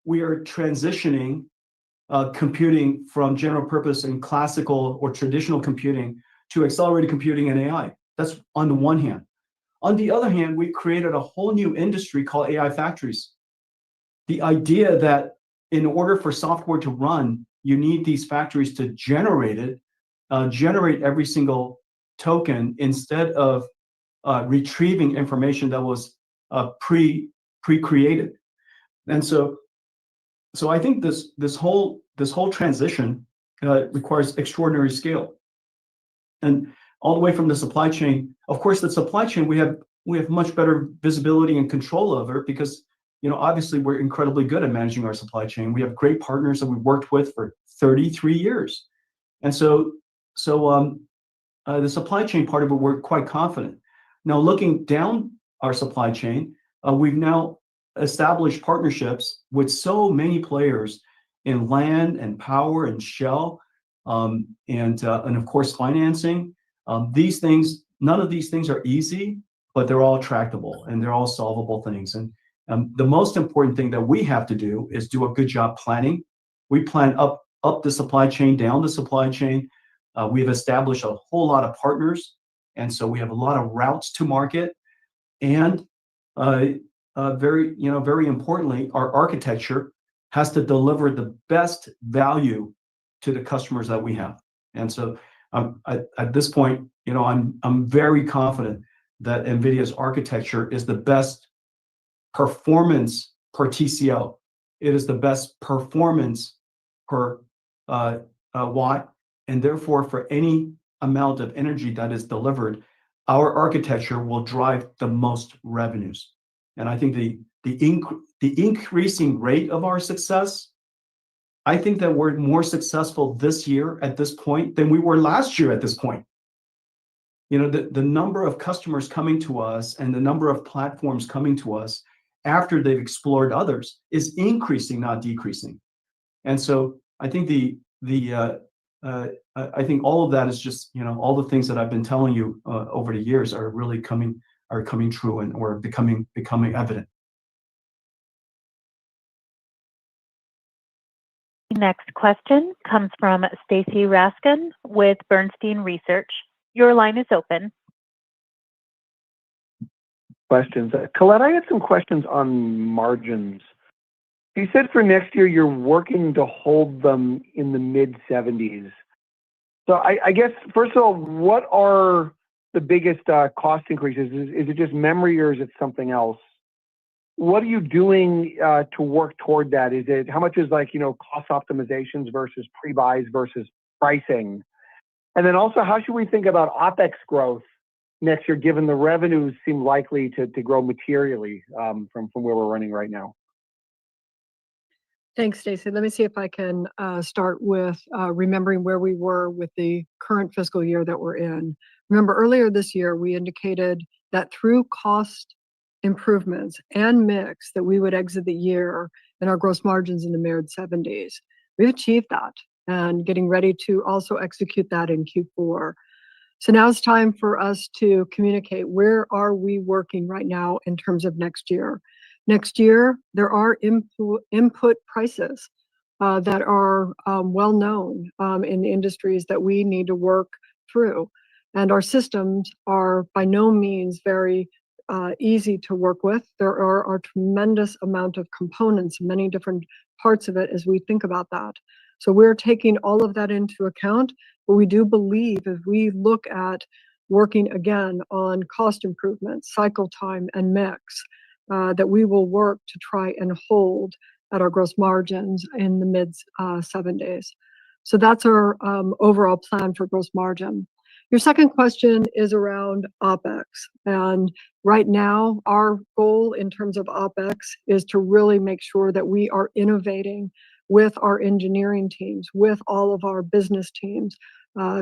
we are transitioning computing from general purpose and classical or traditional computing to accelerated computing and AI. That's on the one hand. On the other hand, we created a whole new industry called AI factories. The idea that in order for software to run, you need these factories to generate every single token instead of retrieving information that was pre-created. And so I think this whole transition requires extraordinary scale. And all the way from the supply chain, of course, the supply chain we have much better visibility and control over, because obviously we're incredibly good at managing our supply chain. We have great partners that we've worked with for 33 years. And so the supply chain part of it, we're quite confident. Now, looking down our supply chain, we've now established partnerships with so many players in land and power and shell, and of course financing. These things, none of these things are easy, but they're all tractable and they're all solvable things. And the most important thing that we have to do is do a good job planning. We plan up the supply chain, down the supply chain. We've established a whole lot of partners, and so we have a lot of routes to market. And very importantly, our architecture has to deliver the best value to the customers that we have. And so at this point, I'm very confident that NVIDIA's architecture is the best performance per TCO. It is the best performance per watt, and therefore for any amount of energy that is delivered, our architecture will drive the most revenues. And I think the increasing rate of our success, I think that we're more successful this year at this point than we were last year at this point. The number of customers coming to us and the number of platforms coming to us after they've explored others is increasing, not decreasing. And so I think I think all of that is just, all the things that I've been telling you over the years are really coming true and or becoming evident. Next question comes from Stacy Raskin with Bernstein Research. Your line is open. Questions. Colette, I had some questions on margins. You said for next year you're working to hold them in the mid-70s. So I guess, first of all, what are the biggest cost increases? Is it just memory or is it something else? What are you doing to work toward that? How much is cost optimizations versus pre-buys versus pricing? And then also, how should we think about OpEx growth next year, given the revenues seem likely to grow materially from where we're running right now? Thanks, Stacey. Let me see if I can start with remembering where we were with the current fiscal year that we're in. Remember, earlier this year, we indicated that through cost improvements and mix that we would exit the year and our gross margins in the mid-70s. We've achieved that and getting ready to also execute that in Q4. So now it's time for us to communicate where are we working right now in terms of next year. Next year, there are input prices that are well known in the industries that we need to work through. And our systems are by no means very easy to work with. There are a tremendous amount of components, many different parts of it as we think about that. So we're taking all of that into account, but we do believe if we look at working again on cost improvements, cycle time, and mix, that we will work to try and hold at our gross margins in the mid-70s. So that's our overall plan for gross margin. Your second question is around OpEx. And right now, our goal in terms of OpEx is to really make sure that we are innovating with our engineering teams, with all of our business teams,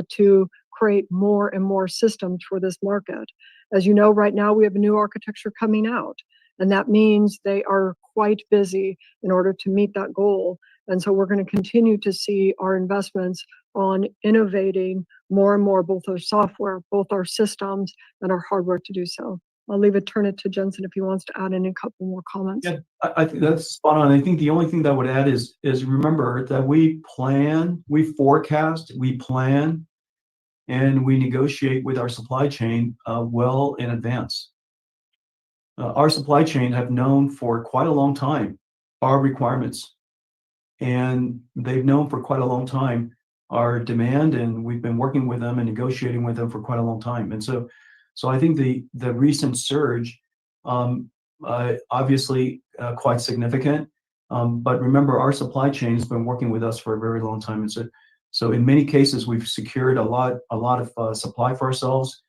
to create more and more systems for this market. As you know, right now we have a new architecture coming out, and that means they are quite busy in order to meet that goal. And so we're going to continue to see our investments on innovating more and more, both our software, both our systems, and our hardware to do so. I'll turn it to Jensen if he wants to add in a couple more comments. Yeah, I think that's spot on. I think the only thing that I would add is remember that we plan, we forecast, we plan, and we negotiate with our supply chain well in advance. Our supply chain have known for quite a long time our requirements, and they've known for quite a long time our demand, and we've been working with them and negotiating with them for quite a long time. And so I think the recent surge, obviously quite significant, but remember our supply chain has been working with us for a very long time, and so in many cases we've secured a lot of supply for ourselves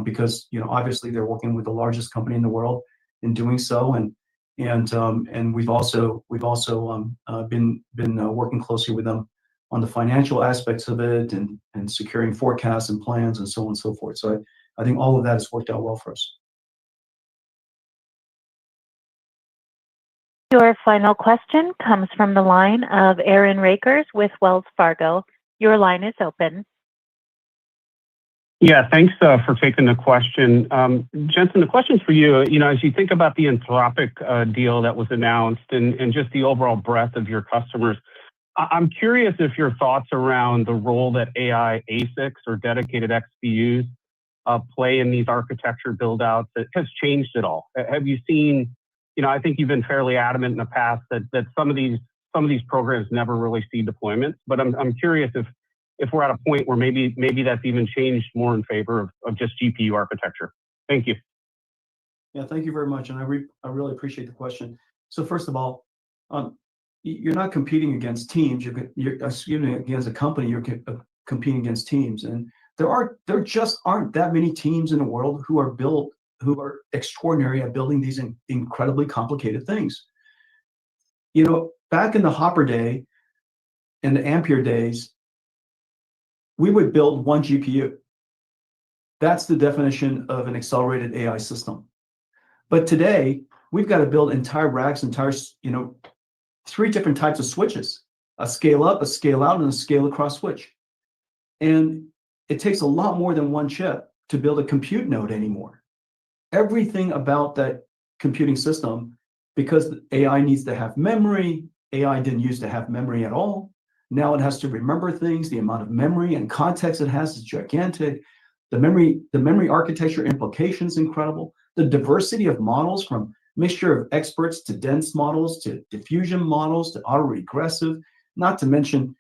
because obviously they're working with the largest company in the world in doing so, and we've also been working closely with them on the financial aspects of it and securing forecasts and plans and so on and so forth. So I think all of that has worked out well for us. Your final question comes from the line of Aaron Rakers with Wells Fargo. Your line is open. Yeah, thanks for taking the question. Jensen, the question's for you. As you think about the Anthropic deal that was announced and just the overall breadth of your customers, I'm curious if your thoughts around the role that AI ASICs or dedicated XPUs play in these architecture build-outs has changed at all. Have you seen, I think you've been fairly adamant in the past that some of these programs never really see deployments, but I'm curious if we're at a point where maybe that's even changed more in favor of just GPU architecture. Thank you. Yeah, thank you very much, and I really appreciate the question. So first of all, you're not competing against teams. You're against a company. You're competing against teams, and there just aren't that many teams in the world who are extraordinary at building these incredibly complicated things. Back in the Hopper day, in the Ampere days, we would build one GPU. That's the definition of an accelerated AI system. But today, we've got to build entire racks, three different types of switches: a scale up, a scale out, and a scale across switch. And it takes a lot more than one chip to build a compute node anymore. Everything about that computing system, because AI needs to have memory, AI didn't used to have memory at all. Now it has to remember things. The amount of memory and context it has is gigantic. The memory architecture implication is incredible. The diversity of models, from mixture of experts to dense models to diffusion models to autoregressive, not to mention,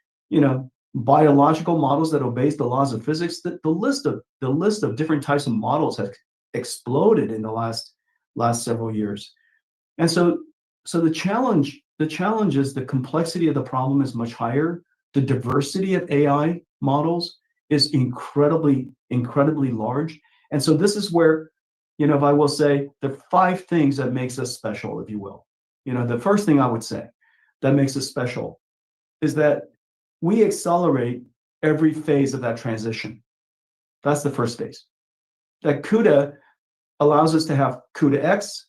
biological models that obeys the laws of physics. The list of different types of models have exploded in the last several years. And so the challenge is the complexity of the problem is much higher. The diversity of AI models is incredibly large. And so this is where, if I will say, the 5 things that makes us special, if you will. The first thing I would say that makes us special is that we accelerate every phase of that transition. That's the first phase. That CUDA allows us to have CUDA X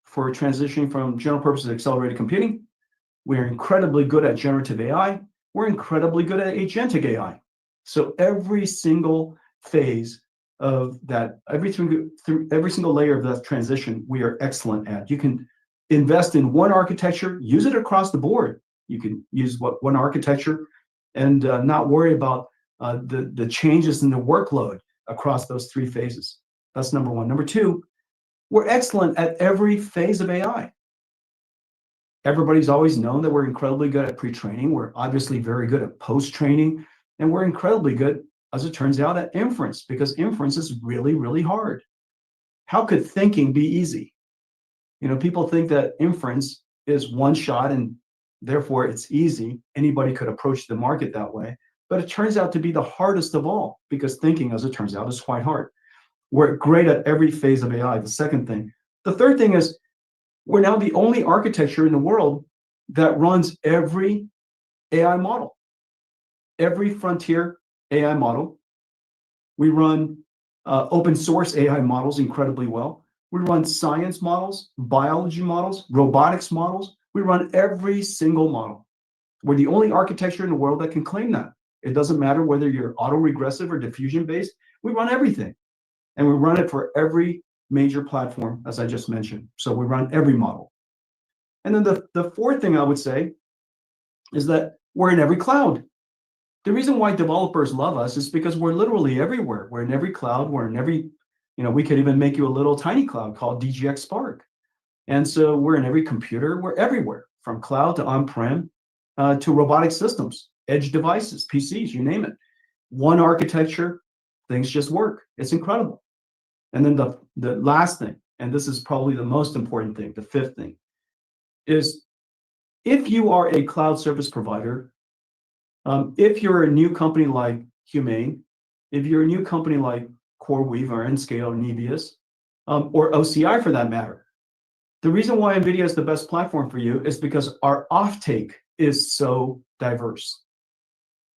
for transitioning from general purpose to accelerated computing. We're incredibly good at generative AI. We're incredibly good at agentic AI. So every single phase of that, every single layer of that transition, we are excellent at. You can invest in one architecture, use it across the board. You can use one architecture and not worry about the changes in the workload across those 3 phases. That's number 1. Number 2, we're excellent at every phase of AI. Everybody's always known that we're incredibly good at pre-training. We're obviously very good at post-training, and we're incredibly good, as it turns out, at inference, because inference is really, really hard. How could thinking be easy? People think that inference is one shot and therefore it's easy. Anybody could approach the market that way, but it turns out to be the hardest of all, because thinking, as it turns out, is quite hard. We're great at every phase of AI, the second thing. The third thing is we're now the only architecture in the world that runs every AI model, every frontier AI model. We run open source AI models incredibly well. We run science models, biology models, robotics models. We run every single model. We're the only architecture in the world that can claim that. It doesn't matter whether you're autoregressive or diffusion based. We run everything. And we run it for every major platform, as I just mentioned. So we run every model. And then the fourth thing I would say is that we're in every cloud. The reason why developers love us is because we're literally everywhere. We're in every cloud. We're in every, we could even make you a little tiny cloud called DGX Spark. And so we're in every computer. We're everywhere, from cloud to on-prem to robotic systems, edge devices, PCs, you name it. One architecture, things just work. It's incredible. And then the last thing, and this is probably the most important thing, the fifth thing, is if you are a cloud service provider, if you're a new company like Humane, if you're a new company like CoreWeave or Nscale or Nebius, or OCI for that matter, the reason why NVIDIA is the best platform for you is because our offtake is so diverse.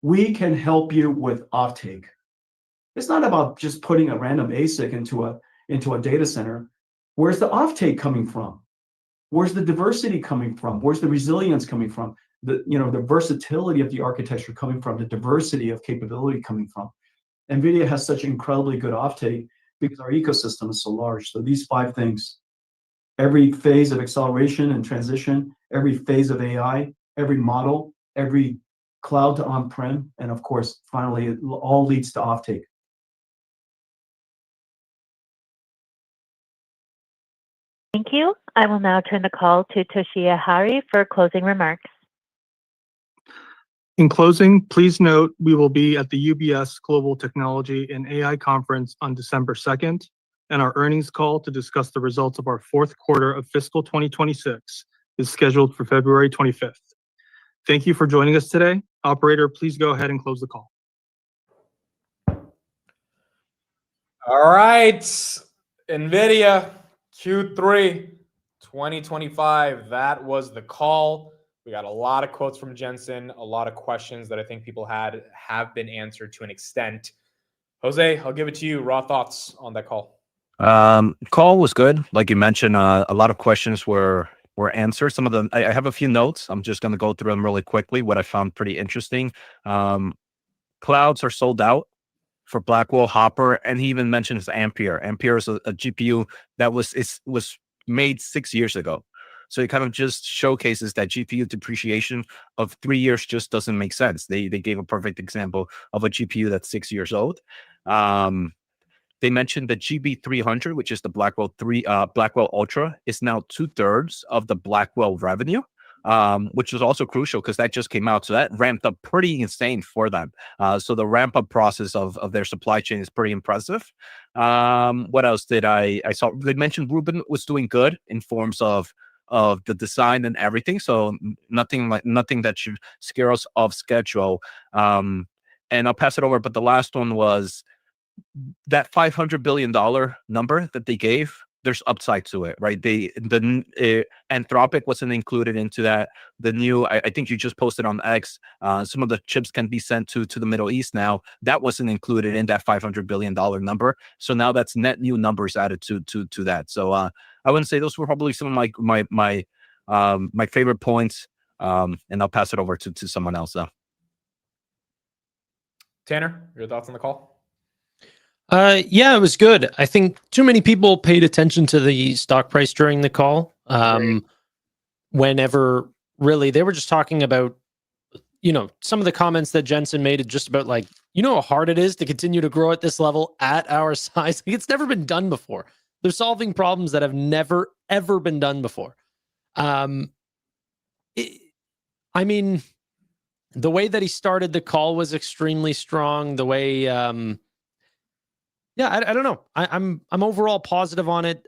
We can help you with offtake. It's not about just putting a random ASIC into a data center. Where's the offtake coming from? Where's the diversity coming from? Where's the resilience coming from? The versatility of the architecture coming from, the diversity of capability coming from. NVIDIA has such incredibly good offtake because our ecosystem is so large. So these 5 things, every phase of acceleration and transition, every phase of AI, every model, every cloud to on-prem, and of course, finally, it all leads to offtake. Thank you. I will now turn the call to Toshiya Hari for closing remarks. In closing, please note we will be at the UBS Global Technology and AI Conference on December 2nd, and our earnings call to discuss the results of our 4th quarter of fiscal 2026 is scheduled for February 25th. Thank you for joining us today. Operator, please go ahead and close the call. All right, NVIDIA Q3 2025. That was the call. We got a lot of quotes from Jensen, a lot of questions that I think people had have been answered to an extent. Jose, I'll give it to you. Raw thoughts on that call. Call was good. Like you mentioned, a lot of questions were answered. Some of them, I have a few notes. I'm just going to go through them really quickly. What I found pretty interesting. Clouds are sold out for Blackwell, Hopper, and he even mentions Ampere. Ampere is a GPU that was made 6 years ago. So it kind of just showcases that GPU depreciation of 3 years just doesn't make sense. They gave a perfect example of a GPU that's 6 years old. They mentioned the GB300, which is the Blackwell Ultra, is now 2/3 of the Blackwell revenue, which was also crucial because that just came out. So that ramped up pretty insane for them. So the ramp up process of their supply chain is pretty impressive. What else did I saw? They mentioned Rubin was doing good in forms of the design and everything. So nothing that should scare us off schedule. And I'll pass it over. But the last one was that $500 billion number that they gave. There's upside to it, right? Anthropic wasn't included into that. The new, I think you just posted on X, some of the chips can be sent to the Middle East now. That wasn't included in that $500 billion number. So now that's net new numbers added to that. So I wouldn't say those were probably some of my favorite points. And I'll pass it over to someone else though. Tanner, your thoughts on the call? Yeah, it was good. I think too many people paid attention to the stock price during the call. Whenever really they were just talking about, some of the comments that Jensen made just about like, how hard it is to continue to grow at this level at our size. It's never been done before. They're solving problems that have never, ever been done before. The way that he started the call was extremely strong. The way, I don't know. I'm overall positive on it.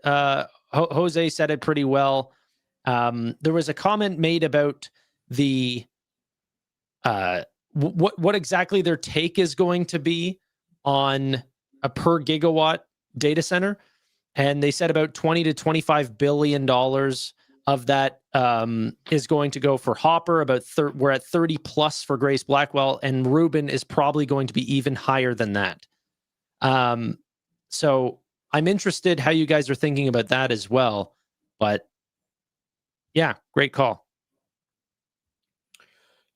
Jose said it pretty well. There was a comment made about the what exactly their take is going to be on a per gigawatt data center, and they said about $20 to $25 billion of that is going to go for Hopper. We're at 30 plus for Grace Blackwell, and Rubin is probably going to be even higher than that. So I'm interested how you guys are thinking about that as well. But yeah, great call.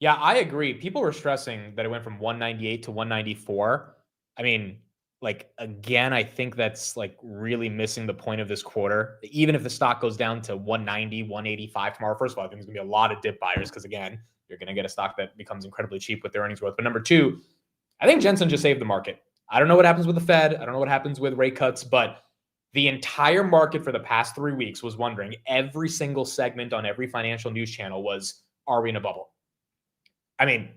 Yeah, I agree. People were stressing that it went from 198 to 194. Again, I think that's really missing the point of this quarter. Even if the stock goes down to 190, 185 tomorrow, first of all, I think there's going to be a lot of dip buyers because, again, you're going to get a stock that becomes incredibly cheap with their earnings growth. But number two, I think Jensen just saved the market. I don't know what happens with the Fed. I don't know what happens with rate cuts, but the entire market for the past 3 weeks was wondering, every single segment on every financial news channel was, are we in a bubble?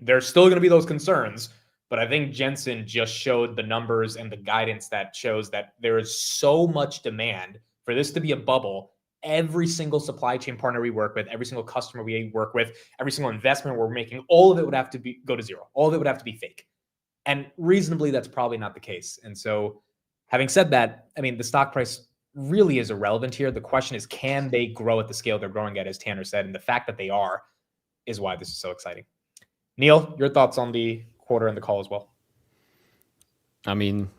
There's still going to be those concerns, but I think Jensen just showed the numbers and the guidance that shows that there is so much demand for this to be a bubble. Every single supply chain partner we work with, every single customer we work with, every single investment we're making, all of it would have to go to zero. All of it would have to be fake. And reasonably, that's probably not the case. And so having said that, the stock price really is irrelevant here. The question is, can they grow at the scale they're growing at, as Tanner said? And the fact that they are is why this is so exciting. Neil, your thoughts on the quarter and the call as well? Again,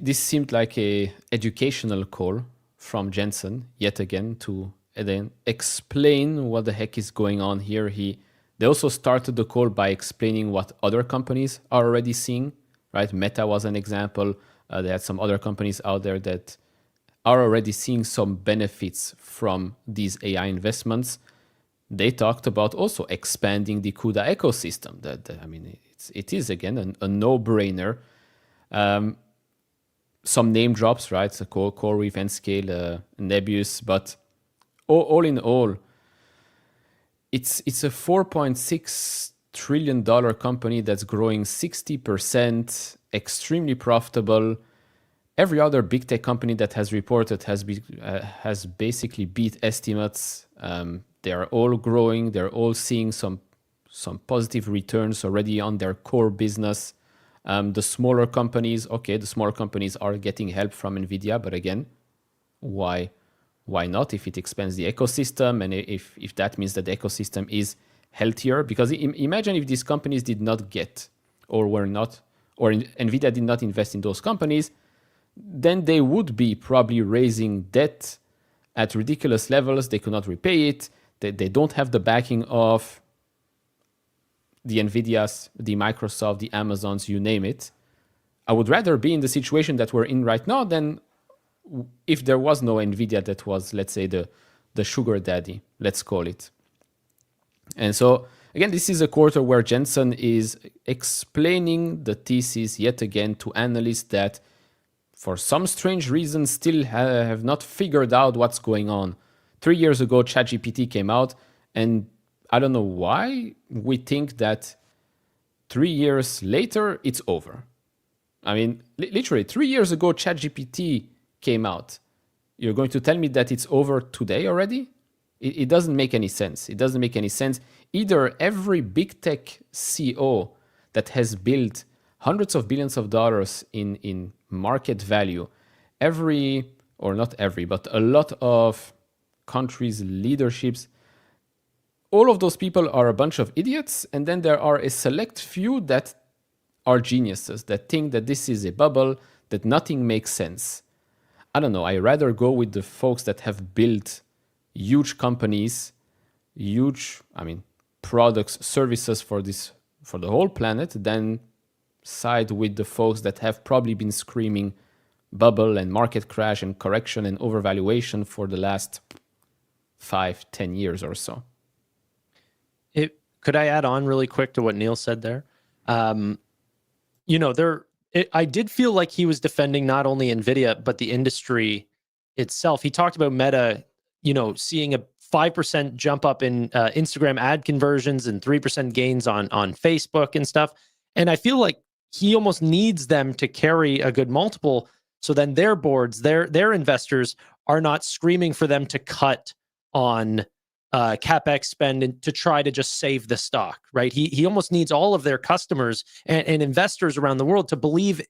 this seemed like a educational call from Jensen, yet again, to then explain what the heck is going on here. They also started the call by explaining what other companies are already seeing, right? Meta was an example. They had some other companies out there that are already seeing some benefits from these AI investments. They talked about also expanding the CUDA ecosystem. It is again a no-brainer. Some name drops, right? So CoreWeave, Nscale, Nebius, but all in all, it's a $4.6 trillion company that's growing 60%, extremely profitable. Every other big tech company that has reported has basically beat estimates. They are all growing. They're all seeing some positive returns already on their core business. The smaller companies are getting help from Nvidia, but again, why not? If it expands the ecosystem, and if that means that the ecosystem is healthier. Because imagine if these companies did not get, or were not, or NVIDIA did not invest in those companies, then they would be probably raising debt at ridiculous levels. They could not repay it. They don't have the backing of the NVIDIAs, the Microsoft, the Amazons, you name it. I would rather be in the situation that we're in right now than if there was no NVIDIA that was, let's say, the sugar daddy, let's call it. And so, again, this is a quarter where Jensen is explaining the thesis yet again to analysts that, for some strange reason, still have not figured out what's going on. 3 years ago, ChatGPT came out, and I don't know why we think that 3 years later, it's over. I mean, literally, 3 years ago, ChatGPT came out. You're going to tell me that it's over today already? It doesn't make any sense. It doesn't make any sense. Either every big tech CEO that has built hundreds of billions of dollars in market value, or not every, but a lot of countries' leaderships, all of those people are a bunch of idiots. And then there are a select few that are geniuses, that think that this is a bubble, that nothing makes sense. I don't know. I rather go with the folks that have built huge companies, products, services for the whole planet, than side with the folks that have probably been screaming bubble and market crash and correction and overvaluation for the last 5-10 years or so. Could I add on really quick to what Neil said there? I did feel like he was defending not only NVIDIA, but the industry itself. He talked about Meta, seeing a 5% jump up in Instagram ad conversions and 3% gains on Facebook and stuff. And I feel like he almost needs them to carry a good multiple. So then their boards, their investors are not screaming for them to cut on CapEx spend and to try to just save the stock, right? He almost needs all of their customers and investors around the world to believe,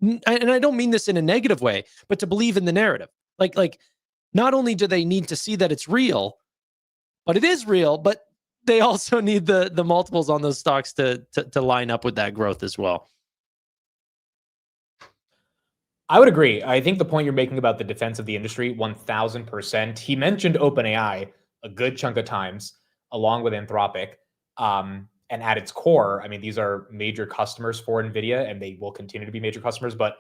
and I don't mean this in a negative way, but to believe in the narrative. Like not only do they need to see that it's real, but it is real, but they also need the multiples on those stocks to line up with that growth as well. I would agree. I think the point you're making about the defense of the industry, 1000%. He mentioned OpenAI a good chunk of times, along with Anthropic. And at its core, I mean, these are major customers for NVIDIA, and they will continue to be major customers. But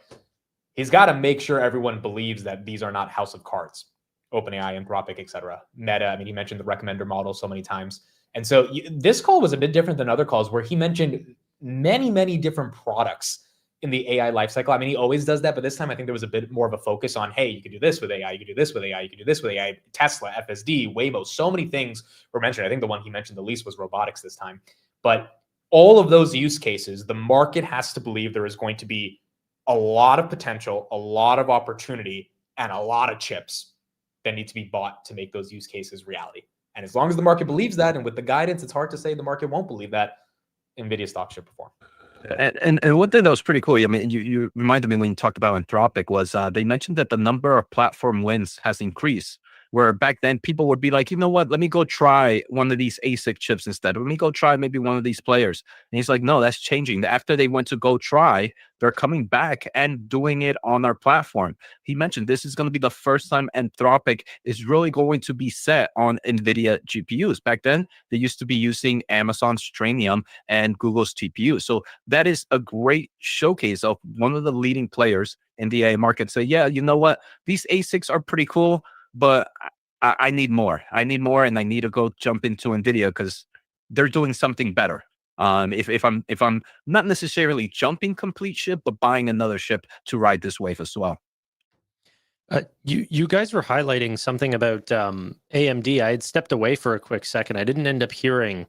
he's got to make sure everyone believes that these are not house of cards. OpenAI, Anthropic, etc. Meta, I mean, he mentioned the recommender model so many times. And so this call was a bit different than other calls where he mentioned many, many different products in the AI lifecycle. I mean, he always does that, but this time I think there was a bit more of a focus on, hey, you can do this with AI, you can do this with AI, you can do this with AI, Tesla, FSD, Waymo, so many things were mentioned. I think the one he mentioned the least was robotics this time. But all of those use cases, the market has to believe there is going to be a lot of potential, a lot of opportunity, and a lot of chips that need to be bought to make those use cases reality. And as long as the market believes that, and with the guidance, it's hard to say the market won't believe that, NVIDIA stock should perform. And one thing that was pretty cool, I mean, you reminded me when you talked about Anthropic was they mentioned that the number of platform wins has increased, where back then people would be like, you know what, let me go try one of these ASIC chips instead. Let me go try maybe one of these players. And he's like, no, that's changing. After they went to go try, they're coming back and doing it on our platform. He mentioned this is going to be the first time Anthropic is really going to be set on NVIDIA GPUs. Back then, they used to be using Amazon's Trainium and Google's TPU. So that is a great showcase of one of the leading players in the AI market. So yeah, you know what? These ASICs are pretty cool, but I need more. I need more, and I need to go jump into NVIDIA because they're doing something better. If I'm not necessarily jumping complete ship, but buying another ship to ride this wave as well. You guys were highlighting something about AMD. I had stepped away for a quick second. I didn't end up hearing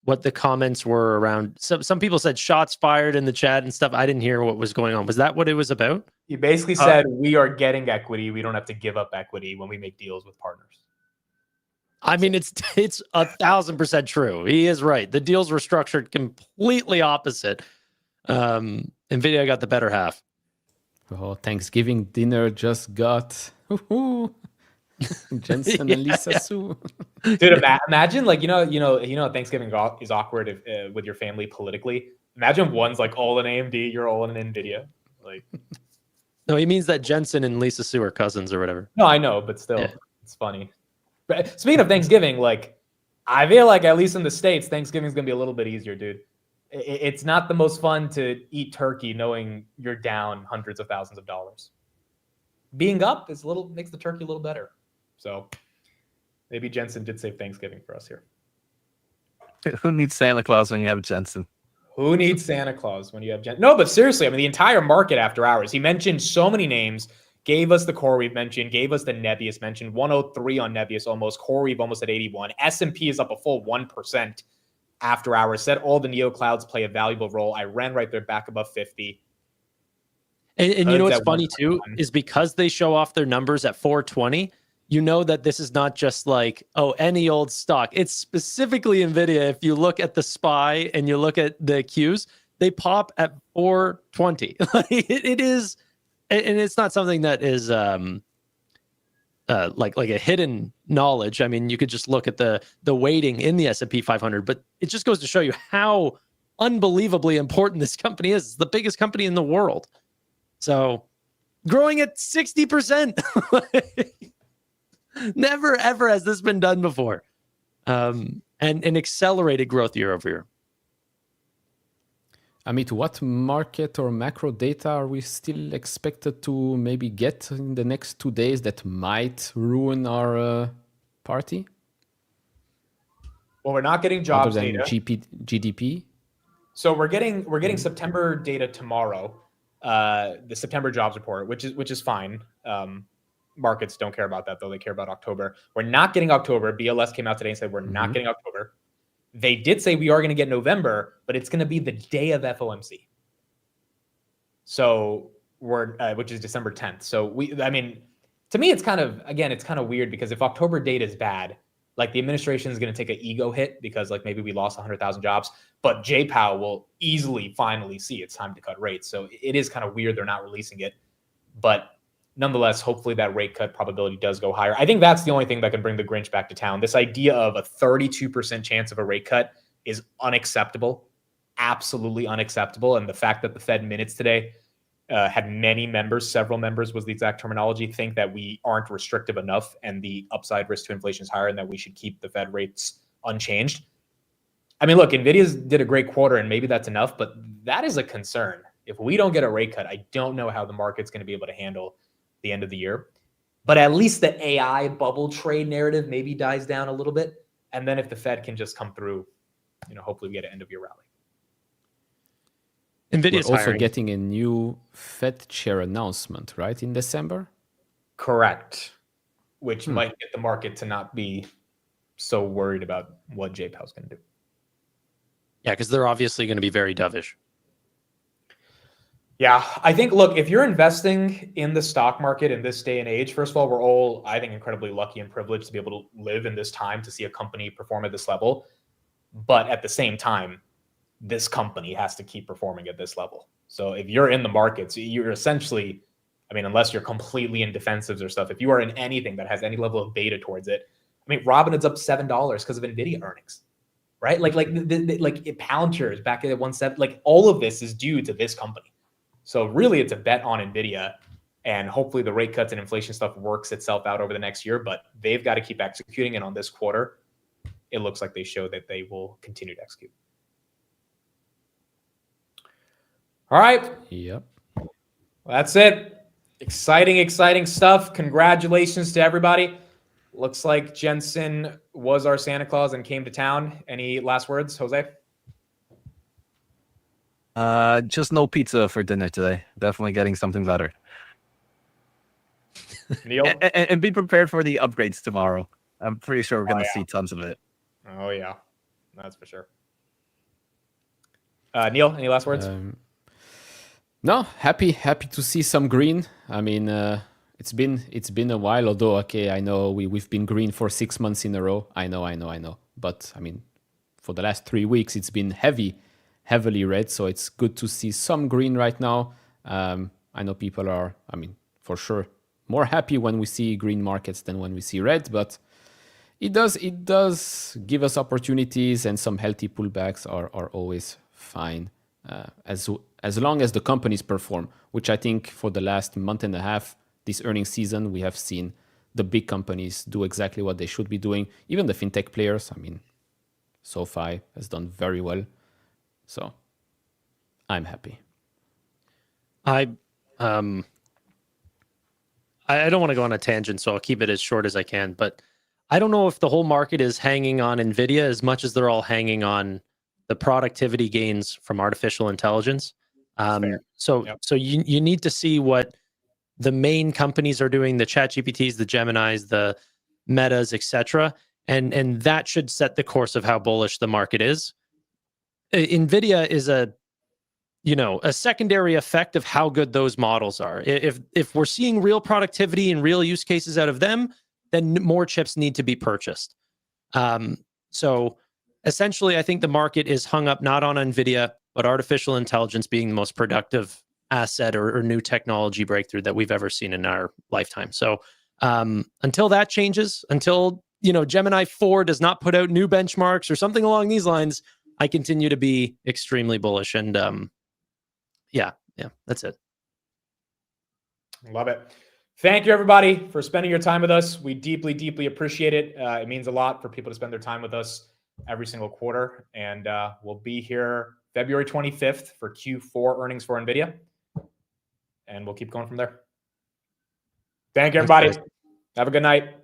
what the comments were around. Some people said shots fired in the chat and stuff. I didn't hear what was going on. Was that what it was about? He basically said we are getting equity. We don't have to give up equity when we make deals with partners. I mean, it's 1,000% true. He is right. The deals were structured completely opposite. NVIDIA got the better half. Oh, Thanksgiving dinner just got Jensen and Lisa Su. Dude, imagine like Thanksgiving is awkward with your family politically. Imagine one's like all in AMD, you're all in Nvidia. Like, No, he means that Jensen and Lisa Su are cousins or whatever. no, I know, but still, it's funny. But speaking of Thanksgiving, like, I feel like at least in the States, Thanksgiving's gonna be a little bit easier, dude. It's not the most fun to eat turkey knowing you're down hundreds of thousands of dollars. Being up makes the turkey a little better. So maybe Jensen did save Thanksgiving for us here. Who needs Santa Claus when you have Jensen? Who needs Santa Claus when you have Jensen? No, but seriously, I mean, the entire market after hours. He mentioned so many names, gave us the core we've mentioned, gave us the Nebius mentioned, 103 on Nebius almost, core we've almost at 81. S&P is up a full 1% after hours. Said all the neo clouds play a valuable role. I ran right there back above 50. And you know what's funny too is because they show off their numbers at 420, you know that this is not just like, oh, any old stock. It's specifically NVIDIA. If you look at the SPY and you look at the Qs, they pop at 420. It is, and it's not something that is like a hidden knowledge. I mean, you could just look at the weighting in the S&P 500, but it just goes to show you how unbelievably important this company is. It's the biggest company in the world. So growing at 60%. Never, ever has this been done before. And an accelerated growth year over year. Amit, what market or macro data are we still expected to maybe get in the next 2 days that might ruin our party? Well, we're not getting jobs other than data. GDP. So we're getting September data tomorrow. The September jobs report, which is fine. Markets don't care about that though; they care about October. We're not getting October. BLS came out today and said we're not getting October. They did say we are going to get November, but it's going to be the day of FOMC. So which is December 10th. So I mean, to me, it's kind of weird because if October data is bad, like the administration is going to take an ego hit because like maybe we lost 100,000 jobs, but Jay Powell will easily finally see it's time to cut rates. So it is kind of weird they're not releasing it, but nonetheless, hopefully that rate cut probability does go higher. I think that's the only thing that can bring the Grinch back to town. This idea of a 32% chance of a rate cut is unacceptable, absolutely unacceptable. And the fact that the Fed minutes today had many members, several members was the exact terminology, think that we aren't restrictive enough and the upside risk to inflation is higher and that we should keep the Fed rates unchanged. I mean, look, NVIDIA's did a great quarter and maybe that's enough, but that is a concern. If we don't get a rate cut, I don't know how the market's going to be able to handle the end of the year. But at least the AI bubble trade narrative maybe dies down a little bit. And then if the Fed can just come through, hopefully we get an end of year rally. NVIDIA's also hiring. getting a new Fed chair announcement, right, in December? Correct. Which might get the market to not be so worried about what Jay Powell's going to do. Yeah, because they're obviously going to be very dovish. Yeah, I think, look, if you're investing in the stock market in this day and age, first of all, we're all, I think, incredibly lucky and privileged to be able to live in this time to see a company perform at this level. But at the same time, this company has to keep performing at this level. So if you're in the markets, you're essentially, I mean, unless you're completely in defensives or stuff, if you are in anything that has any level of beta towards it, I mean, Robinhood's up $7 because of NVIDIA earnings, right? Like Palantir is back at 1.7. Like all of this is due to this company. So really, it's a bet on NVIDIA, and hopefully the rate cuts and inflation stuff works itself out over the next year, but they've got to keep executing. And on this quarter, it looks like they show that they will continue to execute. All right. Yep. Well, that's it. Exciting stuff. Congratulations to everybody. Looks like Jensen was our Santa Claus and came to town. Any last words, Jose? Just no pizza for dinner today. Definitely getting something better. Neil? And be prepared for the upgrades tomorrow. I'm pretty sure we're going to see tons of it. Oh, yeah. That's for sure. Neil, any last words? No, happy to see some green. I mean, it's been a while, although, okay, I know we've been green for 6 months in a row. I know. But, I mean, for the last 3 weeks, it's been heavily red, so it's good to see some green right now. I know people are, I mean, for sure, more happy when we see green markets than when we see red, but it does give us opportunities, and some healthy pullbacks are always fine, as long as the companies perform, which I think for the last month and a half, this earnings season, we have seen the big companies do exactly what they should be doing. Even the fintech players, I mean, SoFi has done very well. So I'm happy. I don't want to go on a tangent, so I'll keep it as short as I can. But I don't know if the whole market is hanging on Nvidia as much as they're all hanging on the productivity gains from artificial intelligence. So you need to see what the main companies are doing, the ChatGPTs, the Geminis, the Metas, etc., and that should set the course of how bullish the market is. Nvidia is a secondary effect of how good those models are. If we're seeing real productivity and real use cases out of them, then more chips need to be purchased. So essentially, I think the market is hung up not on Nvidia, but artificial intelligence being the most productive asset or new technology breakthrough that we've ever seen in our lifetime. So until that changes, until Gemini 4 does not put out new benchmarks or something along these lines, I continue to be extremely bullish. And yeah, that's it. Love it. Thank you, everybody, for spending your time with us. We deeply, deeply appreciate it. It means a lot for people to spend their time with us every single quarter. And we'll be here February 25th for Q4 earnings for NVIDIA. And we'll keep going from there. Thank you, everybody. Have a good night.